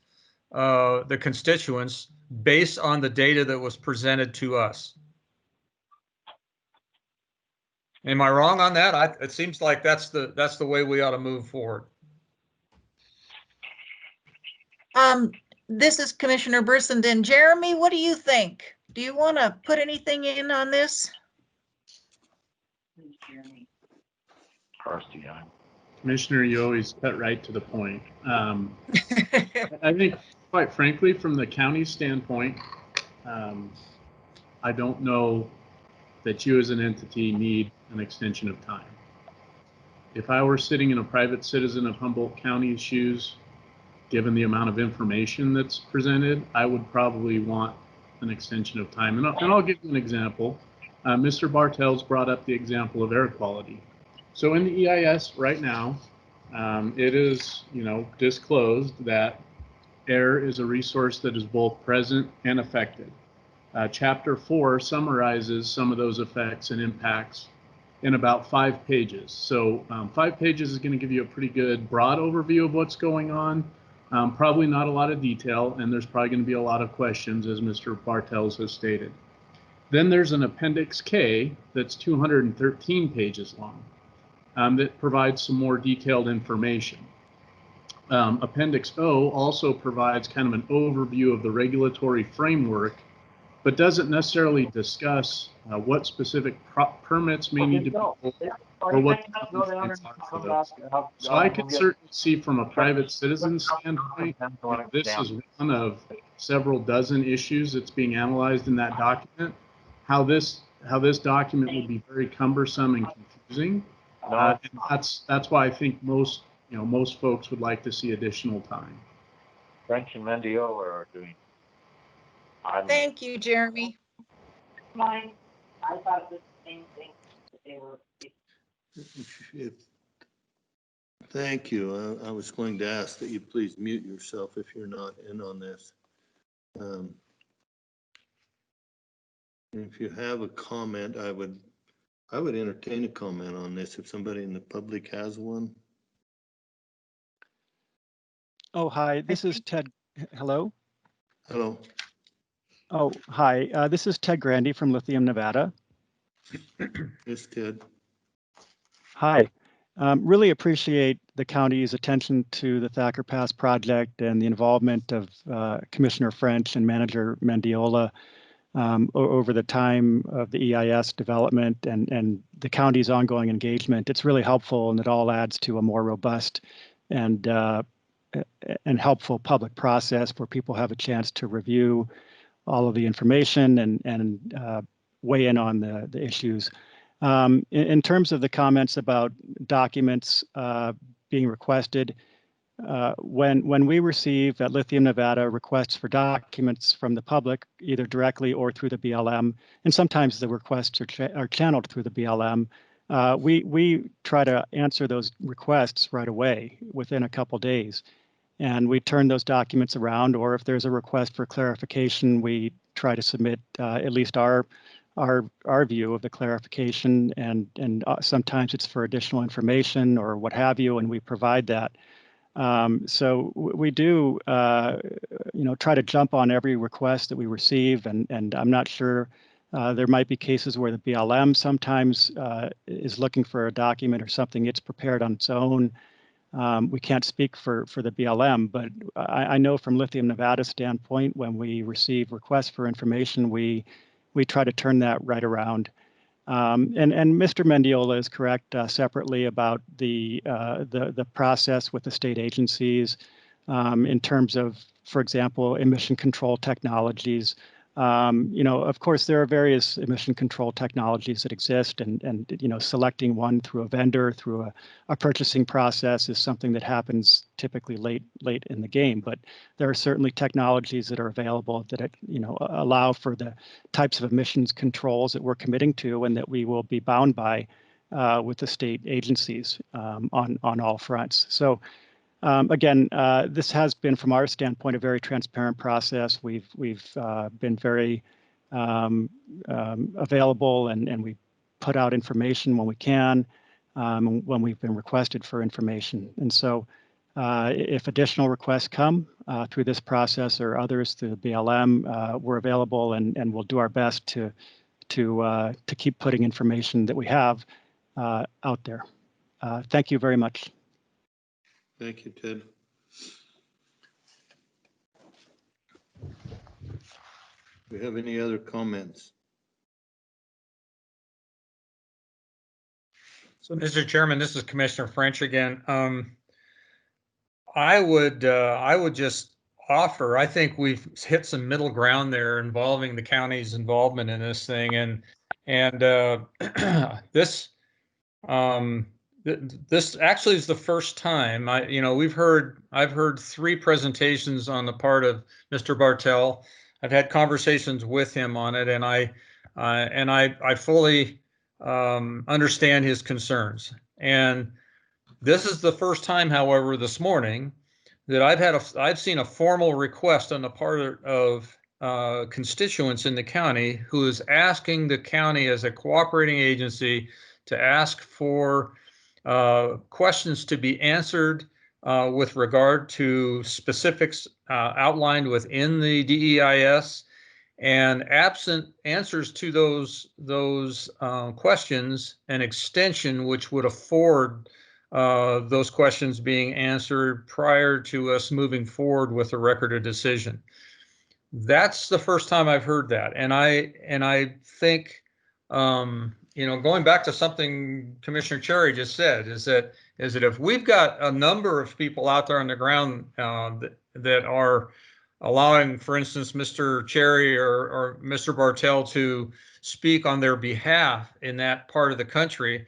the constituents based on the data that was presented to us. Am I wrong on that? It seems like that's the way we ought to move forward. This is Commissioner Brissenden. Jeremy, what do you think? Do you want to put anything in on this? Commissioner, you always cut right to the point. I think, quite frankly, from the county standpoint, I don't know that you as an entity need an extension of time. If I were sitting in a private citizen of Humboldt County's shoes, given the amount of information that's presented, I would probably want an extension of time. And I'll give you an example. Mr. Bartell's brought up the example of air quality. So in the EIS right now, it is, disclosed that air is a resource that is both present and affected. Chapter 4 summarizes some of those effects and impacts in about 5 pages. So 5 pages is going to give you a pretty good broad overview of what's going on. Probably not a lot of detail, and there's probably going to be a lot of questions, as Mr. Bartels has stated. Then there's an Appendix K that's 213 pages long that provides some more detailed information. Appendix O also provides kind of an overview of the regulatory framework, but doesn't necessarily discuss what specific permits may need to be pulled or what the constraints are for those. So I can certainly see from a private citizen standpoint, this is one of several dozen issues that's being analyzed in that document, how this how this document would be very cumbersome and confusing. And that's why I think most folks would like to see additional time. French and Mendiola are doing. Thank you, Jeremy. Mine, I thought the same thing. They were. Thank you. I was going to ask that you please mute yourself if you're not in on this. If you have a comment, I would entertain a comment on this if somebody in the public has one. Oh, hi, this is Ted. Hello? Hello. Oh, hi, this is Ted Grandy from Lithium, Nevada. Yes, Ted. Hi. Really appreciate the county's attention to the Thacker Pass project and the involvement of Commissioner French and Manager Mendiola over the time of the EIS development and the county's ongoing engagement. It's really helpful, and it all adds to a more robust and helpful public process where people have a chance to review all of the information and weigh in on the issues. In terms of the comments about documents being requested, when we receive at Lithium Nevada requests for documents from the public, either directly or through the BLM, and sometimes the requests are channeled through the BLM, we try to answer those requests right away within a couple days. And we turn those documents around, or if there's a request for clarification, we try to submit at least our view of the clarification, and sometimes it's for additional information or what have you, and we provide that. So we do, try to jump on every request that we receive, and I'm not sure, there might be cases where the BLM sometimes is looking for a document or something it's prepared on its own. We can't speak for the BLM, but I know from Lithium Nevada's standpoint, when we receive requests for information, we try to turn that right around. And Mr. Mendiola is correct separately about the process with the state agencies in terms of, for example, emission control technologies. Of course, there are various emission control technologies that exist, and selecting one through a vendor, through a purchasing process is something that happens typically late in the game. But there are certainly technologies that are available that allow for the types of emissions controls that we're committing to and that we will be bound by with the state agencies on all fronts. So. Again, this has been, from our standpoint, a very transparent process. We've been very available, and we put out information when we can, when we've been requested for information. And so, if additional requests come through this process or others through the BLM, we're available, and we'll do our best to keep putting information that we have out there. Thank you very much. Thank you, Ted. Do we have any other comments? So, Mr. Chairman, this is Commissioner French again. I would just offer, I think we've hit some middle ground there involving the county's involvement in this thing, and this actually is the first time I've heard 3 presentations on the part of Mr. Bartel. I've had conversations with him on it, and I fully understand his concerns. And this is the first time, however, this morning that I've seen a formal request on the part of constituents in the county who is asking the county as a cooperating agency to ask for questions to be answered with regard to specifics outlined within the DEIS, and absent answers to those questions, an extension which would afford those questions being answered prior to us moving forward with a record of decision. That's the first time I've heard that, and I think. Going back to something Commissioner Cherry just said, is that if we've got a number of people out there on the ground that are allowing, for instance, Mr. Cherry or Mr. Bartel to speak on their behalf in that part of the country,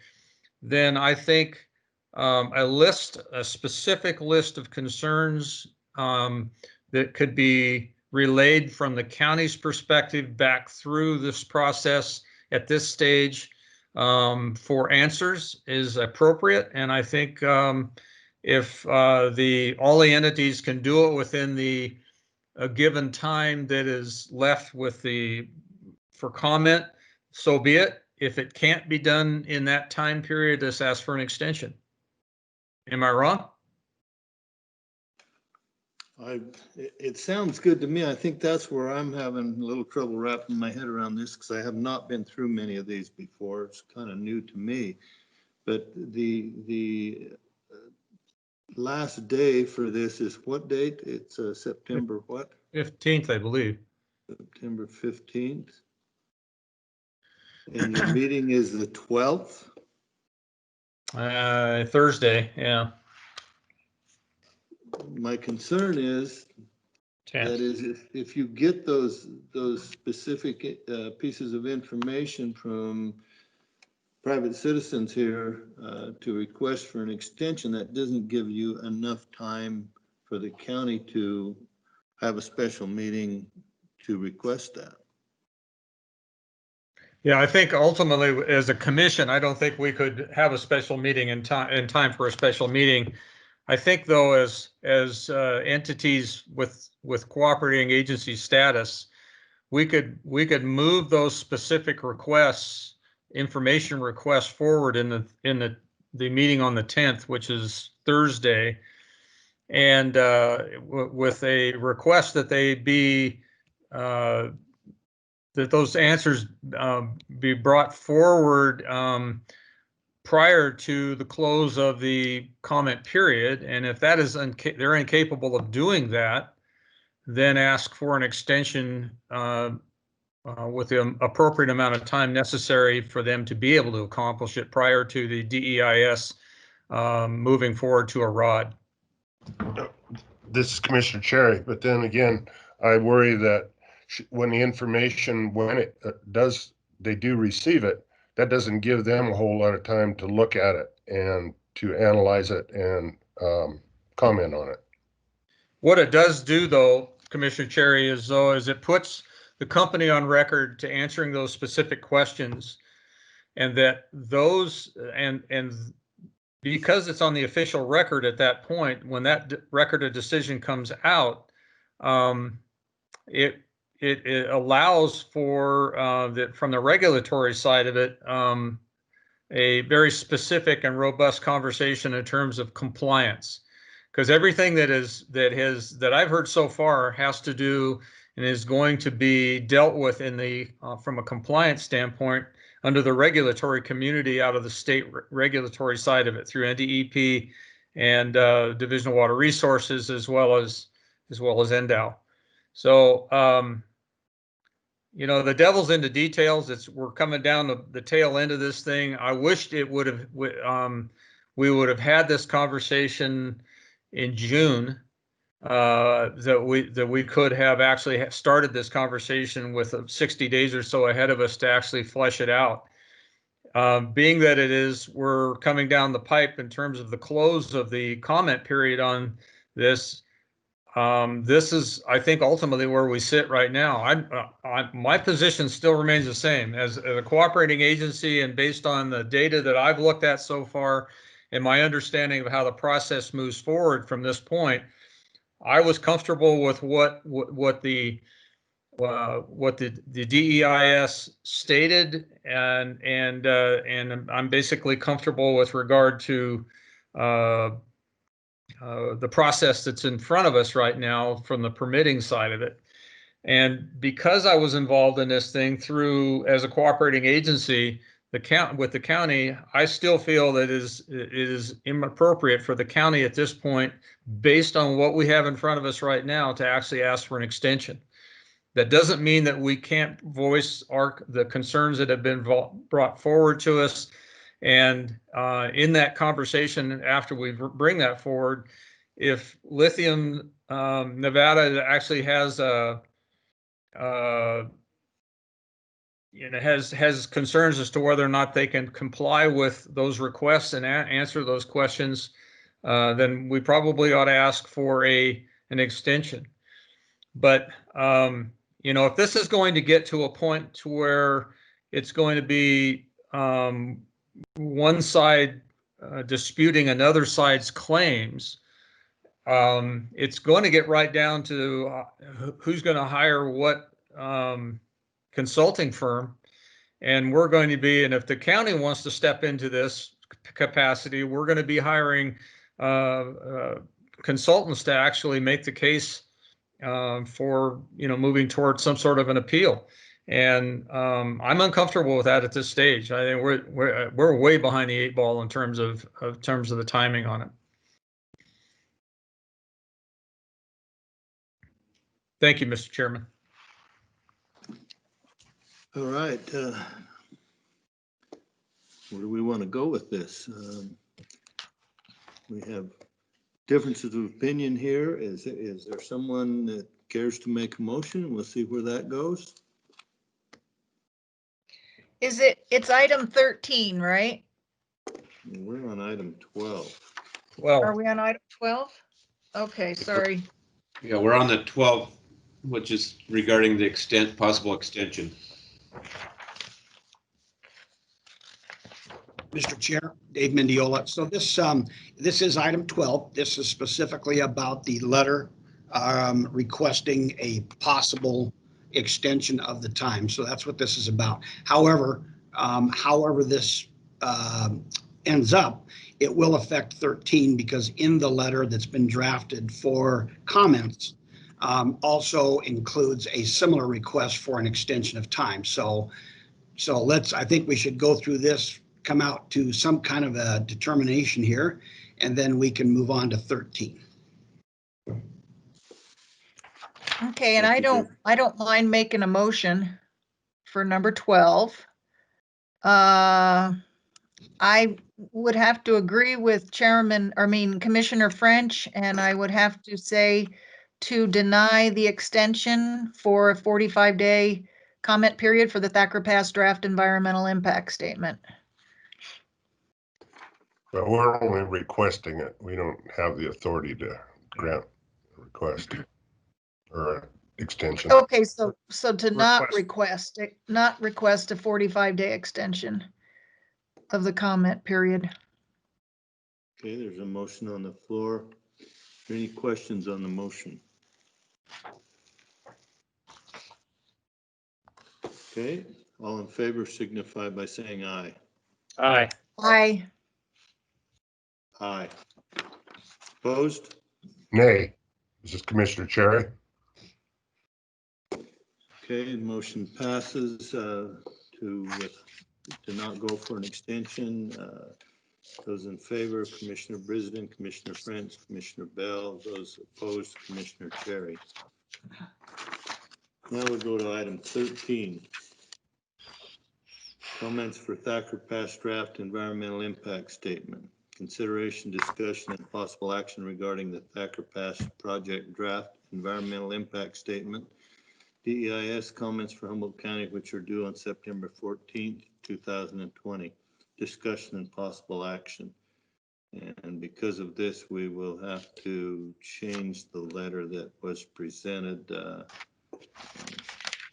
then I think a specific list of concerns that could be relayed from the county's perspective back through this process at this stage for answers is appropriate. And I think if all the entities can do it within a given time that is left for comment, so be it. If it can't be done in that time period, just ask for an extension. Am I wrong? It sounds good to me. I think that's where I'm having a little trouble wrapping my head around this, because I have not been through many of these before. It's kind of new to me. But the last day for this is what date? It's September what? 15th, I believe. September 15th. And your meeting is the 12th? Thursday, yeah. My concern is that if you get those specific pieces of information from private citizens here to request for an extension, that doesn't give you enough time for the county to have a special meeting to request that. Yeah, I think ultimately as a commission, I don't think we could have a special meeting in time for a special meeting. I think though, as entities with cooperating agency status, we could move those specific requests, information requests forward in the meeting on the 10th, which is Thursday, and with a request that they be that those answers be brought forward prior to the close of the comment period. And if that is they're incapable of doing that, then ask for an extension with the appropriate amount of time necessary for them to be able to accomplish it prior to the DEIS moving forward to a ROD. This is Commissioner Cherry, but then again, I worry that when the information, when it they do receive it, that doesn't give them a whole lot of time to look at it and to analyze it and comment on it. What it does do, though, Commissioner Cherry, is it puts the company on record to answering those specific questions, and that those and because it's on the official record at that point, when that record of decision comes out, it allows for that from the regulatory side of it, a very specific and robust conversation in terms of compliance, because everything that I've heard so far has to do and is going to be dealt with in the from a compliance standpoint under the regulatory community out of the state regulatory side of it through NDEP and Division of Water Resources as well as NDOW. So you know, the devil's in the details. We're coming down the tail end of this thing. I wished it would have we would have had this conversation in June, that we could have actually started this conversation with 60 days or so ahead of us to actually flesh it out. Being that we're coming down the pipe in terms of the close of the comment period on this. This is, I think, ultimately where we sit right now. My position still remains the same as a cooperating agency, and based on the data that I've looked at so far and my understanding of how the process moves forward from this point, I was comfortable with what the DEIS stated, and I'm basically comfortable with regard to the process that's in front of us right now from the permitting side of it. And because I was involved in this thing as a cooperating agency, with the county, I still feel that it is inappropriate for the county at this point, based on what we have in front of us right now, to actually ask for an extension. That doesn't mean that we can't voice the concerns that have been brought forward to us. And in that conversation, after we bring that forward, if Lithium Nevada actually has has concerns as to whether or not they can comply with those requests and answer those questions, then we probably ought to ask for an extension. But if this is going to get to a point to where it's going to be one side disputing another side's claims, it's going to get right down to who's going to hire what consulting firm. And we're going to be, and if the county wants to step into this capacity, we're going to be hiring consultants to actually make the case for moving towards some sort of an appeal. And I'm uncomfortable with that at this stage. I think we're way behind the 8 ball in terms of the timing on it. Thank you, Mr. Chairman. All right. Where do we want to go with this? We have differences of opinion here. Is there someone that cares to make a motion? We'll see where that goes. It's item 13, right? We're on item 12. Well, are we on item 12? Okay, sorry. Yeah, we're on the 12, which is regarding the possible extension. Mr. Chair, Dave Mendiola. So this is item 12. This is specifically about the letter requesting a possible extension of the time. So that's what this is about. However, however this ends up, it will affect 13 because in the letter that's been drafted for comments also includes a similar request for an extension of time. So I think we should go through this, come out to some kind of a determination here, and then we can move on to 13. Okay, and I don't mind making a motion for number 12. I would have to agree with Commissioner French, and I would have to say to deny the extension for a 45-day comment period for the Thacker Pass draft environmental impact statement. But we're only requesting it. We don't have the authority to grant a request or extension. Okay, so to not request a 45-day extension of the comment period. Okay, there's a motion on the floor. Any questions on the motion? Okay, all in favor signify by saying aye. Aye. Aye. Aye. Opposed? Nay. This is Commissioner Cherry. Okay, motion passes to not go for an extension. Those in favor, Commissioner Brisden, Commissioner French, Commissioner Bell. Those opposed, Commissioner Cherry. Now we'll go to item 13. Comments for Thacker Pass draft environmental impact statement. Consideration, discussion, and possible action regarding the Thacker Pass project draft environmental impact statement. DEIS comments for Humboldt County, which are due on September 14th, 2020. Discussion and possible action. And because of this, we will have to change the letter that was presented.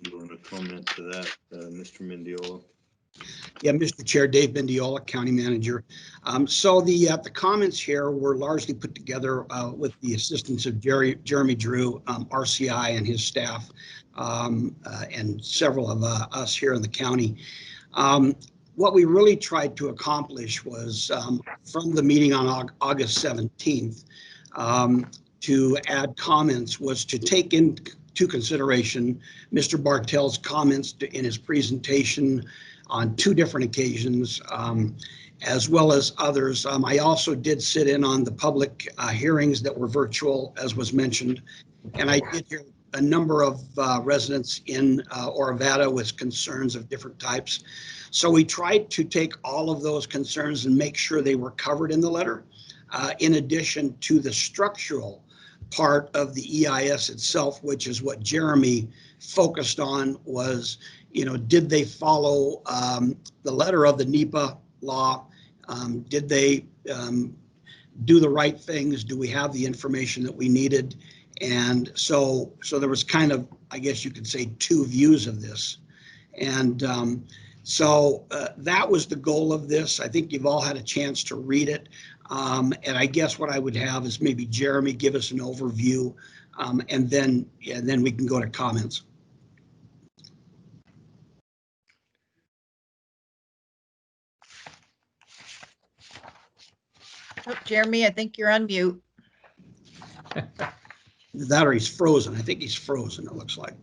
You want to comment to that, Mr. Mendiola? Yeah, Mr. Chair, Dave Mendiola, County Manager. So the comments here were largely put together with the assistance of Jeremy Drew, RCI and his staff, and several of us here in the county. What we really tried to accomplish was from the meeting on August 17th to add comments was to take into consideration Mr. Bartel's comments in his presentation on 2 different occasions, as well as others. I also did sit in on the public hearings that were virtual, as was mentioned, and I did hear a number of residents in Orovada with concerns of different types. So we tried to take all of those concerns and make sure they were covered in the letter. in addition to the structural part of the EIS itself, which is what Jeremy focused on, was, did they follow the letter of the NEPA law? Did they do the right things? Do we have the information that we needed? And so there was kind of, I guess you could say, two views of this. And so that was the goal of this. I think you've all had a chance to read it. And I guess what I would have is maybe Jeremy give us an overview, and then we can go to comments. Oh, Jeremy, I think you're on mute. That or he's frozen. I think he's frozen, it looks like.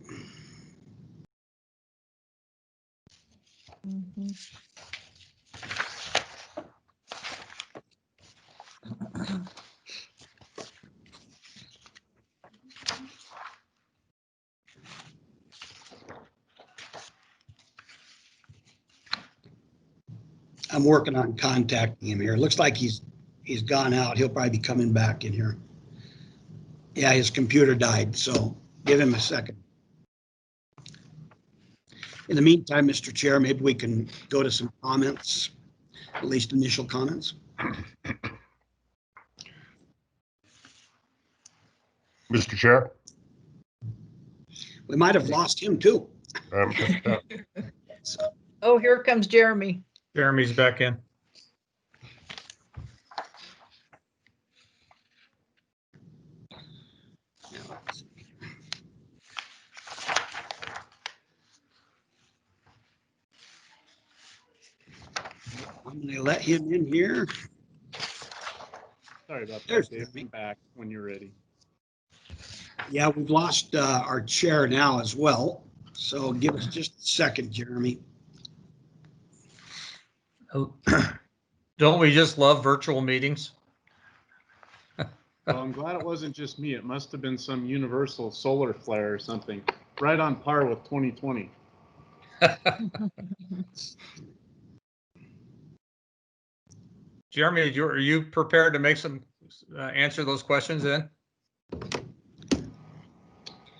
Mhm. I'm working on contacting him here. It looks like he's gone out. He'll probably be coming back in here. Yeah, his computer died, so give him a second. In the meantime, Mr. Chair, maybe we can go to some comments, at least initial comments. Mr. Chair? We might have lost him too. Oh, here comes Jeremy. Jeremy's back in. I'm going to let him in here. Sorry about There's that, Dave. Come back when you're ready. Yeah, we've lost our chair now as well. So give us just a second, Jeremy. Don't we just love virtual meetings? Well, I'm glad it wasn't just me. It must have been some universal solar flare or something, right on par with 2020. Jeremy, are you prepared to make some answer those questions then?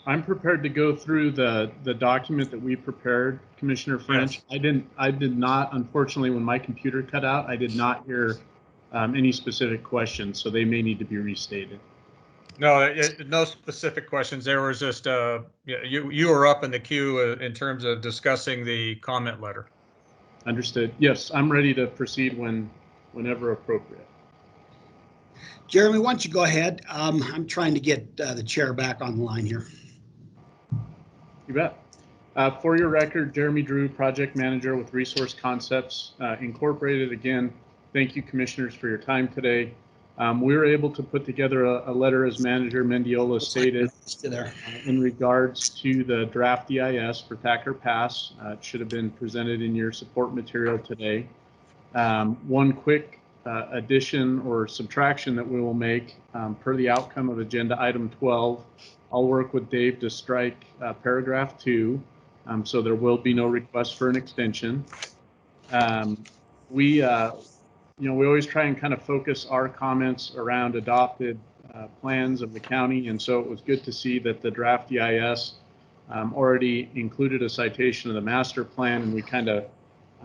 I'm prepared to go through the document that we prepared, Commissioner French. Yes. I did not, unfortunately, when my computer cut out, I did not hear any specific questions, so they may need to be restated. No, no specific questions. There was just you were up in the queue in terms of discussing the comment letter. Understood. Yes, I'm ready to proceed whenever appropriate. Jeremy, why don't you go ahead? I'm trying to get the chair back on the line here. You bet. For your record, Jeremy Drew, Project Manager with Resource Concepts Incorporated. Again, thank you, Commissioners, for your time today. We were able to put together a letter, as Manager Mendiola stated, in regards to the draft EIS for Thacker Pass. It should have been presented in your support material today. One quick addition or subtraction that we will make per the outcome of agenda item 12. I'll work with Dave to strike paragraph 2, so there will be no request for an extension. We always try and kind of focus our comments around adopted plans of the county, and so it was good to see that the draft EIS already included a citation of the master plan, and we kind of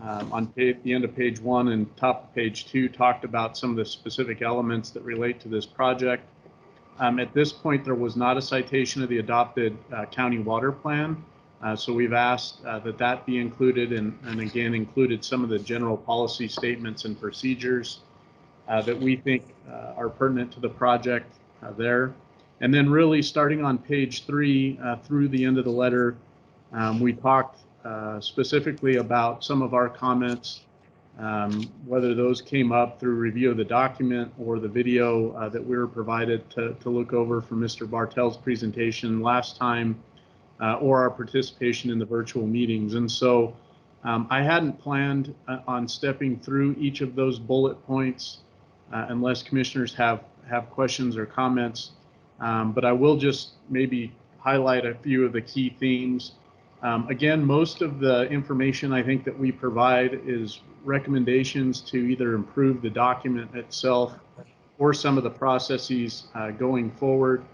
on the end of page 1 and top of page 2 talked about some of the specific elements that relate to this project. At this point, there was not a citation of the adopted county water plan, so we've asked that be included, and again included some of the general policy statements and procedures that we think are pertinent to the project there. And then really starting on page 3 through the end of the letter, we talked specifically about some of our comments, whether those came up through review of the document or the video that we were provided to look over from Mr. Bartel's presentation last time, or our participation in the virtual meetings. And so I hadn't planned on stepping through each of those bullet points unless commissioners have questions or comments, but I will just maybe highlight a few of the key themes. Again, most of the information I think that we provide is recommendations to either improve the document itself or some of the processes going forward.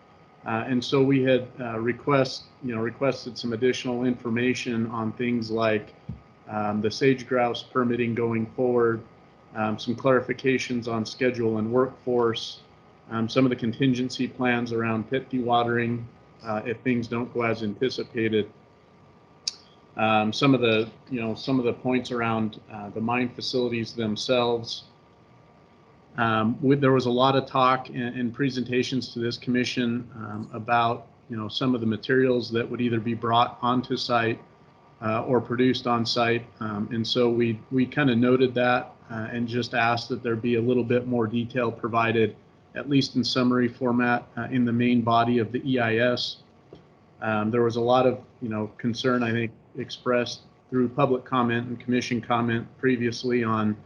And so we had requested some additional information on things like the sage grouse permitting going forward, some clarifications on schedule and workforce, some of the contingency plans around pit dewatering if things don't go as anticipated. Some of the points around the mine facilities themselves. There was a lot of talk and presentations to this commission about some of the materials that would either be brought onto site or produced on site, and so we kind of noted that and just asked that there be a little bit more detail provided, at least in summary format, in the main body of the EIS. There was a lot of concern, I think, expressed through public comment and commission comment previously on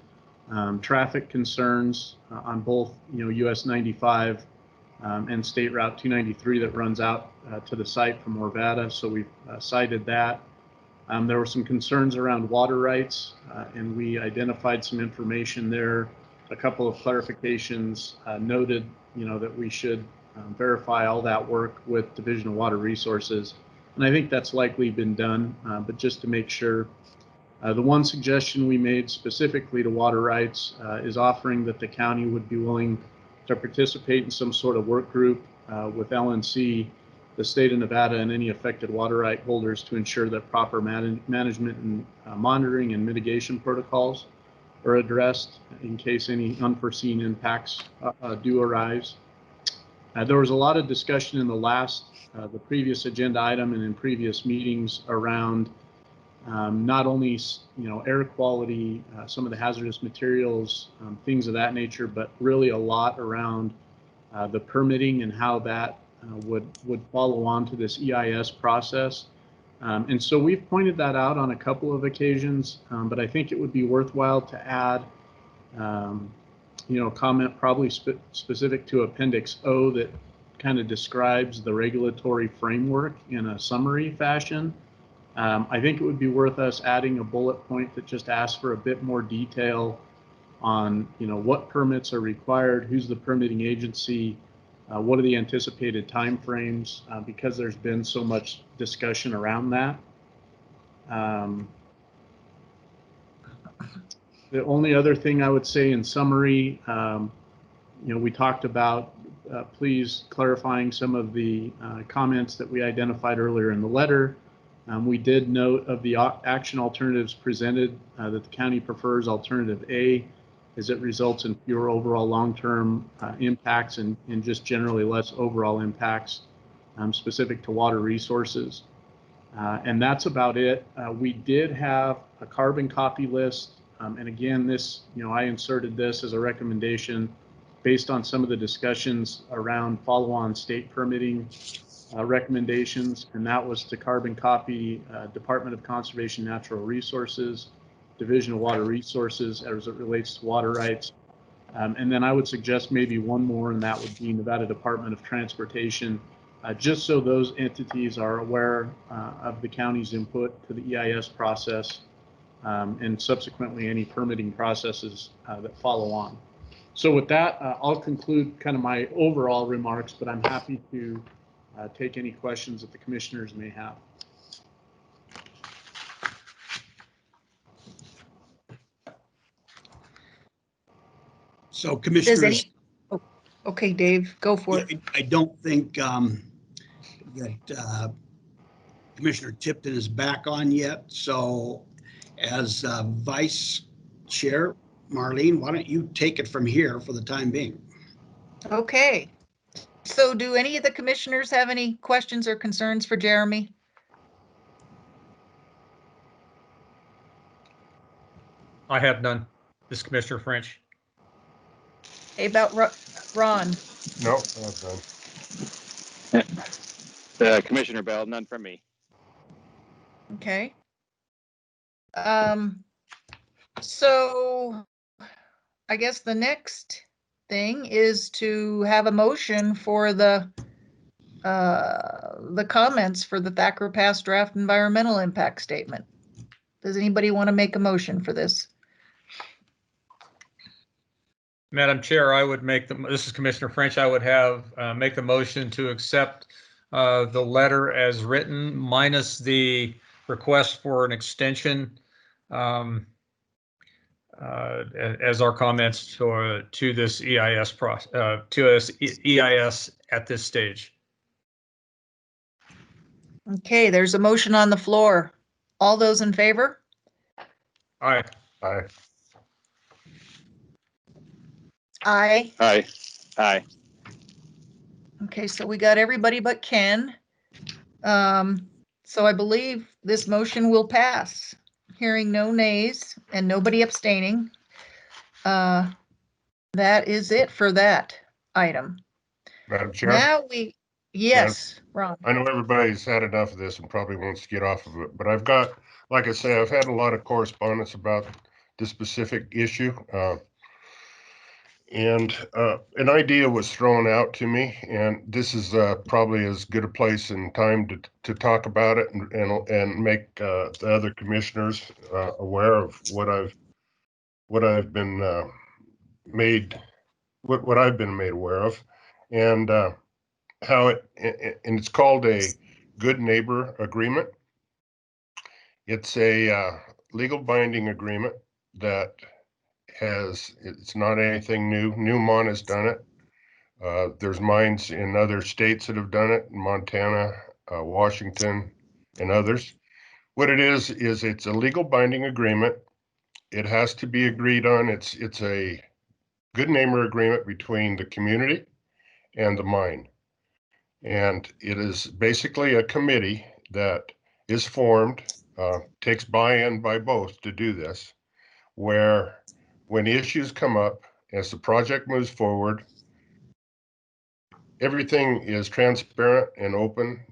traffic concerns on both US 95 and State Route 293 that runs out to the site from Orvada. So we've cited that. There were some concerns around water rights, and we identified some information there. A couple of clarifications noted, that we should verify all that work with Division of Water Resources. And I think that's likely been done, but just to make sure. The one suggestion we made specifically to water rights is offering that the county would be willing to participate in some sort of work group with LNC, the state of Nevada, and any affected water right holders to ensure that proper management and monitoring and mitigation protocols are addressed in case any unforeseen impacts do arise. There was a lot of discussion in the previous agenda item and in previous meetings around not only air quality, some of the hazardous materials, things of that nature, but really a lot around the permitting and how that would follow on to this EIS process. And so we've pointed that out on a couple of occasions, but I think it would be worthwhile to add comment probably specific to Appendix O that kind of describes the regulatory framework in a summary fashion. I think it would be worth us adding a bullet point that just asks for a bit more detail on, what permits are required, who's the permitting agency, what are the anticipated timeframes, because there's been so much discussion around that. The only other thing I would say in summary, we talked about please clarifying some of the comments that we identified earlier in the letter. We did note of the action alternatives presented that the county prefers alternative A, as it results in fewer overall long-term impacts and just generally less overall impacts specific to water resources. And that's about it. We did have a carbon copy list. And again, this, I inserted this as a recommendation based on some of the discussions around follow-on state permitting recommendations, and that was to carbon copy Department of Conservation Natural Resources, Division of Water Resources as it relates to water rights. And then I would suggest maybe one more, and that would be Nevada Department of Transportation, just so those entities are aware of the county's input to the EIS process and subsequently any permitting processes that follow on. So with that, I'll conclude kind of my overall remarks, but I'm happy to take any questions that the commissioners may have. So commissioners. Okay, Dave, go for it. I don't think that Commissioner Tipton is back on yet. So as Vice Chair, Marlene, why don't you take it from here for the time being? Okay. So do any of the commissioners have any questions or concerns for Jeremy? I have none. This is Commissioner French. Hey, about Ron? No, none. Commissioner Bell, none from me. Okay. So I guess the next thing is to have a motion for the comments for the Thacker Pass draft environmental impact statement. Does anybody want to make a motion for this? Madam Chair, I would make this is Commissioner French, I would have, make the motion to accept the letter as written minus the request for an extension as our comments to this EIS process, to this EIS at this stage. Okay, there's a motion on the floor. All those in favor? Aye. Aye. Aye. Aye. Aye. Okay, so we got everybody but Ken. So I believe this motion will pass. Hearing no nays and nobody abstaining. That is it for that item. Madam Chair? Now yes, Ron. I know everybody's had enough of this and probably wants to get off of it, but I've got, like I say, I've had a lot of correspondence about this specific issue. And an idea was thrown out to me, and this is probably as good a place and time to talk about it and make the other commissioners aware of what I've been made aware of, and how and it's called a good neighbor agreement. It's a legal binding agreement that it's not anything new. Newmont has done it. There's mines in other states that have done it, Montana, Washington, and others. What it is it's a legal binding agreement. It has to be agreed on. It's a good neighbor agreement between the community and the mine. And it is basically a committee that is formed, takes buy-in by both to do this, where when issues come up, as the project moves forward, everything is transparent and open.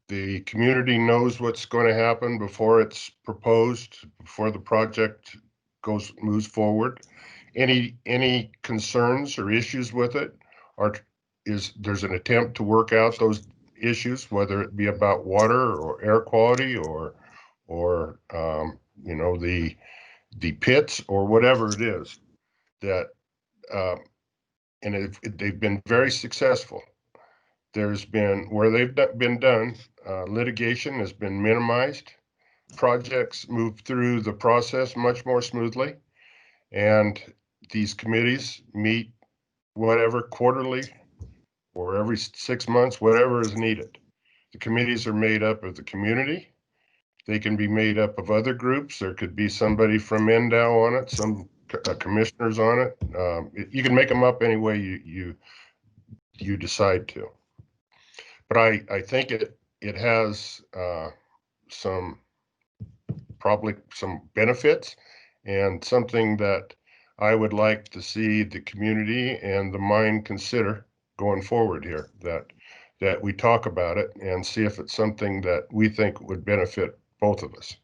The community knows what's going to happen before it's proposed, before the project moves forward. Any concerns or issues with it there's an attempt to work out those issues, whether it be about water or air quality or the pits or whatever it is that, and they've been very successful. There's been, where they've been done, litigation has been minimized. Projects move through the process much more smoothly. And these committees meet whatever quarterly or every 6 months, whatever is needed. The committees are made up of the community. They can be made up of other groups. There could be somebody from NDOW on it, some commissioners on it. You can make them up any way you decide to. But I think it has probably some benefits, and something that I would like to see the community and the mine consider going forward here, that we talk about it and see if it's something that we think would benefit both of us.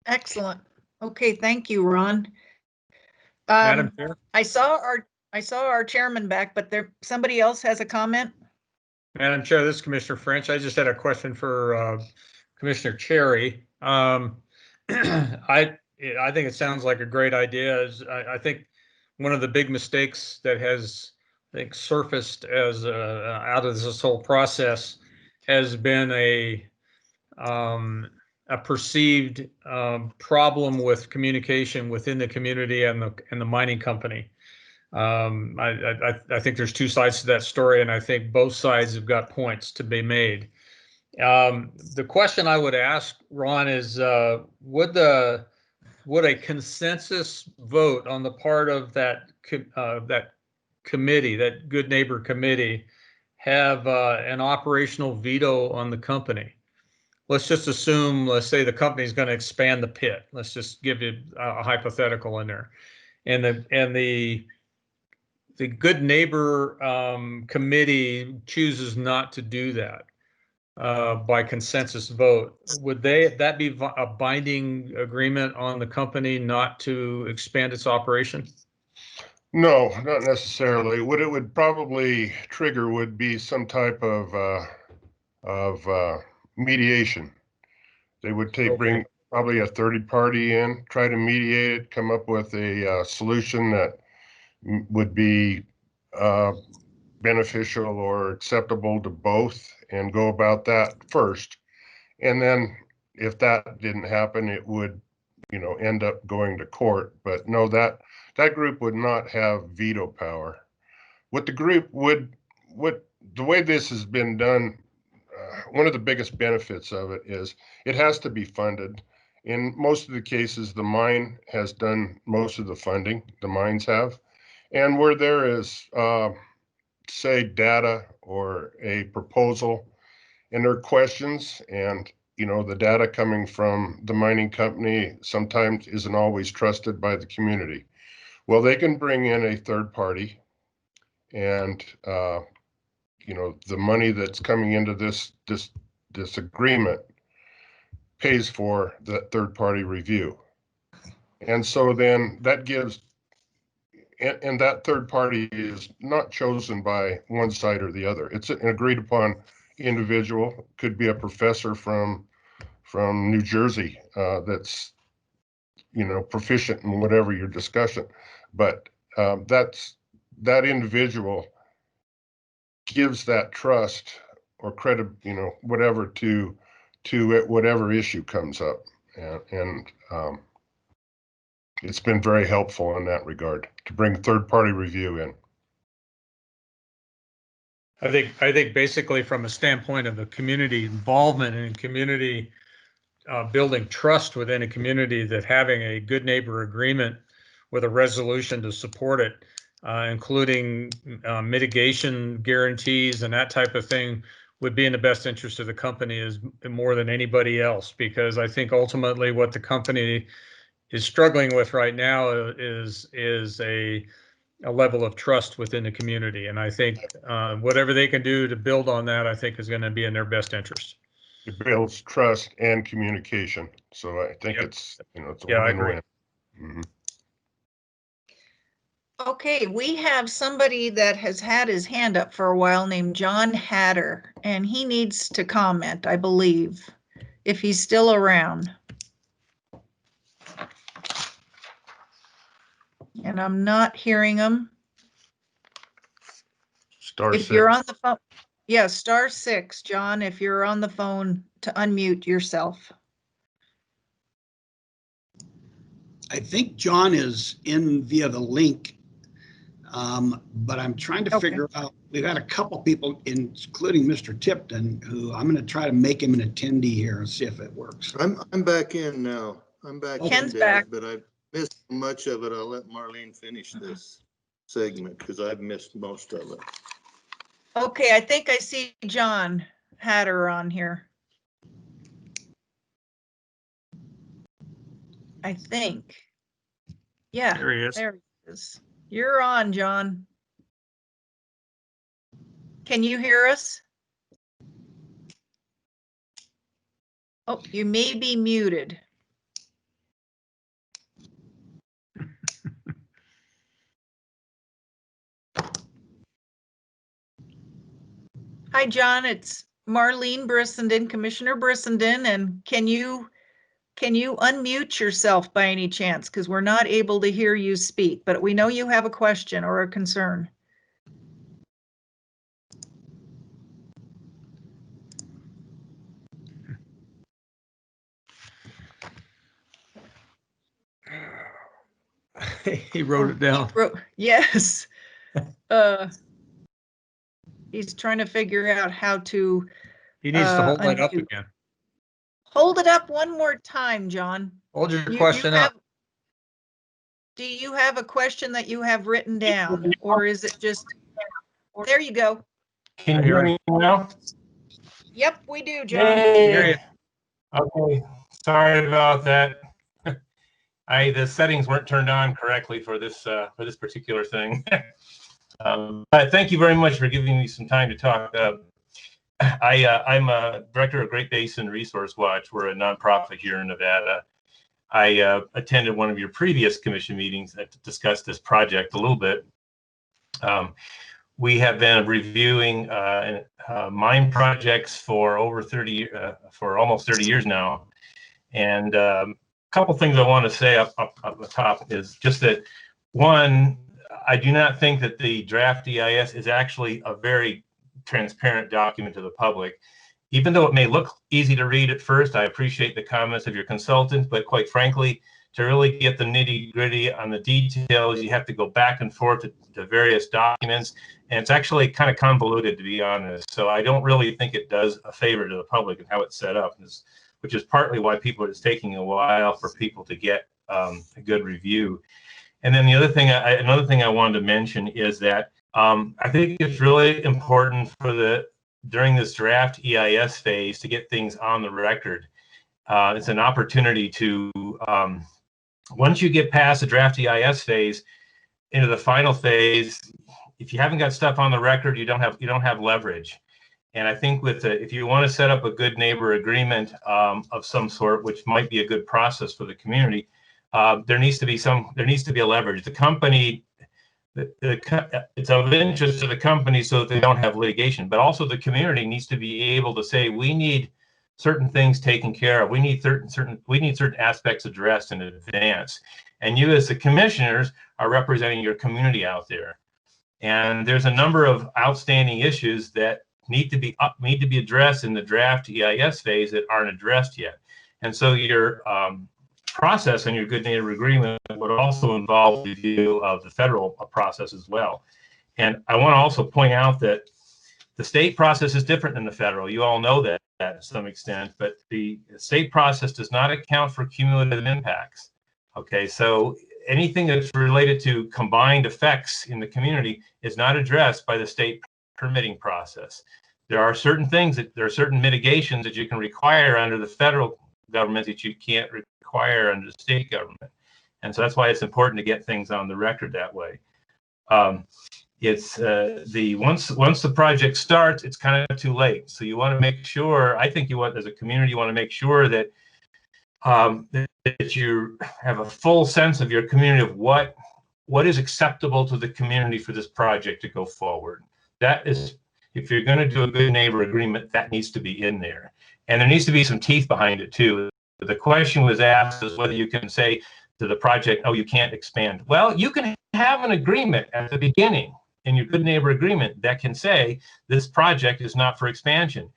Excellent. Okay, thank you, Ron. Madam Chair? I saw our chairman back, but somebody else has a comment? Madam Chair, this is Commissioner French. I just had a question for Commissioner Cherry. I think it sounds like a great idea. I think one of the big mistakes that has, I think, surfaced as out of this whole process has been a perceived problem with communication within the community and the mining company. I think there's two sides to that story, and I think both sides have got points to be made. The question I would ask, Ron, is would a consensus vote on the part of that committee, that Good Neighbor Committee, have an operational veto on the company? Let's just assume, let's say the company is going to expand the pit. Let's just give you a hypothetical in there, and the Good Neighbor Committee chooses not to do that by consensus vote. Would that be a binding agreement on the company not to expand its operation? No, not necessarily. What it would probably trigger would be some type of mediation. They would probably a third party in, try to mediate it, come up with a solution that would be beneficial or acceptable to both, and go about that first. And then if that didn't happen, it would, end up going to court. But no, that group would not have veto power. What the group would, the way this has been done, one of the biggest benefits of it is it has to be funded. In most of the cases, the mine has done most of the funding, the mines have. And where there is, say, data or a proposal, and there are questions, and the data coming from the mining company sometimes isn't always trusted by the community. Well, they can bring in a third party, and the money that's coming into this agreement pays for that third party review. And so then that gives, and that third party is not chosen by one side or the other. It's an agreed upon individual, could be a professor from New Jersey that's proficient in whatever your discussion, but that individual gives that trust or credit, whatever to whatever issue comes up, and it's been very helpful in that regard to bring third-party review in. I think basically from a standpoint of the community involvement and community building trust within a community, that having a good neighbor agreement with a resolution to support it, including mitigation guarantees and that type of thing, would be in the best interest of the company is more than anybody else. Because I think ultimately what the company is struggling with right now is a level of trust within the community. And I think whatever they can do to build on that, I think is going to be in their best interest. It builds trust and communication. So I think it's, it's a win-win. I agree. Mm-hmm. Okay, we have somebody that has had his hand up for a while named John Hatter, and he needs to comment, I believe, if he's still around. And I'm not hearing him. If you're on the phone, yeah, *6, John, if you're on the phone, to unmute yourself. I think John is in via the link, but I'm trying to figure out, we've got a couple people, including Mr. Tipton, who I'm going to try to make him an attendee here and see if it works. I'm back in now. I'm back Ken's in, back. Dad, but I missed much of it. I'll let Marlene finish this segment because I've missed most of it. Okay, I think I see John Hatter on here. I think. Yeah, There he is. There he is. You're on, John. Can you hear us? Oh, you may be muted. Hi, John. It's Marlene Brissenden, Commissioner Brissenden, and can you unmute yourself by any chance? Because we're not able to hear you speak, but we know you have a question or a concern. He wrote it down. Yes. He's trying to figure out how to. He needs to hold it up unmute. again. Hold it up one more time, John. Hold your question up. Do you have a question that you have written down, or is it just, there you go. Can you hear me now? Yep, we do, John. Yay. Okay, sorry about that. The settings weren't turned on correctly for this particular thing. But thank you very much for giving me some time to talk. I'm a director of Great Basin Resource Watch. We're a nonprofit here in Nevada. I attended one of your previous commission meetings that discussed this project a little bit. We have been reviewing mine projects for almost 30 years now, And a couple things I want to say up the top is just that, one, I do not think that the draft EIS is actually a very transparent document to the public. Even though it may look easy to read at first, I appreciate the comments of your consultant, but quite frankly, to really get the nitty-gritty on the details, you have to go back and forth to various documents, and it's actually kind of convoluted, to be honest. So I don't really think it does a favor to the public and how it's set up, which is partly why it's taking a while for people to get a good review. And then the other thing, another thing I wanted to mention is that I think it's really important during this draft EIS phase to get things on the record. It's an opportunity to, once you get past the draft EIS phase into the final phase, if you haven't got stuff on the record, you don't have leverage. And I think if you want to set up a good neighbor agreement of some sort, which might be a good process for the community, there needs to be a leverage. The company, it's of interest to the company so that they don't have litigation, but also the community needs to be able to say, we need certain things taken care of. We need certain aspects addressed in advance. And you as the commissioners are representing your community out there. And there's a number of outstanding issues that need to be addressed in the draft EIS phase that aren't addressed yet. And so your process and your good neighbor agreement would also involve review of the federal process as well. And I want to also point out that the state process is different than the federal. You all know that to some extent, but the state process does not account for cumulative impacts. Okay, so anything that's related to combined effects in the community is not addressed by the state permitting process. There are certain mitigations that you can require under the federal government that you can't require under the state government. And so that's why it's important to get things on the record that way. Once the project starts, it's kind of too late. So you want to make sure, I think as a community, you want to make sure that that you have a full sense of your community of what is acceptable to the community for this project to go forward. That is, if you're going to do a good neighbor agreement, that needs to be in there. And there needs to be some teeth behind it too. The question was asked is whether you can say to the project, oh, you can't expand. Well, you can have an agreement at the beginning in your good neighbor agreement that can say this project is not for expansion.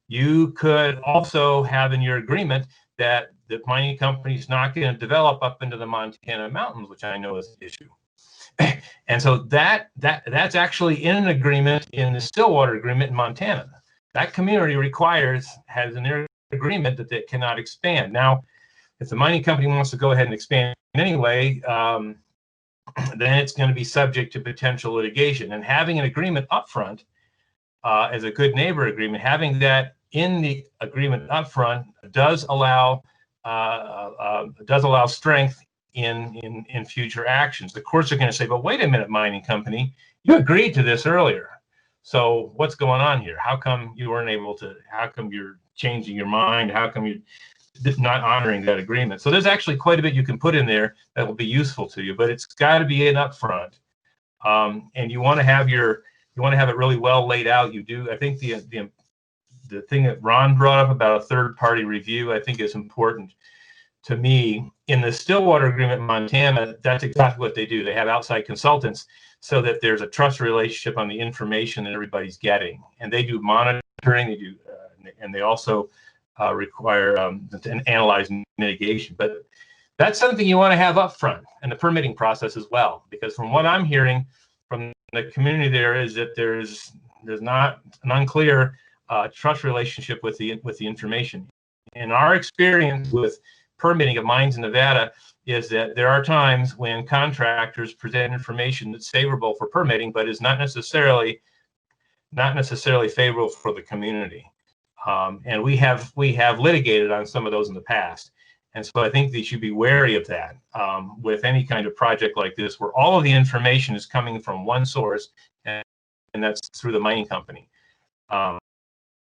You could also have in your agreement that the mining company is not going to develop up into the Montana mountains, which I know is an issue. And so that's actually in an agreement in the Stillwater agreement in Montana. That community has in their agreement that they cannot expand. Now, if the mining company wants to go ahead and expand anyway, then it's going to be subject to potential litigation. And having an agreement upfront as a good neighbor agreement, having that in the agreement upfront does allow strength in future actions. The courts are going to say, but wait a minute, mining company, you agreed to this earlier. So what's going on here? How come you weren't able to, how come you're changing your mind? How come you're not honoring that agreement? So there's actually quite a bit you can put in there that will be useful to you, but it's got to be in upfront. And you want to have it really well laid out. You do. I think the thing that Ron brought up about a third-party review, I think is important to me. In the Stillwater agreement in Montana, that's exactly what they do. They have outside consultants so that there's a trust relationship on the information that everybody's getting. And they do monitoring, and they also require and analyze mitigation. But that's something you want to have up front in the permitting process as well, because from what I'm hearing from the community there is that there's not an unclear trust relationship with the information. In our experience with permitting of mines in Nevada is that there are times when contractors present information that's favorable for permitting, but is not necessarily favorable for the community. And we have litigated on some of those in the past. And so I think they should be wary of that with any kind of project like this, where all of the information is coming from one source, and that's through the mining company.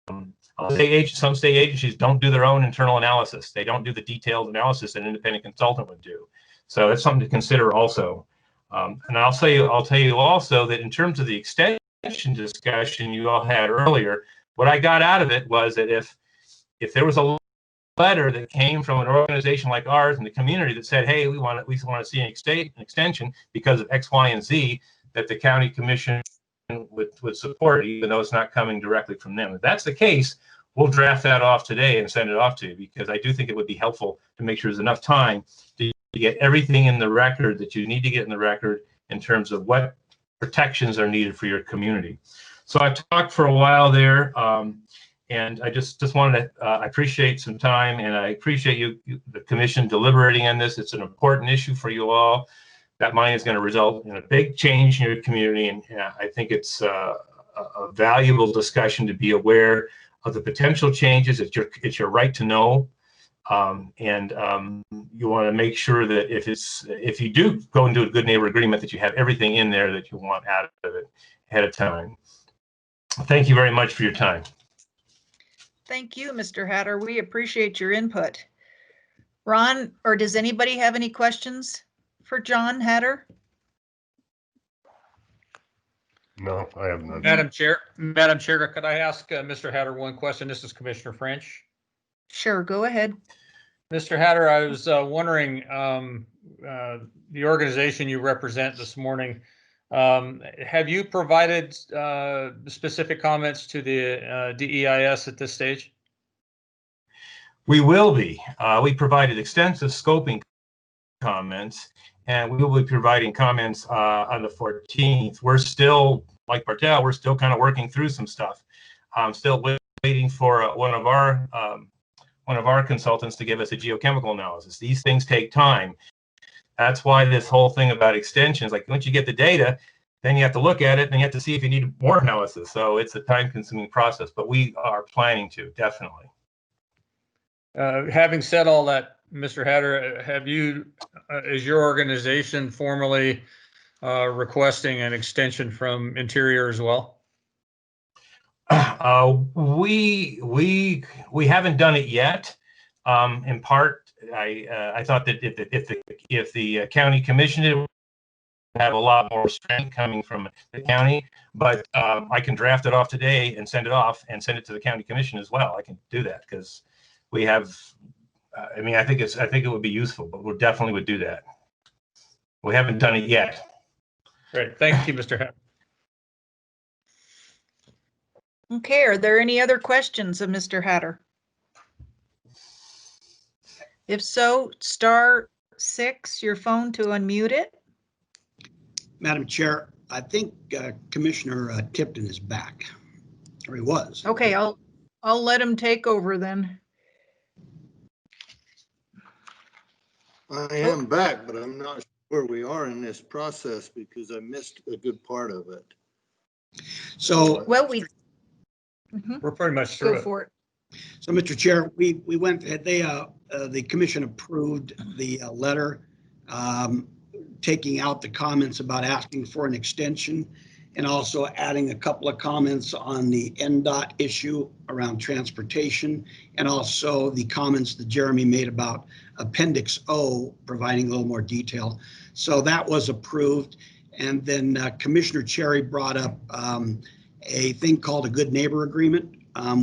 Some state agencies don't do their own internal analysis. They don't do the detailed analysis that an independent consultant would do. So that's something to consider also. And I'll tell you also that in terms of the extension discussion you all had earlier, what I got out of it was that if there was a letter that came from an organization like ours in the community that said, hey, we want to see an extension because of X, Y, and Z, that the county commission would support, even though it's not coming directly from them. If that's the case, we'll draft that off today and send it off to you, because I do think it would be helpful to make sure there's enough time to get everything in the record that you need to get in the record in terms of what protections are needed for your community. So I talked for a while there, and I just wanted to, I appreciate some time, and I appreciate you, the commission, deliberating on this. It's an important issue for you all. That money is going to result in a big change in your community, and I think it's a valuable discussion to be aware of the potential changes. It's your right to know, and you want to make sure that if you do go into a good neighbor agreement, that you have everything in there that you want out of it ahead of time. Thank you very much for your time. Thank you, Mr. Hatter. We appreciate your input. Ron, or does anybody have any questions for John Hatter? No, I have none. Madam Chair, could I ask Mr. Hatter one question? This is Commissioner French. Sure, go ahead. Mr. Hatter, I was wondering, the organization you represent this morning, have you provided specific comments to the DEIS at this stage? We will be. We provided extensive scoping comments, and we will be providing comments on the 14th. We're still, like Bartel, we're still kind of working through some stuff. I'm still waiting for one of our consultants to give us a geochemical analysis. These things take time. That's why this whole thing about extensions, like once you get the data, then you have to look at it and you have to see if you need more analysis. So it's a time-consuming process, but we are planning to, definitely. Having said all that, Mr. Hatter, have you, is your organization formally requesting an extension from Interior as well? We haven't done it yet. In part, I thought that if the county commission did, have a lot more strength coming from the county, but I can draft it off today and send it off and send it to the county commission as well. I can do that because we have. I mean, I think it would be useful, but we definitely would do that. We haven't done it yet. Great, thank you, Mr. Hatter. Okay, are there any other questions of Mr. Hatter? If so, *6 your phone to unmute it. Madam Chair, I think Commissioner Tipton is back, or he was. Okay, I'll let him take over then. I am back, but I'm not sure where we are in this process because I missed a good part of it. So, well, we're pretty much through go for it. So, Mr. Chair, we went. The commission approved the letter taking out the comments about asking for an extension, and also adding a couple of comments on the NDOT issue around transportation, and also the comments that Jeremy made about Appendix O, providing a little more detail. So that was approved. And then Commissioner Cherry brought up a thing called a good neighbor agreement,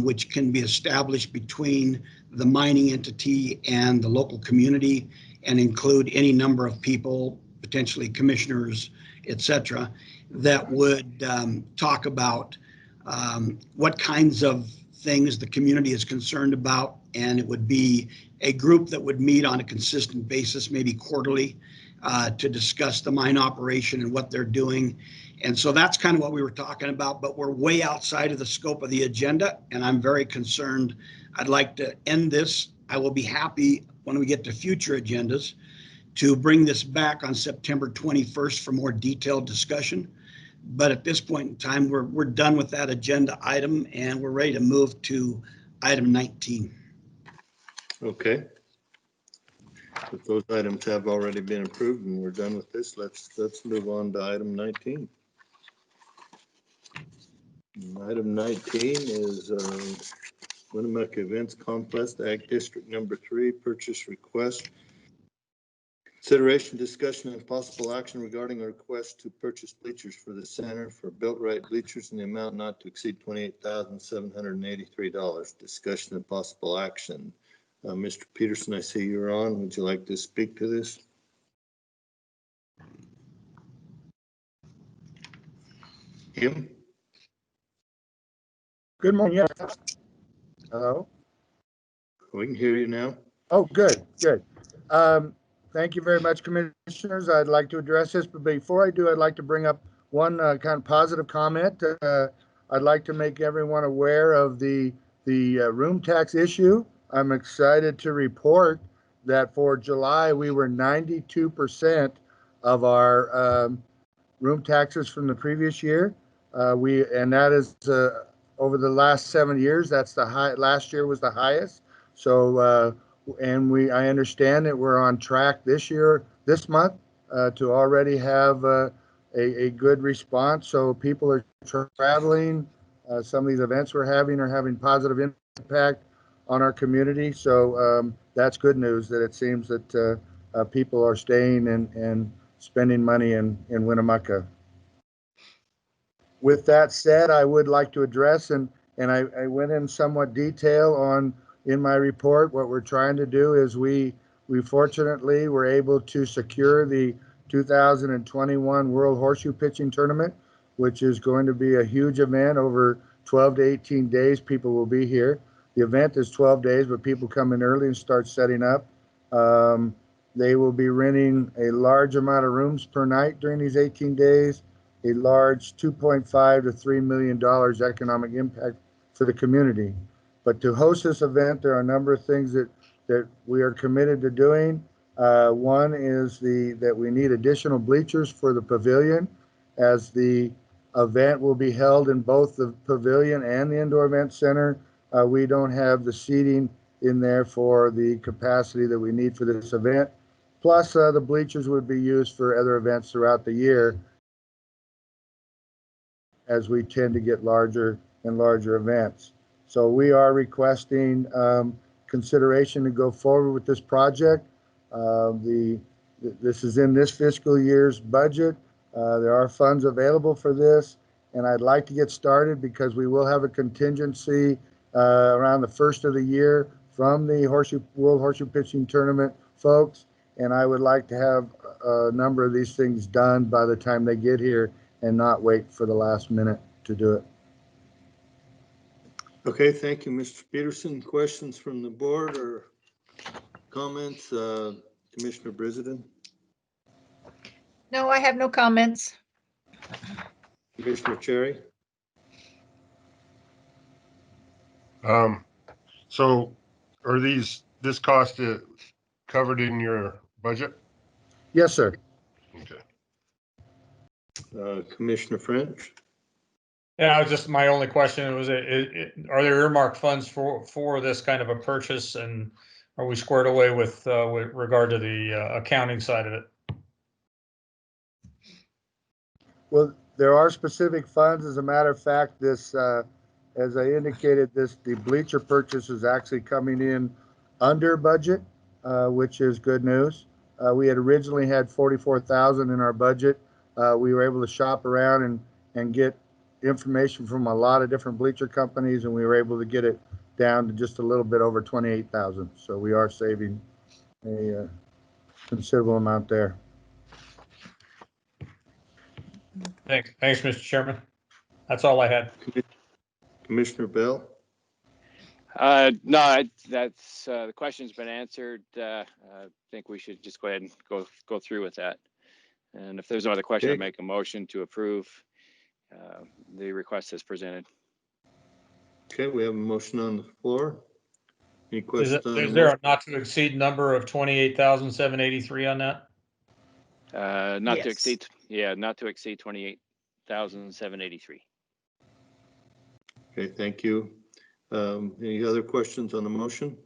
which can be established between the mining entity and the local community and include any number of people, potentially commissioners, etc., that would talk about what kinds of things the community is concerned about. And it would be a group that would meet on a consistent basis, maybe quarterly, to discuss the mine operation and what they're doing. And so that's kind of what we were talking about, but we're way outside of the scope of the agenda, and I'm very concerned. I'd like to end this. I will be happy when we get to future agendas to bring this back on September 21st for more detailed discussion. But at this point in time, we're done with that agenda item, and we're ready to move to item 19. Okay. If those items have already been approved and we're done with this, let's move on to item 19. Item 19 is Winnemucca Events Complex, Ag District Number 3, purchase request. Consideration, discussion, and possible action regarding a request to purchase bleachers for the center for Built-Right bleachers in the amount not to exceed $28,783. Discussion and possible action. Mr. Peterson, I see you're on. Would you like to speak to this? Kim? Good morning. Yes. Hello. We can hear you now. Oh, good, good. Thank you very much, commissioners. I'd like to address this, but before I do, I'd like to bring up one kind of positive comment. I'd like to make everyone aware of the room tax issue. I'm excited to report that for July, we were 92% of our room taxes from the previous year. And that is over the last 7 years. That's the high. Last year was the highest. So and I understand that we're on track this month to already have a good response. So people are traveling. Some of these events we're having are having positive impact on our community. So that's good news that it seems that people are staying and spending money in Winnemucca. With that said, I would like to address, and I went in somewhat detail in my report. What we're trying to do is we fortunately were able to secure the 2021 World Horseshoe Pitching Tournament, which is going to be a huge event over 12 to 18 days. People will be here. The event is 12 days, but people come in early and start setting up. They will be renting a large amount of rooms per night during these 18 days, a large $2.5 to $3 million economic impact for the community. But to host this event, there are a number of things that we are committed to doing. One is that we need additional bleachers for the pavilion, as the event will be held in both the pavilion and the indoor event center. We don't have the seating in there for the capacity that we need for this event. Plus, the bleachers would be used for other events throughout the year, as we tend to get larger and larger events. So we are requesting consideration to go forward with this project. This is in this fiscal year's budget. There are funds available for this, and I'd like to get started because we will have a contingency around the first of the year from the World Horseshoe Pitching Tournament folks, and I would like to have a number of these things done by the time they get here and not wait for the last minute to do it. Okay, thank you, Mr. Peterson. Questions from the board or comments? Commissioner Brizendine? No, I have no comments. Commissioner Cherry? So are this cost covered in your budget? Yes, sir. Okay. Commissioner French? Yeah, just my only question was, are there earmarked funds for this kind of a purchase, and are we squared away with regard to the accounting side of it? Well, there are specific funds. As a matter of fact, this, as I indicated, the bleacher purchase is actually coming in under budget, which is good news. We had originally had 44,000 in our budget. We were able to shop around and get information from a lot of different bleacher companies, and we were able to get it down to just a little bit over 28,000. So we are saving a considerable amount there. Thanks, Mr. Chairman. That's all I had. Commissioner Bell? No, that's the question's been answered. I think we should just go ahead and go through with that. And if there's no other question, I'd make a motion to approve the request as presented. Okay, we have a motion on the floor. Any questions? Is there a not to exceed number of 28,783 on that? Not to exceed 28,783. Okay, thank you. Any other questions on the motion?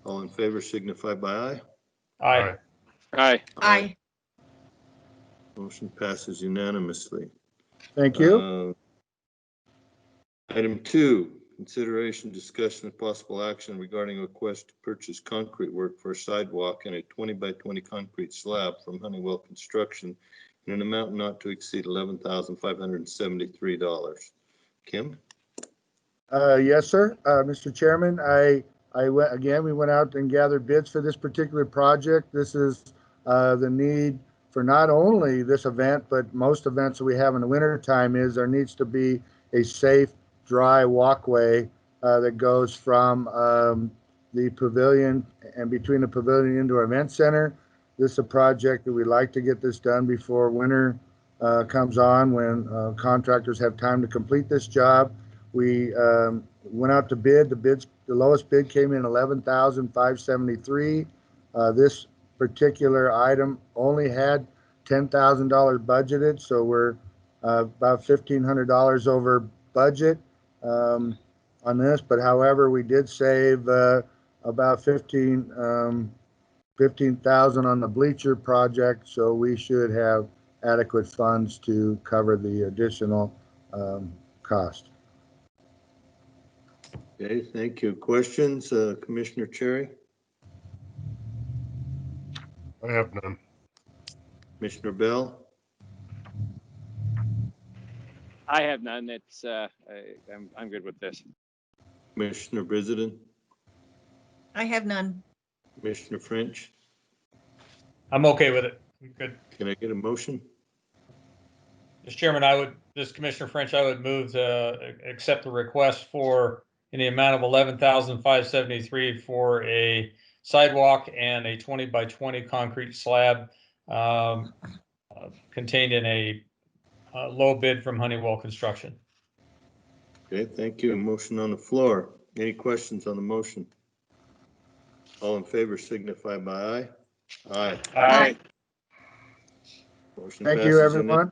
All in favor signify by aye. Aye. Aye. Aye. Motion passes unanimously. Thank you. Item 2, consideration, discussion, and possible action regarding a request to purchase concrete work for a sidewalk and a 20 by 20 concrete slab from Honeywell Construction in an amount not to exceed $11,573. Kim? Yes, sir. Mr. Chairman, we went out and gathered bids for this particular project. This is the need for not only this event, but most events that we have in the winter time is there needs to be a safe, dry walkway that goes from the pavilion and between the pavilion into our event center. This is a project that we'd like to get this done before winter comes on, when contractors have time to complete this job. We went out to bid. The lowest bid came in $11,573. This particular item only had $10,000 budgeted, so we're about $1,500 over budget on this. But however, we did save about $15,000 on the bleacher project, so we should have adequate funds to cover the additional cost. Okay, thank you. Questions, Commissioner Cherry? I have none. Commissioner Bell? I have none. It's I'm good with this. Commissioner Brizardin? I have none. Commissioner French? I'm okay with it. Good. Can I get a motion? Mr. Chairman, this Commissioner French, I would move to accept the request in the amount of $11,573 for a sidewalk and a 20 by 20 concrete slab contained in a low bid from Honeywell Construction. Okay, thank you. A motion on the floor. Any questions on the motion? All in favor signify by aye. Aye. Aye. Motion Thank you, passes everyone.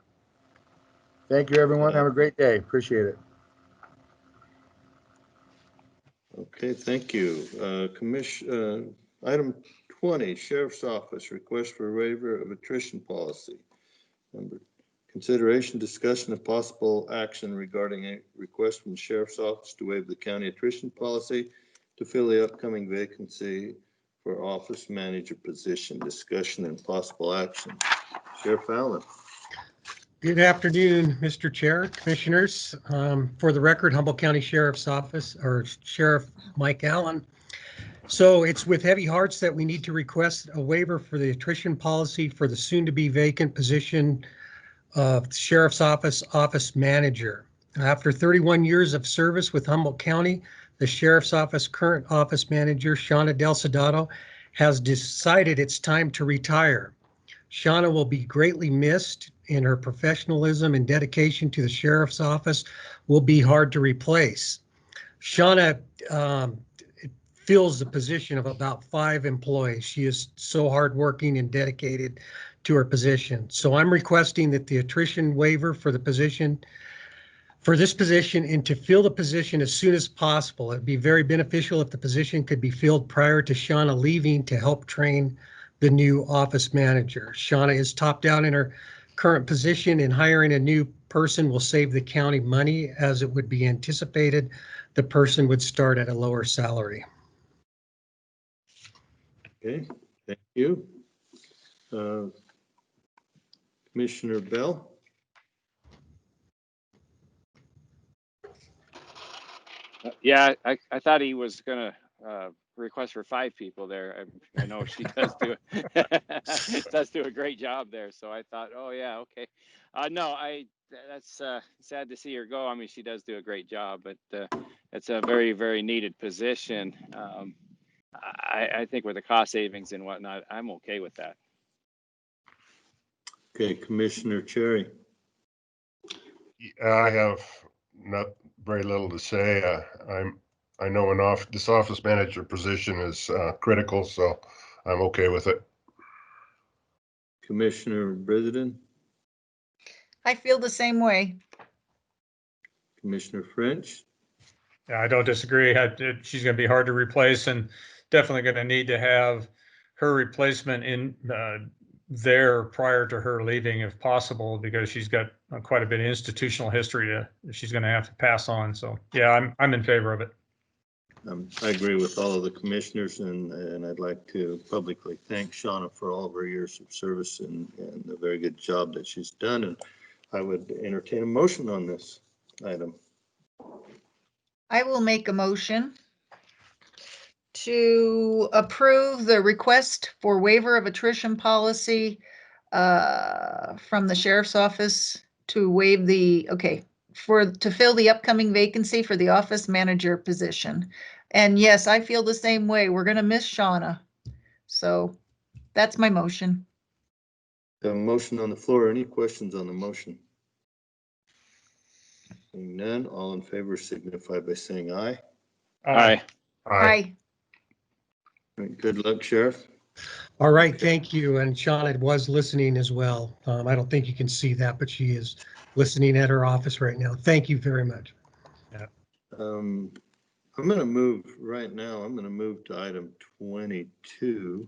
Thank you, everyone. Have a great day. Appreciate it. Okay, thank you. Item 20, Sheriff's Office, request for waiver of attrition policy. Consideration, discussion of possible action regarding a request from the Sheriff's Office to waive the county attrition policy to fill the upcoming vacancy for office manager position. Discussion and possible action. Sheriff Allen. Good afternoon, Mr. Chair, Commissioners. For the record, Humboldt County Sheriff's Office, or Sheriff Mike Allen. So it's with heavy hearts that we need to request a waiver for the attrition policy for the soon-to-be vacant position of Sheriff's Office Manager. After 31 years of service with Humboldt County, the Sheriff's Office current office manager, Shauna Del Soldado, has decided it's time to retire. Shauna will be greatly missed, and her professionalism and dedication to the Sheriff's Office will be hard to replace. Shauna fills the position of about 5 employees. She is so hardworking and dedicated to her position. So I'm requesting that the attrition waiver for this position, and to fill the position as soon as possible. It'd be very beneficial if the position could be filled prior to Shauna leaving to help train the new office manager. Shauna is topped out in her current position, and hiring a new person will save the county money, as it would be anticipated the person would start at a lower salary. Okay, thank you. Commissioner Bell. Yeah, I thought he was gonna request for 5 people there. I know she does do a great job there. So I thought, oh yeah, okay. No, that's sad to see her go. I mean, she does do a great job, but it's a very, very needed position. I think with the cost savings and whatnot, I'm okay with that. Okay, Commissioner Cherry. I have not very little to say. I know this office manager position is critical, so I'm okay with it. Commissioner Brizardin. I feel the same way. Commissioner French. Yeah, I don't disagree. She's going to be hard to replace, and definitely going to need to have her replacement in there prior to her leaving, if possible, because she's got quite a bit of institutional history she's going to have to pass on. So yeah, I'm in favor of it. I agree with all of the commissioners, and I'd like to publicly thank Shauna for all of her years of service and the very good job that she's done. And I would entertain a motion on this item. I will make a motion to approve the request for waiver of attrition policy from the sheriff's office to waive the, to fill the upcoming vacancy for the office manager position. And yes, I feel the same way. We're gonna miss Shauna. So that's my motion. A motion on the floor. Any questions on the motion? Seeing none, all in favor signify by saying aye. Aye. Aye. Good luck, Sheriff. All right, thank you. And Shauna was listening as well. I don't think you can see that, but she is listening at her office right now. Thank you very much. I'm going to move right now. I'm going to move to item 22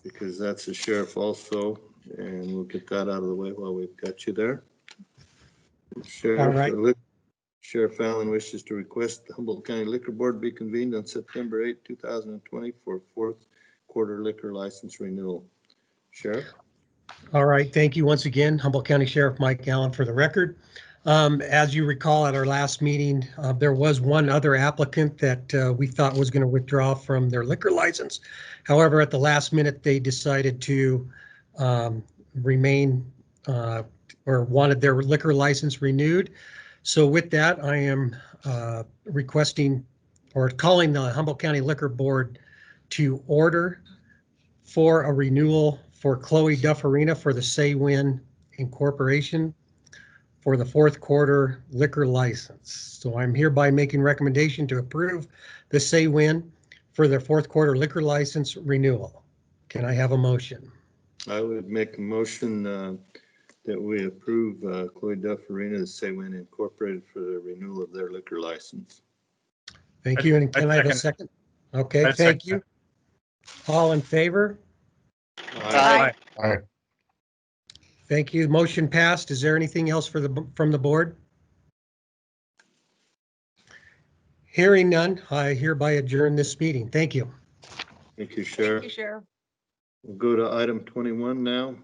because that's the sheriff also, and we'll get that out of the way while we've got you there. All right. Sheriff Allen wishes to request the Humboldt County Liquor Board be convened on September 8, 2020 for fourth quarter liquor license renewal. Sheriff? All right, thank you once again, Humboldt County Sheriff Mike Allen for the record. As you recall at our last meeting, there was one other applicant that we thought was going to withdraw from their liquor license. However, at the last minute, they decided to remain or wanted their liquor license renewed. So with that, I am requesting or calling the Humboldt County Liquor Board to order for a renewal for Chloe Duffarina for the Saywin Incorporation for the fourth quarter liquor license. So I'm hereby making recommendation to approve the Saywin for their fourth quarter liquor license renewal. Can I have a motion? I would make a motion that we approve Chloe Duffarina of Saywin Incorporated for the renewal of their liquor license. Thank you. And can I have a second? Okay, thank you. All in favor? Aye. Aye. Thank you. Motion passed. Is there anything else from the board? Hearing none, I hereby adjourn this meeting. Thank you. Thank you, Sheriff. Thank you, Sheriff. We'll go to item 21 now.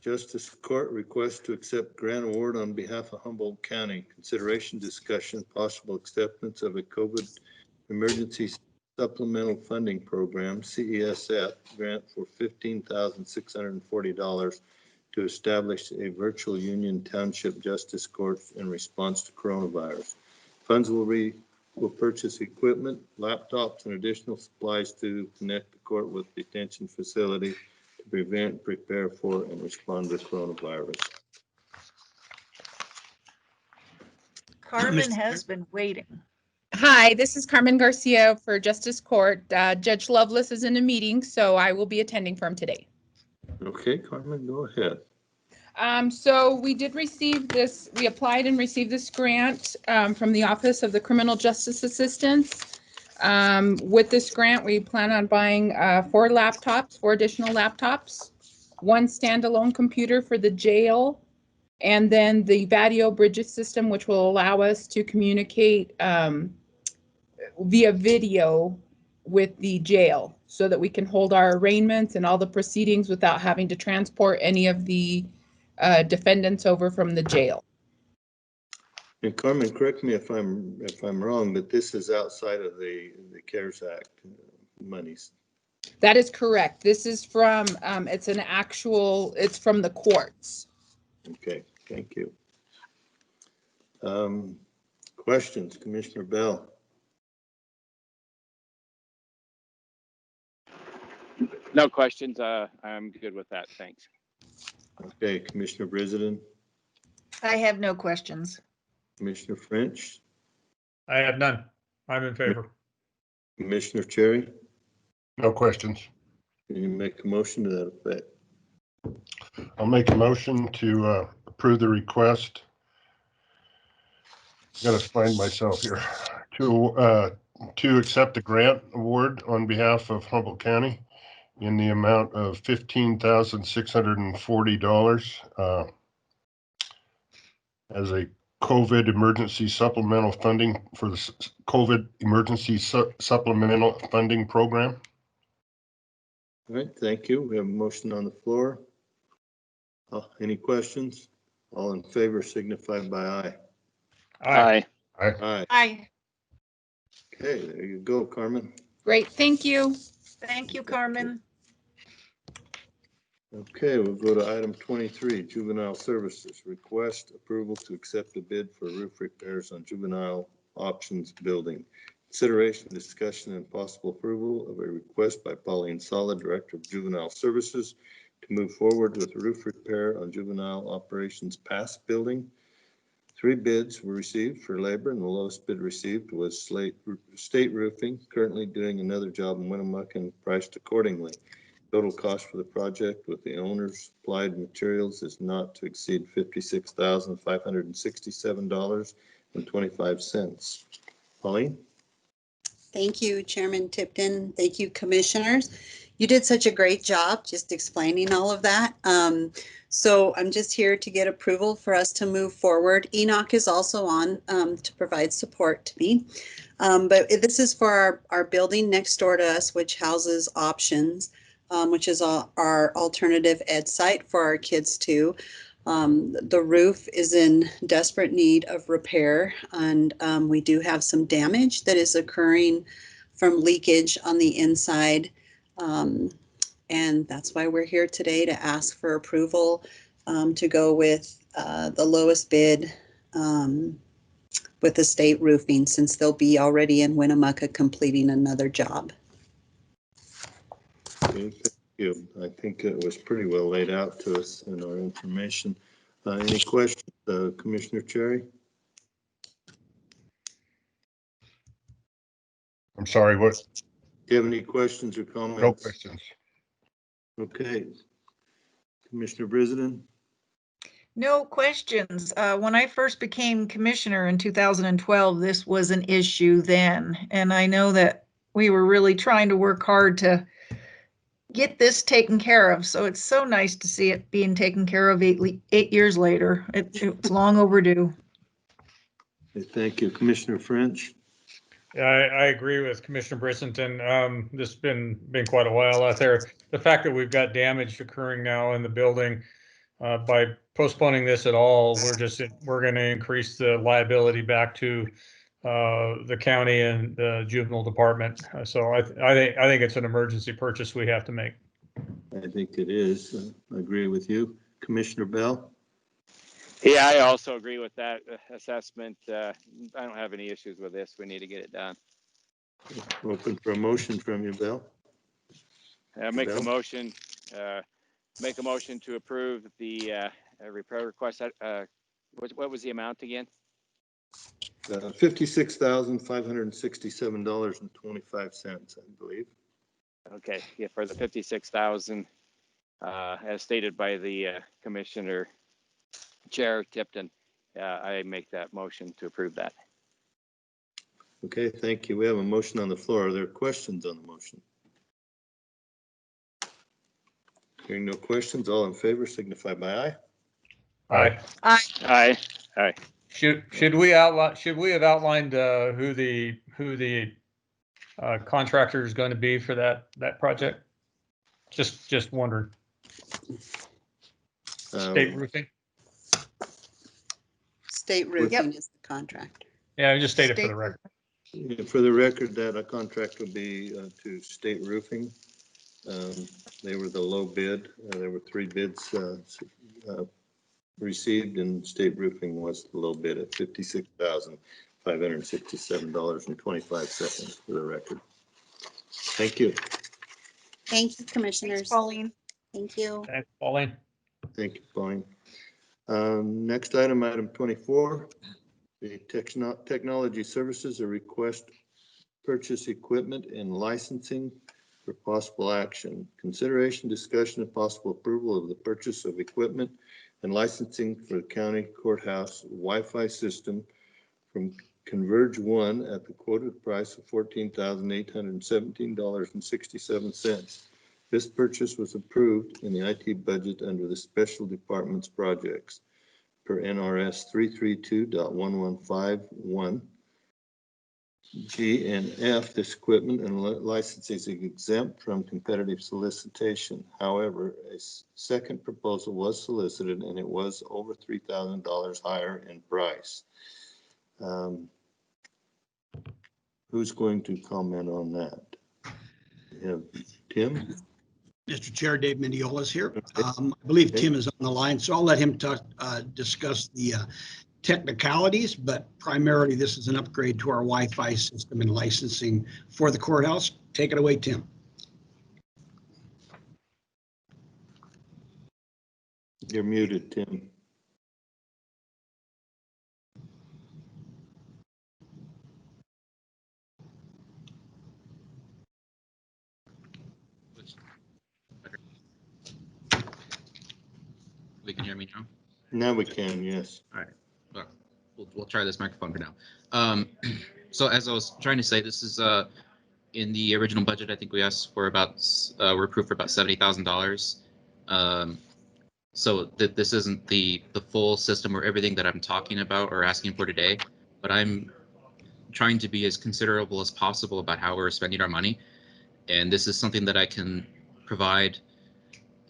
Justice Court request to accept grant award on behalf of Humboldt County. Consideration, discussion, possible acceptance of a COVID emergency supplemental funding program, CESF, grant for $15,640 to establish a virtual Union Township Justice Court in response to coronavirus. Funds will purchase equipment, laptops, and additional supplies to connect the court with detention facility to prevent, prepare for, and respond to coronavirus. Carmen has been waiting. Hi, this is Carmen Garcia for Justice Court. Judge Lovelace is in a meeting, so I will be attending for him today. Okay, Carmen, go ahead. So we did receive this, we applied and received this grant from the Office of the Criminal Justice Assistance. With this grant, we plan on buying 4 additional laptops, 1 standalone computer for the jail, and then the Vadio Bridges system, which will allow us to communicate via video with the jail so that we can hold our arraignments and all the proceedings without having to transport any of the defendants over from the jail. And Carmen, correct me if I'm wrong, but this is outside of the CARES Act monies. That is correct. This is from, it's from the courts. Okay, thank you. Questions, Commissioner Bell? No questions. I'm good with that. Thanks. Okay, Commissioner Brizenden? I have no questions. Commissioner French? I have none. I'm in favor. Commissioner Cherry? No questions. Can you make a motion to that effect? I'll make a motion to approve the request. Got to find myself here. To accept the grant award on behalf of Humboldt County in the amount of $15,640 as a COVID emergency supplemental funding for the COVID emergency supplemental funding program. All right, thank you. We have a motion on the floor. Any questions? All in favor signify by aye. Aye. Aye. Aye. Okay, there you go, Carmen. Great, thank you. Thank you, Carmen. Okay, we'll go to item 23, Juvenile Services. Request approval to accept a bid for roof repairs on Juvenile Options Building. Consideration, discussion, and possible approval of a request by Pauline Sala, Director of Juvenile Services, to move forward with roof repair on Juvenile Operations Pass Building. 3 bids were received for labor, and the lowest bid received was State Roofing, currently doing another job in Winnemucca and priced accordingly. Total cost for the project with the owner's applied materials is not to exceed $56,567.25. Pauline? Thank you, Chairman Tipton. Thank you, commissioners. You did such a great job just explaining all of that. So I'm just here to get approval for us to move forward. Enoch is also on to provide support to me. But this is for our building next door to us, which houses Options, which is our alternative ed site for our kids too. The roof is in desperate need of repair, and we do have some damage that is occurring from leakage on the inside. And that's why we're here today, to ask for approval to go with the lowest bid with the State Roofing, since they'll be already in Winnemucca completing another job. Okay, thank you. I think it was pretty well laid out to us in our information. Any questions, Commissioner Cherry? I'm sorry, what? Do you have any questions or comments? No questions. Okay. Commissioner Brisden? No questions. When I first became commissioner in 2012, this was an issue then. And I know that we were really trying to work hard to get this taken care of. So it's so nice to see it being taken care of 8 years later. It's long overdue. Okay, thank you. Commissioner French? Yeah, I agree with Commissioner Brisington. This has been quite a while out there. The fact that we've got damage occurring now in the building, by postponing this at all, we're going to increase the liability back to the county and the juvenile department. So I think it's an emergency purchase we have to make. I think it is. I agree with you. Commissioner Bell? Yeah, I also agree with that assessment. I don't have any issues with this. We need to get it done. Open for a motion from you, Bell. Make Bell? a motion. Make a motion to approve the repair request. What was the amount again? $56,567.25, I believe. Okay, yeah, for the 56,000, as stated by the Commissioner Chair Tipton, I make that motion to approve that. Okay, thank you. We have a motion on the floor. Are there questions on the motion? Hearing no questions, all in favor signify by aye. Aye. Aye. Aye. Aye. Should we have outlined who the contractor is going to be for that project? Just wondering. State Roofing. State Roofing is the contractor. Yeah, just state it for the record. Yeah, for the record, that a contract would be to State Roofing. They were the low bid. There were 3 bids received, and State Roofing was the low bid at $56,567.25 for the record. Thank you. Thank you, commissioners. Thanks, Pauline. Thank you. Thanks, Pauline. Thank you, Pauline. Next item, item 24, the Technology Services, a request purchase equipment and licensing for possible action. Consideration, discussion, and possible approval of the purchase of equipment and licensing for the county courthouse Wi-Fi system from Converge One at the quoted price of $14,817.67. This purchase was approved in the IT budget under the Special Departments projects per NRS 332.1151. G and F, this equipment and licensing is exempt from competitive solicitation. However, a second proposal was solicited and it was over $3,000 higher in price. Who's going to comment on that? We have Tim? Mr. Chair, Dave Mendiola is here. I believe Tim is on the line, so I'll let him discuss the technicalities, but primarily this is an upgrade to our Wi-Fi system and licensing for the courthouse. Take it away, Tim. You're muted, Tim. We can hear me now? Now we can, yes. All right. Well, we'll try this microphone for now. So as I was trying to say, this is in the original budget. I think we asked for about we're approved for about $70,000. So that this isn't the full system or everything that I'm talking about or asking for today, but I'm trying to be as considerable as possible about how we're spending our money, and this is something that I can provide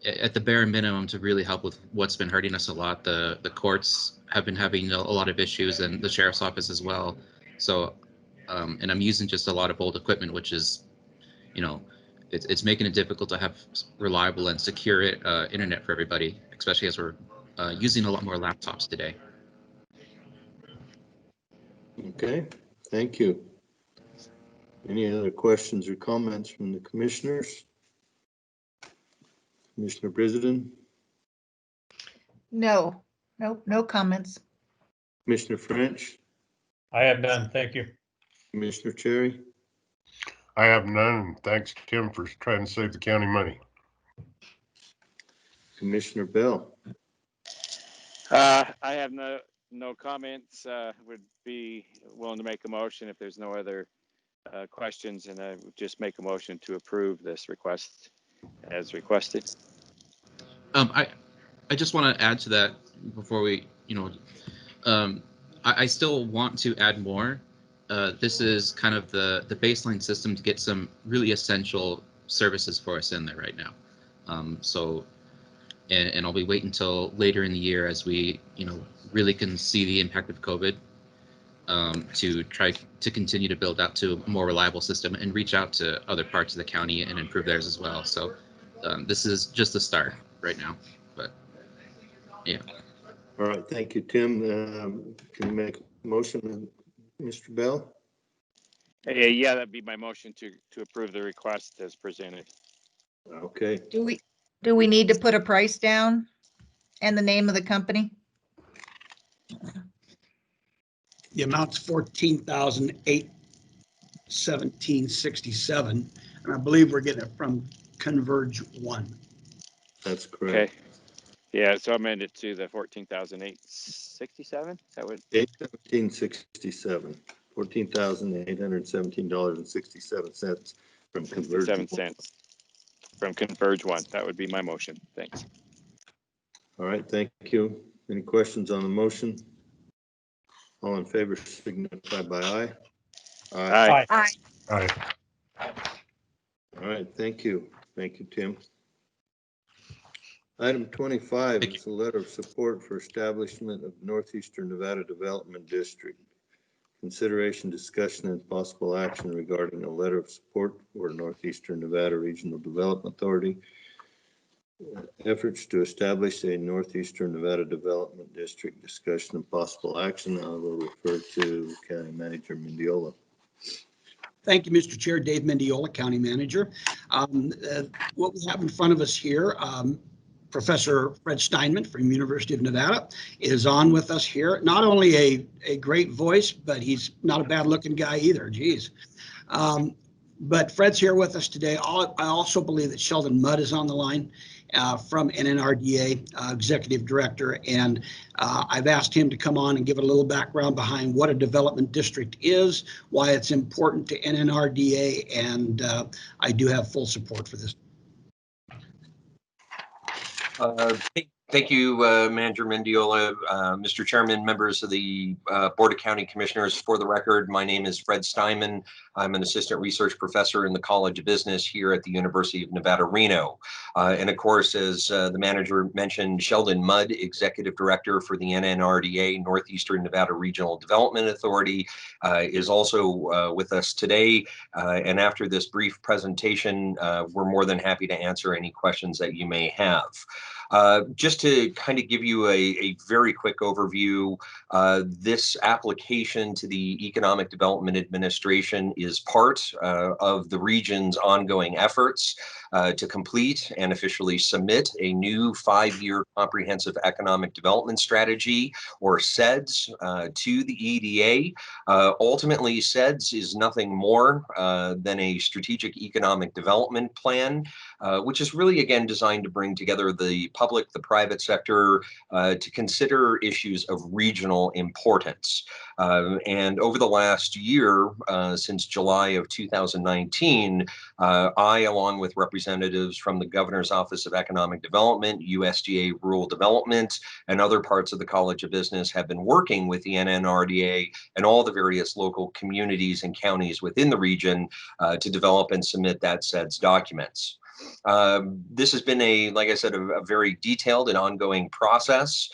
at the bare minimum to really help with what's been hurting us a lot. The courts have been having a lot of issues, and the sheriff's office as well. So, and I'm using just a lot of old equipment, which is, you know, it's making it difficult to have reliable and secure internet for everybody, especially as we're using a lot more laptops today. Okay, thank you. Any other questions or comments from the commissioners? Commissioner Brisden? No comments. Commissioner French? I have none. Thank you. Commissioner Cherry? I have none. Thanks, Tim, for trying to save the county money. Commissioner Bell? I have no comments. Would be willing to make a motion if there's no other questions, and I would just make a motion to approve this request as requested. I just want to add to that before we, I still want to add more. This is kind of the baseline system to get some really essential services for us in there right now. And I'll be waiting until later in the year as we, really can see the impact of COVID to try to continue to build out to a more reliable system and reach out to other parts of the county and improve theirs as well. So this is just a start right now, but yeah. All right, thank you, Tim. Can you make a motion, Mr. Bell? Yeah, that'd be my motion to approve the request as presented. Okay. Do we need to put a price down and the name of the company? The amount's $14,817.67, and I believe we're getting it from Converge One. That's correct. Okay. Yeah, so amend it to the 14,867. That would 817.67. $14,817.67 from Converge. 7 cents from Converge One. That would be my motion. Thanks. All right, thank you. Any questions on the motion? All in favor signify by aye. Aye. Aye. Aye. All right, thank you. Thank you, Tim. Item 25 is a letter of support for establishment of Northeastern Nevada Development District. Consideration, discussion, and possible action regarding a letter of support for Northeastern Nevada Regional Development Authority. Efforts to establish a Northeastern Nevada Development District. Discussion and possible action. I will refer to County Manager Mendiola. Thank you, Mr. Chair. Dave Mendiola, County Manager. What we have in front of us here, Professor Fred Steinman from University of Nevada is on with us here. Not only a great voice, but he's not a bad looking guy either. Geez. But Fred's here with us today. I also believe that Sheldon Mudd is on the line from NNRDA, Executive Director. And I've asked him to come on and give a little background behind what a development district is, why it's important to NNRDA, and I do have full support for this. Thank you, Manager Mendiola, Mr. Chairman, members of the Board of County Commissioners. For the record, my name is Fred Steinman. I'm an assistant research professor in the College of Business here at the University of Nevada, Reno. And of course, as the manager mentioned, Sheldon Mudd, Executive Director for the NNRDA, Northeastern Nevada Regional Development Authority, is also with us today. And after this brief presentation, we're more than happy to answer any questions that you may have. Just to kind of give you a very quick overview, this application to the Economic Development Administration is part of the region's ongoing efforts to complete and officially submit a new 5-year comprehensive economic development strategy, or CEDS, to the EDA. Ultimately, CEDS is nothing more than a strategic economic development plan, which is really, again, designed to bring together the public, the private sector, to consider issues of regional importance. And over the last year, since July of 2019, I, along with representatives from the Governor's Office of Economic Development, USDA Rural Development, and other parts of the College of Business, have been working with the NNRDA and all the various local communities and counties within the region to develop and submit that CEDS documents. This has been like I said, a very detailed and ongoing process.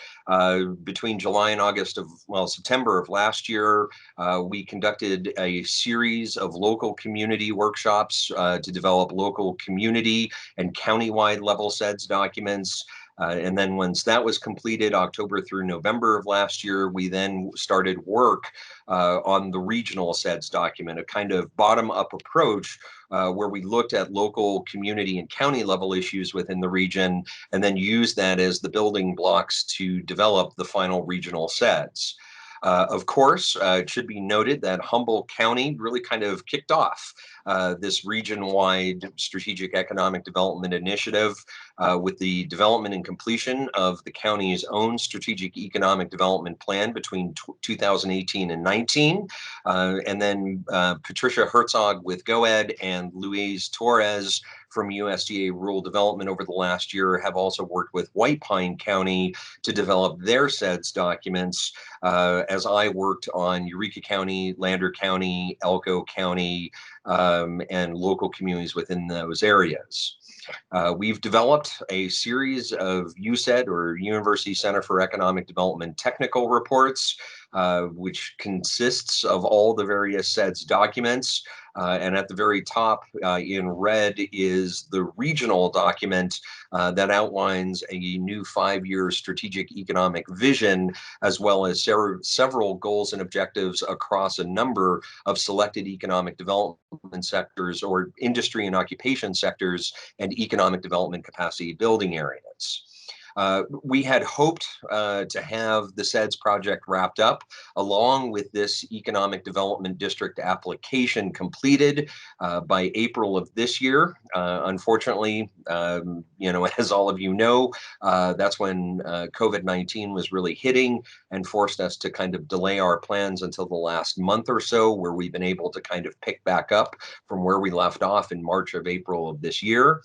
Between July and September of last year, we conducted a series of local community workshops to develop local community and countywide level CEDS documents. And then once that was completed, October through November of last year, we then started work on the regional CEDS document, a kind of bottom-up approach where we looked at local, community, and county level issues within the region, and then used that as the building blocks to develop the final regional CEDS. Of course, it should be noted that Humboldt County really kind of kicked off this region-wide strategic economic development initiative with the development and completion of the county's own strategic economic development plan between 2018 and 19. And then Patricia Herzog with GOED and Luis Torres from USDA Rural Development over the last year have also worked with White Pine County to develop their CEDS documents, as I worked on Eureka County, Lander County, Elko County, and local communities within those areas. We've developed a series of UCED, or University Center for Economic Development, technical reports, which consists of all the various CEDS documents. And at the very top in red is the regional document that outlines a new 5-year strategic economic vision, as well as several goals and objectives across a number of selected economic development sectors, or industry and occupation sectors, and economic development capacity building areas. We had hoped to have the CEDS project wrapped up, along with this economic development district application completed by April of this year. Unfortunately, as all of you know, that's when COVID-19 was really hitting and forced us to kind of delay our plans until the last month or so, where we've been able to kind of pick back up from where we left off in March of April of this year.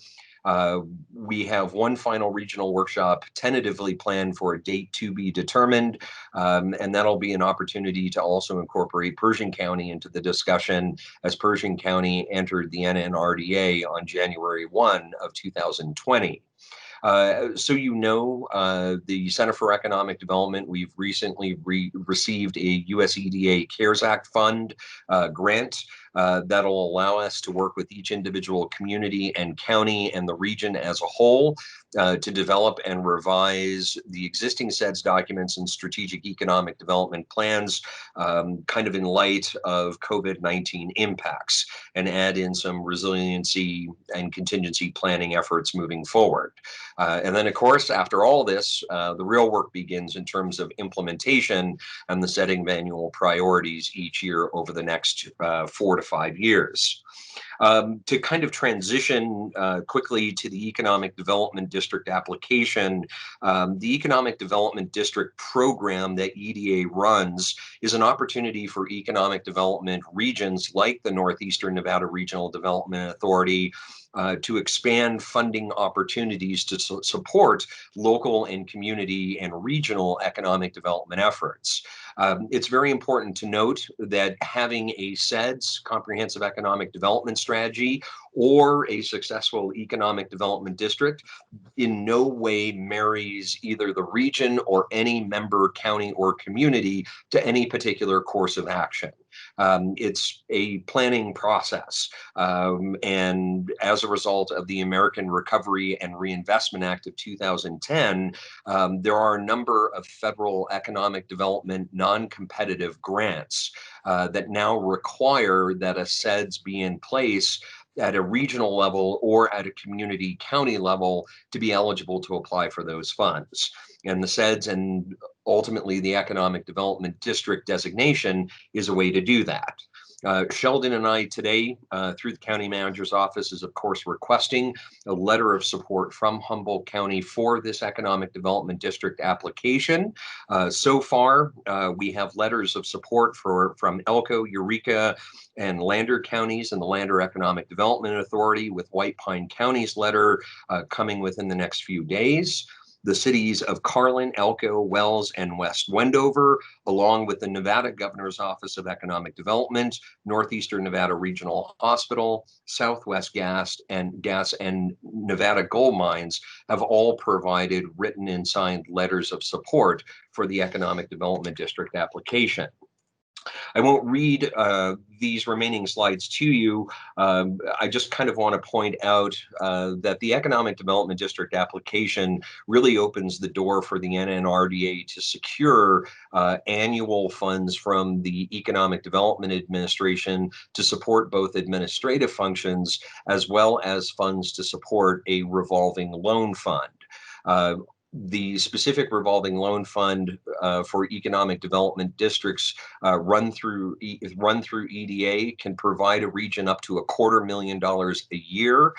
We have one final regional workshop tentatively planned for a date to be determined, and that'll be an opportunity to also incorporate Pershing County into the discussion, as Pershing County entered the NNRDA on January 1 of 2020. So the Center for Economic Development, we've recently received a USEDA CARES Act fund grant that'll allow us to work with each individual community and county and the region as a whole to develop and revise the existing CEDS documents and strategic economic development plans kind of in light of COVID-19 impacts, and add in some resiliency and contingency planning efforts moving forward. And then, of course, after all this, the real work begins in terms of implementation and the setting of annual priorities each year over the next 4 to 5 years. To kind of transition quickly to the Economic Development District application, the Economic Development District program that EDA runs is an opportunity for economic development regions like the Northeastern Nevada Regional Development Authority to expand funding opportunities to support local and community and regional economic development efforts. It's very important to note that having a CEDS, Comprehensive Economic Development Strategy, or a successful economic development district in no way marries either the region or any member county or community to any particular course of action. It's a planning process. And as a result of the American Recovery and Reinvestment Act of 2010, there are a number of federal economic development non-competitive grants that now require that a CEDS be in place at a regional level or at a community county level to be eligible to apply for those funds. And the CEDS and ultimately the Economic Development District designation is a way to do that. Sheldon and I today, through the county manager's office, is of course requesting a letter of support from Humboldt County for this economic development district application. So far, we have letters of support from Elko, Eureka, and Lander counties and the Lander Economic Development Authority, with White Pine County's letter coming within the next few days. The cities of Carlin, Elko, Wells, and West Wendover, along with the Nevada Governor's Office of Economic Development, Northeastern Nevada Regional Hospital, Southwest Gas and Nevada Gold Mines, have all provided written and signed letters of support for the Economic Development District application. I won't read these remaining slides to you. I just kind of want to point out that the Economic Development District application really opens the door for the NNRDA to secure annual funds from the Economic Development Administration to support both administrative functions as well as funds to support a revolving loan fund. The specific revolving loan fund for economic development districts run through EDA can provide a region up to $250,000 a year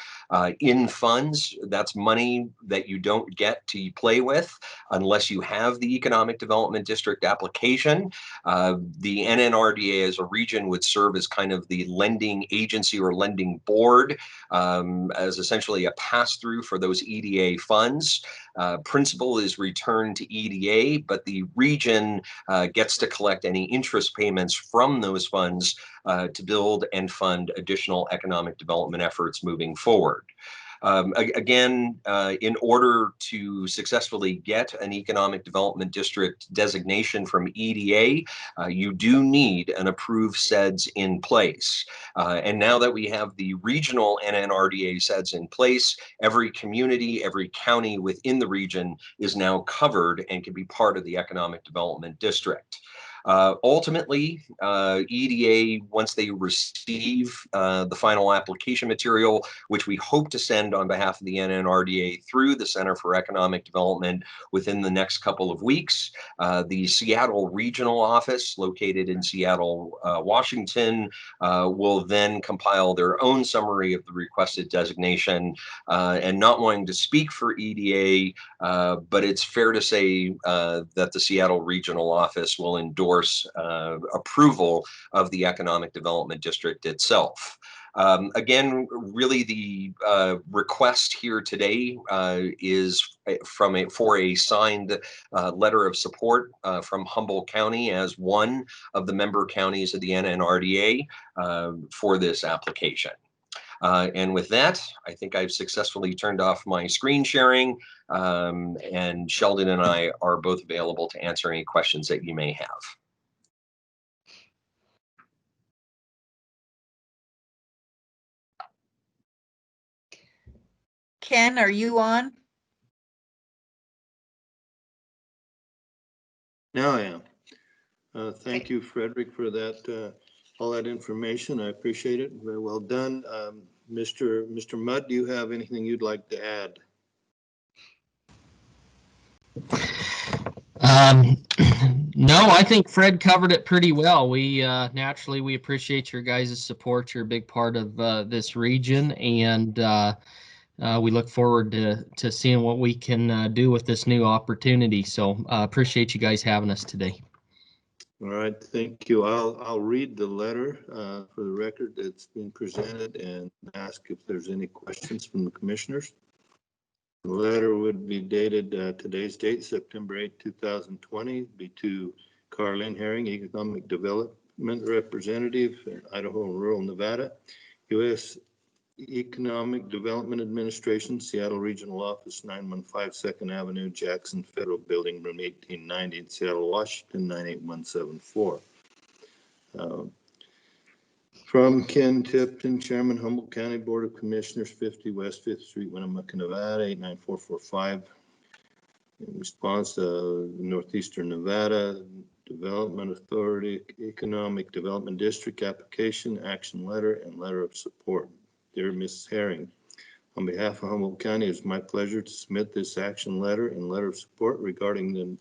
in funds. That's money that you don't get to play with unless you have the economic development district application. The NNRDA as a region would serve as kind of the lending agency or lending board, as essentially a pass-through for those EDA funds. Principal is returned to EDA, but the region gets to collect any interest payments from those funds to build and fund additional economic development efforts moving forward. Again, in order to successfully get an economic development district designation from EDA, you do need an approved CEDS in place. And now that we have the regional NNRDA CEDS in place, every community, every county within the region is now covered and can be part of the economic development district. Ultimately, EDA, once they receive the final application material, which we hope to send on behalf of the NNRDA through the Center for Economic Development within the next couple of weeks, the Seattle Regional Office, located in Seattle, Washington, will then compile their own summary of the requested designation. And not wanting to speak for EDA, but it's fair to say that the Seattle Regional Office will endorse approval of the Economic Development District itself. Again, really the request here today is for a signed letter of support from Humboldt County as one of the member counties of the NNRDA for this application. And with that, I think I've successfully turned off my screen sharing, and Sheldon and I are both available to answer any questions that you may have. Ken, are you on? Now I am. Thank you, Frederick, for that, all that information. I appreciate it. Very well done. Mr. Mudd, do you have anything you'd like to add? No, I think Fred covered it pretty well. We naturally, we appreciate your guys' support. You're a big part of this region, and we look forward to seeing what we can do with this new opportunity. So appreciate you guys having us today. All right, thank you. I'll read the letter for the record that's been presented and ask if there's any questions from the commissioners. The letter would be dated today's date, September 8, 2020, be to Carlin Herring, Economic Development Representative, Idaho and Rural Nevada, U.S. Economic Development Administration, Seattle Regional Office, 915 2nd Avenue, Jackson Federal Building, room 1890 in Seattle, Washington, 98174. From Ken Tipton, Chairman, Humboldt County Board of Commissioners, 50 West 5th Street, Winnemucca, Nevada, 89445. In response to Northeastern Nevada Development Authority Economic Development District application, action letter, and letter of support. Dear Ms. Herring, on behalf of Humboldt County, it's my pleasure to submit this action letter and letter of support regarding the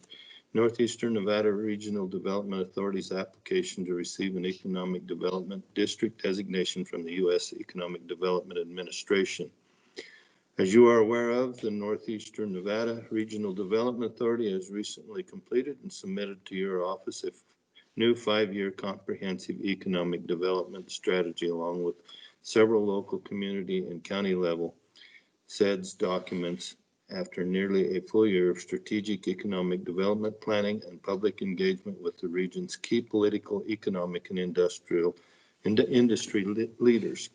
Northeastern Nevada Regional Development Authority's application to receive an Economic Development District designation from the U.S. Economic Development Administration. As you are aware of, the Northeastern Nevada Regional Development Authority has recently completed and submitted to your office a new 5-year comprehensive economic development strategy, along with several local, community, and county level SEDS documents after nearly a full year of strategic economic development planning and public engagement with the region's key political, economic, and industry leaders.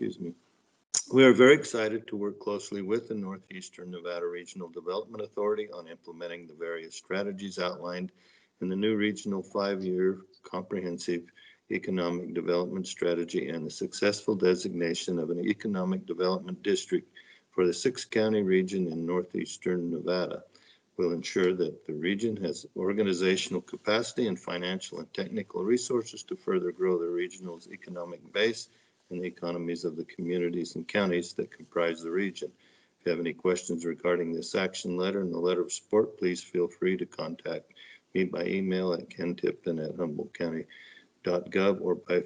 We are very excited to work closely with the Northeastern Nevada Regional Development Authority on implementing the various strategies outlined in the new regional 5-year comprehensive economic development strategy and the successful designation of an economic development district for the 6-county region in Northeastern Nevada. Will ensure that the region has organizational capacity and financial and technical resources to further grow the regional's economic base and the economies of the communities and counties that comprise the region. If you have any questions regarding this action letter and the letter of support, please feel free to contact me by email at kentipton@humboldtcounty.gov or by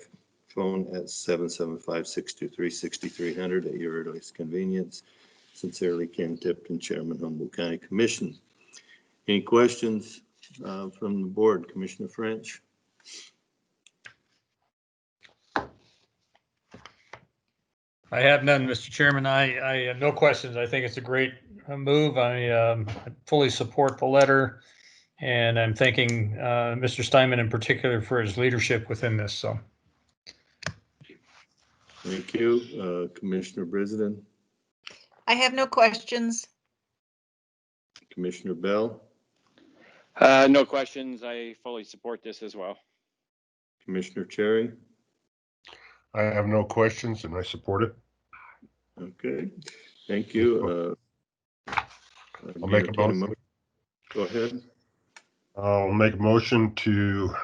phone at 775-623-6300 at your earliest convenience. Sincerely, Ken Tipton, Chairman, Humboldt County Commission. Any questions from the board? Commissioner French? I have none, Mr. Chairman. I have no questions. I think it's a great move. I fully support the letter, and I'm thanking Mr. Steinman in particular for his leadership within this. So, thank you, Commissioner Brisden. I have no questions. Commissioner Bell. No questions. I fully support this as well. Commissioner Cherry. I have no questions and I support it. Okay, thank you. I'll make a motion. Go ahead. I'll make a motion to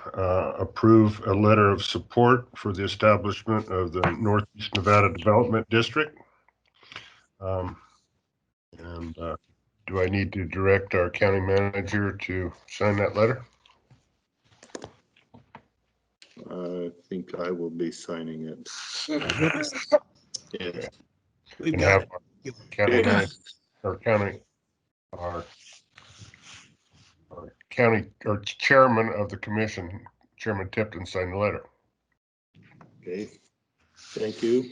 approve a letter of support for the establishment of the Northeast Nevada Development District. Do I need to direct our county manager to sign that letter? I think I will be signing it. Yes. We've And got have our county manager, our county or chairman of the commission, Chairman Tipton, sign the letter. Okay, thank you.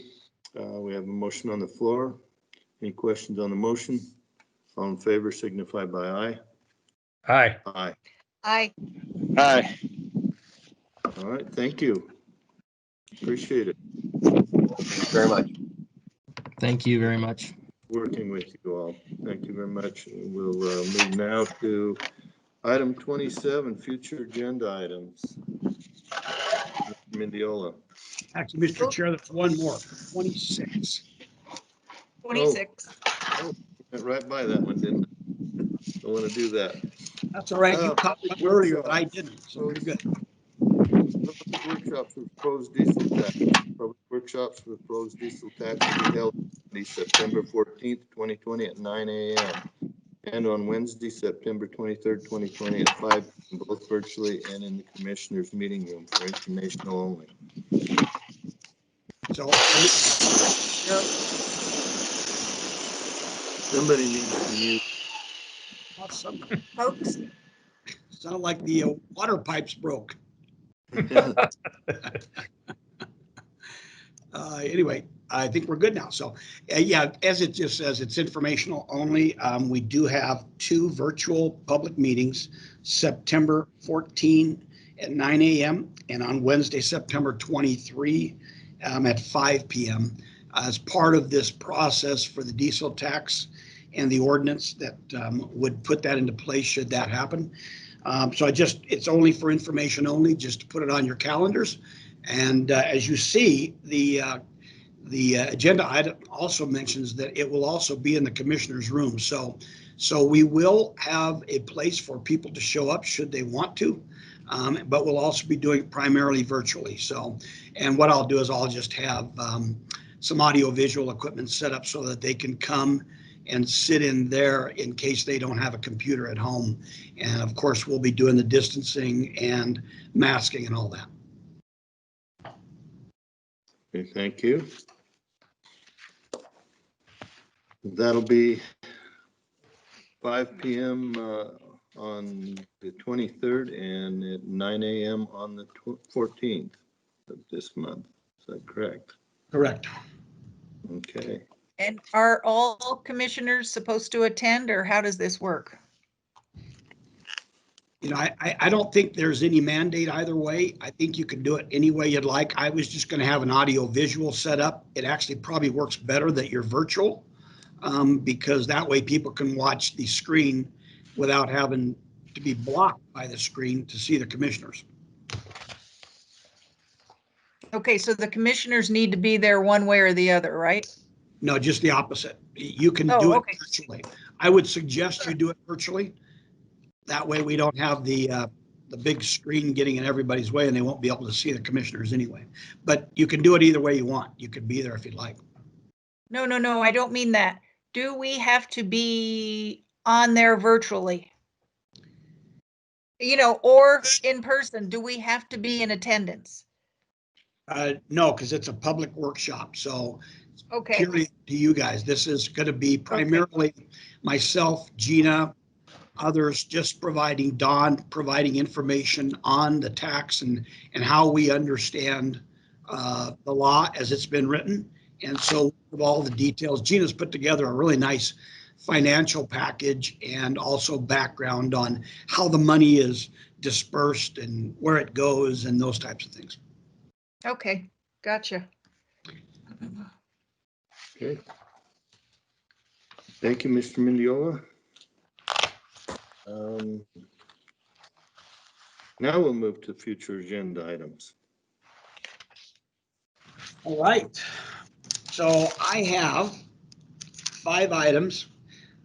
We have a motion on the floor. Any questions on the motion? All in favor signify by aye. Aye. Aye. Aye. Aye. All right, thank you. Appreciate it. Thanks very much. Thank you very much. Working with you all. Thank you very much. We'll move now to item 27, future agenda items. Mendiola. Actually, Mr. Chair, there's one more, 26. 26. Oh, went right by that one, didn't I? Don't want to do that. That's all right. You caught one earlier, but I didn't, so you're good. Public workshops for proposed diesel tax. Public workshops for proposed diesel tax will be held on September 14th, 2020 at 9 a.m. and on Wednesday, September 23rd, 2020 at 5 p.m., both virtually and in the commissioner's meeting room for informational only. So, somebody needs to mute. Awesome. Folks. Sound like the water pipes broke. Anyway, I think we're good now. So, yeah, as it just says, it's informational only. We do have 2 virtual public meetings, September 14 at 9 a.m. and on Wednesday, September 23 at 5 p.m. As part of this process for the diesel tax and the ordinance that would put that into place should that happen. So it's only for information only, just to put it on your calendars. And as you see, the agenda item also mentions that it will also be in the commissioner's room. So we will have a place for people to show up should they want to, but we'll also be doing it primarily virtually. So, and what I'll do is I'll just have some audio visual equipment set up so that they can come and sit in there in case they don't have a computer at home. And of course, we'll be doing the distancing and masking and all that. Okay, thank you. That'll be 5 p.m. On the 23rd and at 9 a.m. on the 14th of this month. Is that correct? Correct. Okay. And are all commissioners supposed to attend, or how does this work? You know, I don't think there's any mandate either way. I think you can do it any way you'd like. I was just going to have an audio visual set up. It actually probably works better that you're virtual, because that way people can watch the screen without having to be blocked by the screen to see the commissioners. Okay, so the commissioners need to be there one way or the other, right? No, just the opposite. You can Oh, do it okay. virtually. I would suggest you do it virtually. That way we don't have the big screen getting in everybody's way and they won't be able to see the commissioners anyway. But you can do it either way you want. You could be there if you'd like. No, I don't mean that. Do we have to be on there virtually? You know, or in person? Do we have to be in attendance? No, because it's a public workshop. So Okay. purely to you guys, this is going to be primarily myself, Gina, others just providing information on the tax and how we understand the law as it's been written. And so of all the details, Gina's put together a really nice financial package and also background on how the money is dispersed and where it goes and those types of things. Okay, gotcha. Okay. Thank you, Mr. Mendiola. Now we'll move to future agenda items. All right. So I have 5 items.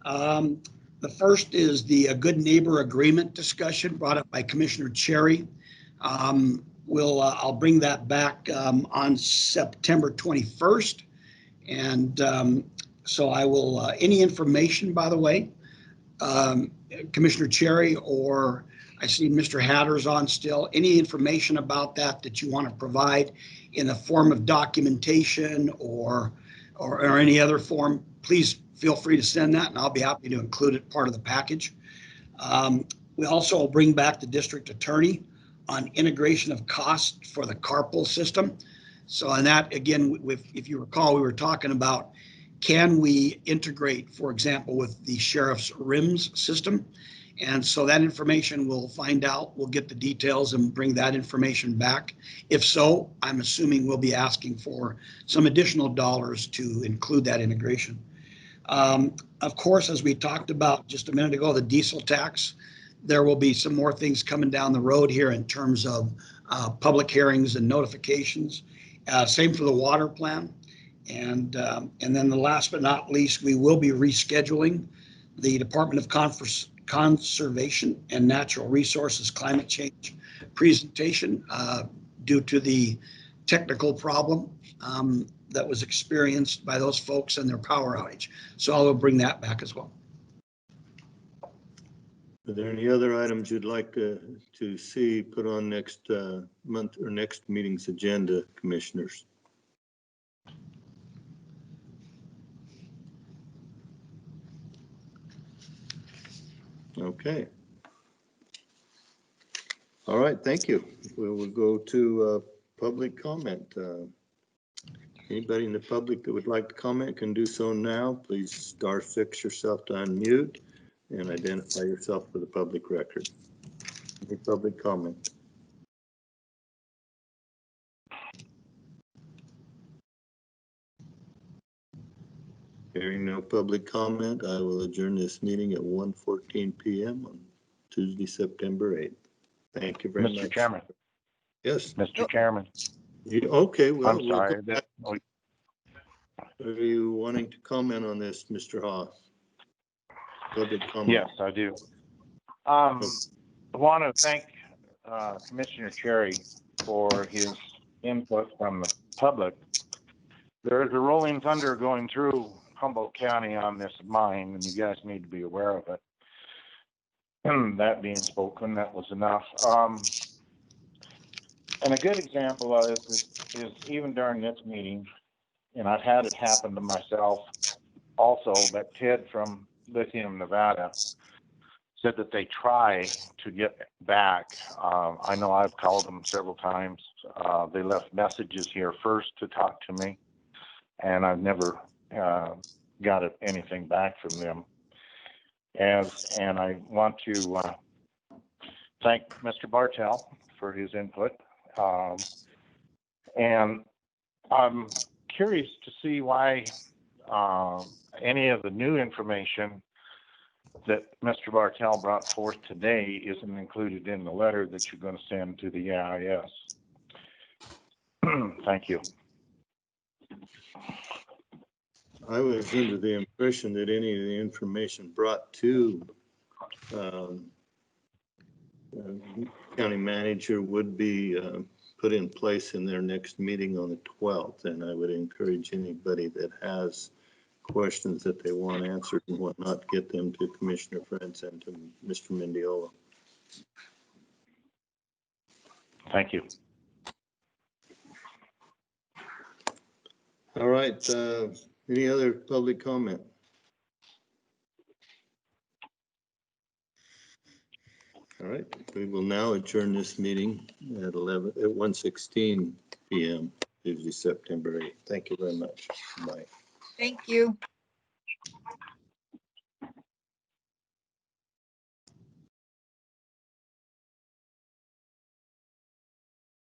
The first is the Good Neighbor Agreement discussion brought up by Commissioner Cherry. I'll bring that back on September 21st. And so I will, any information, by the way, Commissioner Cherry, or I see Mr. Hatter's on still, any information about that you want to provide in the form of documentation or any other form, please feel free to send that and I'll be happy to include it part of the package. We also will bring back the district attorney on integration of costs for the carpool system. So on that, again, if you recall, we were talking about, can we integrate, for example, with the sheriff's RIMS system? And so that information we'll find out, we'll get the details and bring that information back. If so, I'm assuming we'll be asking for some additional dollars to include that integration. Of course, as we talked about just a minute ago, the diesel tax, there will be some more things coming down the road here in terms of public hearings and notifications. Same for the water plan. And then the last but not least, we will be rescheduling the Department of Conservation and Natural Resources Climate Change presentation due to the technical problem that was experienced by those folks and their power outage. So I will bring that back as well. Are there any other items you'd like to see put on next month or next meeting's agenda, commissioners? Okay. All right, thank you. We will go to public comment. Anybody in the public that would like to comment can do so now. Please *6 yourself to unmute and identify yourself for the public record. Any public comment? Hearing no public comment, I will adjourn this meeting at 1:14 p.m. on Tuesday, September 8th. Thank you very much. Mr. Chairman. Yes. Mr. Chairman. Okay, well, I'm sorry. Are you wanting to comment on this, Mr. Haas? Public comment. Yes, I do. I want to thank Commissioner Cherry for his input from the public. There is a rolling thunder going through Humboldt County on this mine, and you guys need to be aware of it. That being spoken, that was enough. And a good example of this is even during this meeting, and I've had it happen to myself also, but Ted from Lithium, Nevada, said that they try to get back. I know I've called them several times. They left messages here first to talk to me, and I've never got anything back from them. And I want to thank Mr. Bartel for his input. And I'm curious to see why any of the new information that Mr. Bartel brought forth today isn't included in the letter that you're going to send to the EIS. Thank you. I was under the impression that any of the information brought to county manager would be put in place in their next meeting on the 12th. And I would encourage anybody that has questions that they want answered and whatnot, get them to Commissioner Friends and to Mr. Mendiola. Thank you. All right. Any other public comment? All right. We will now adjourn this meeting at 1:16 p.m. Tuesday, September 8th. Thank you very much. Bye. Thank you.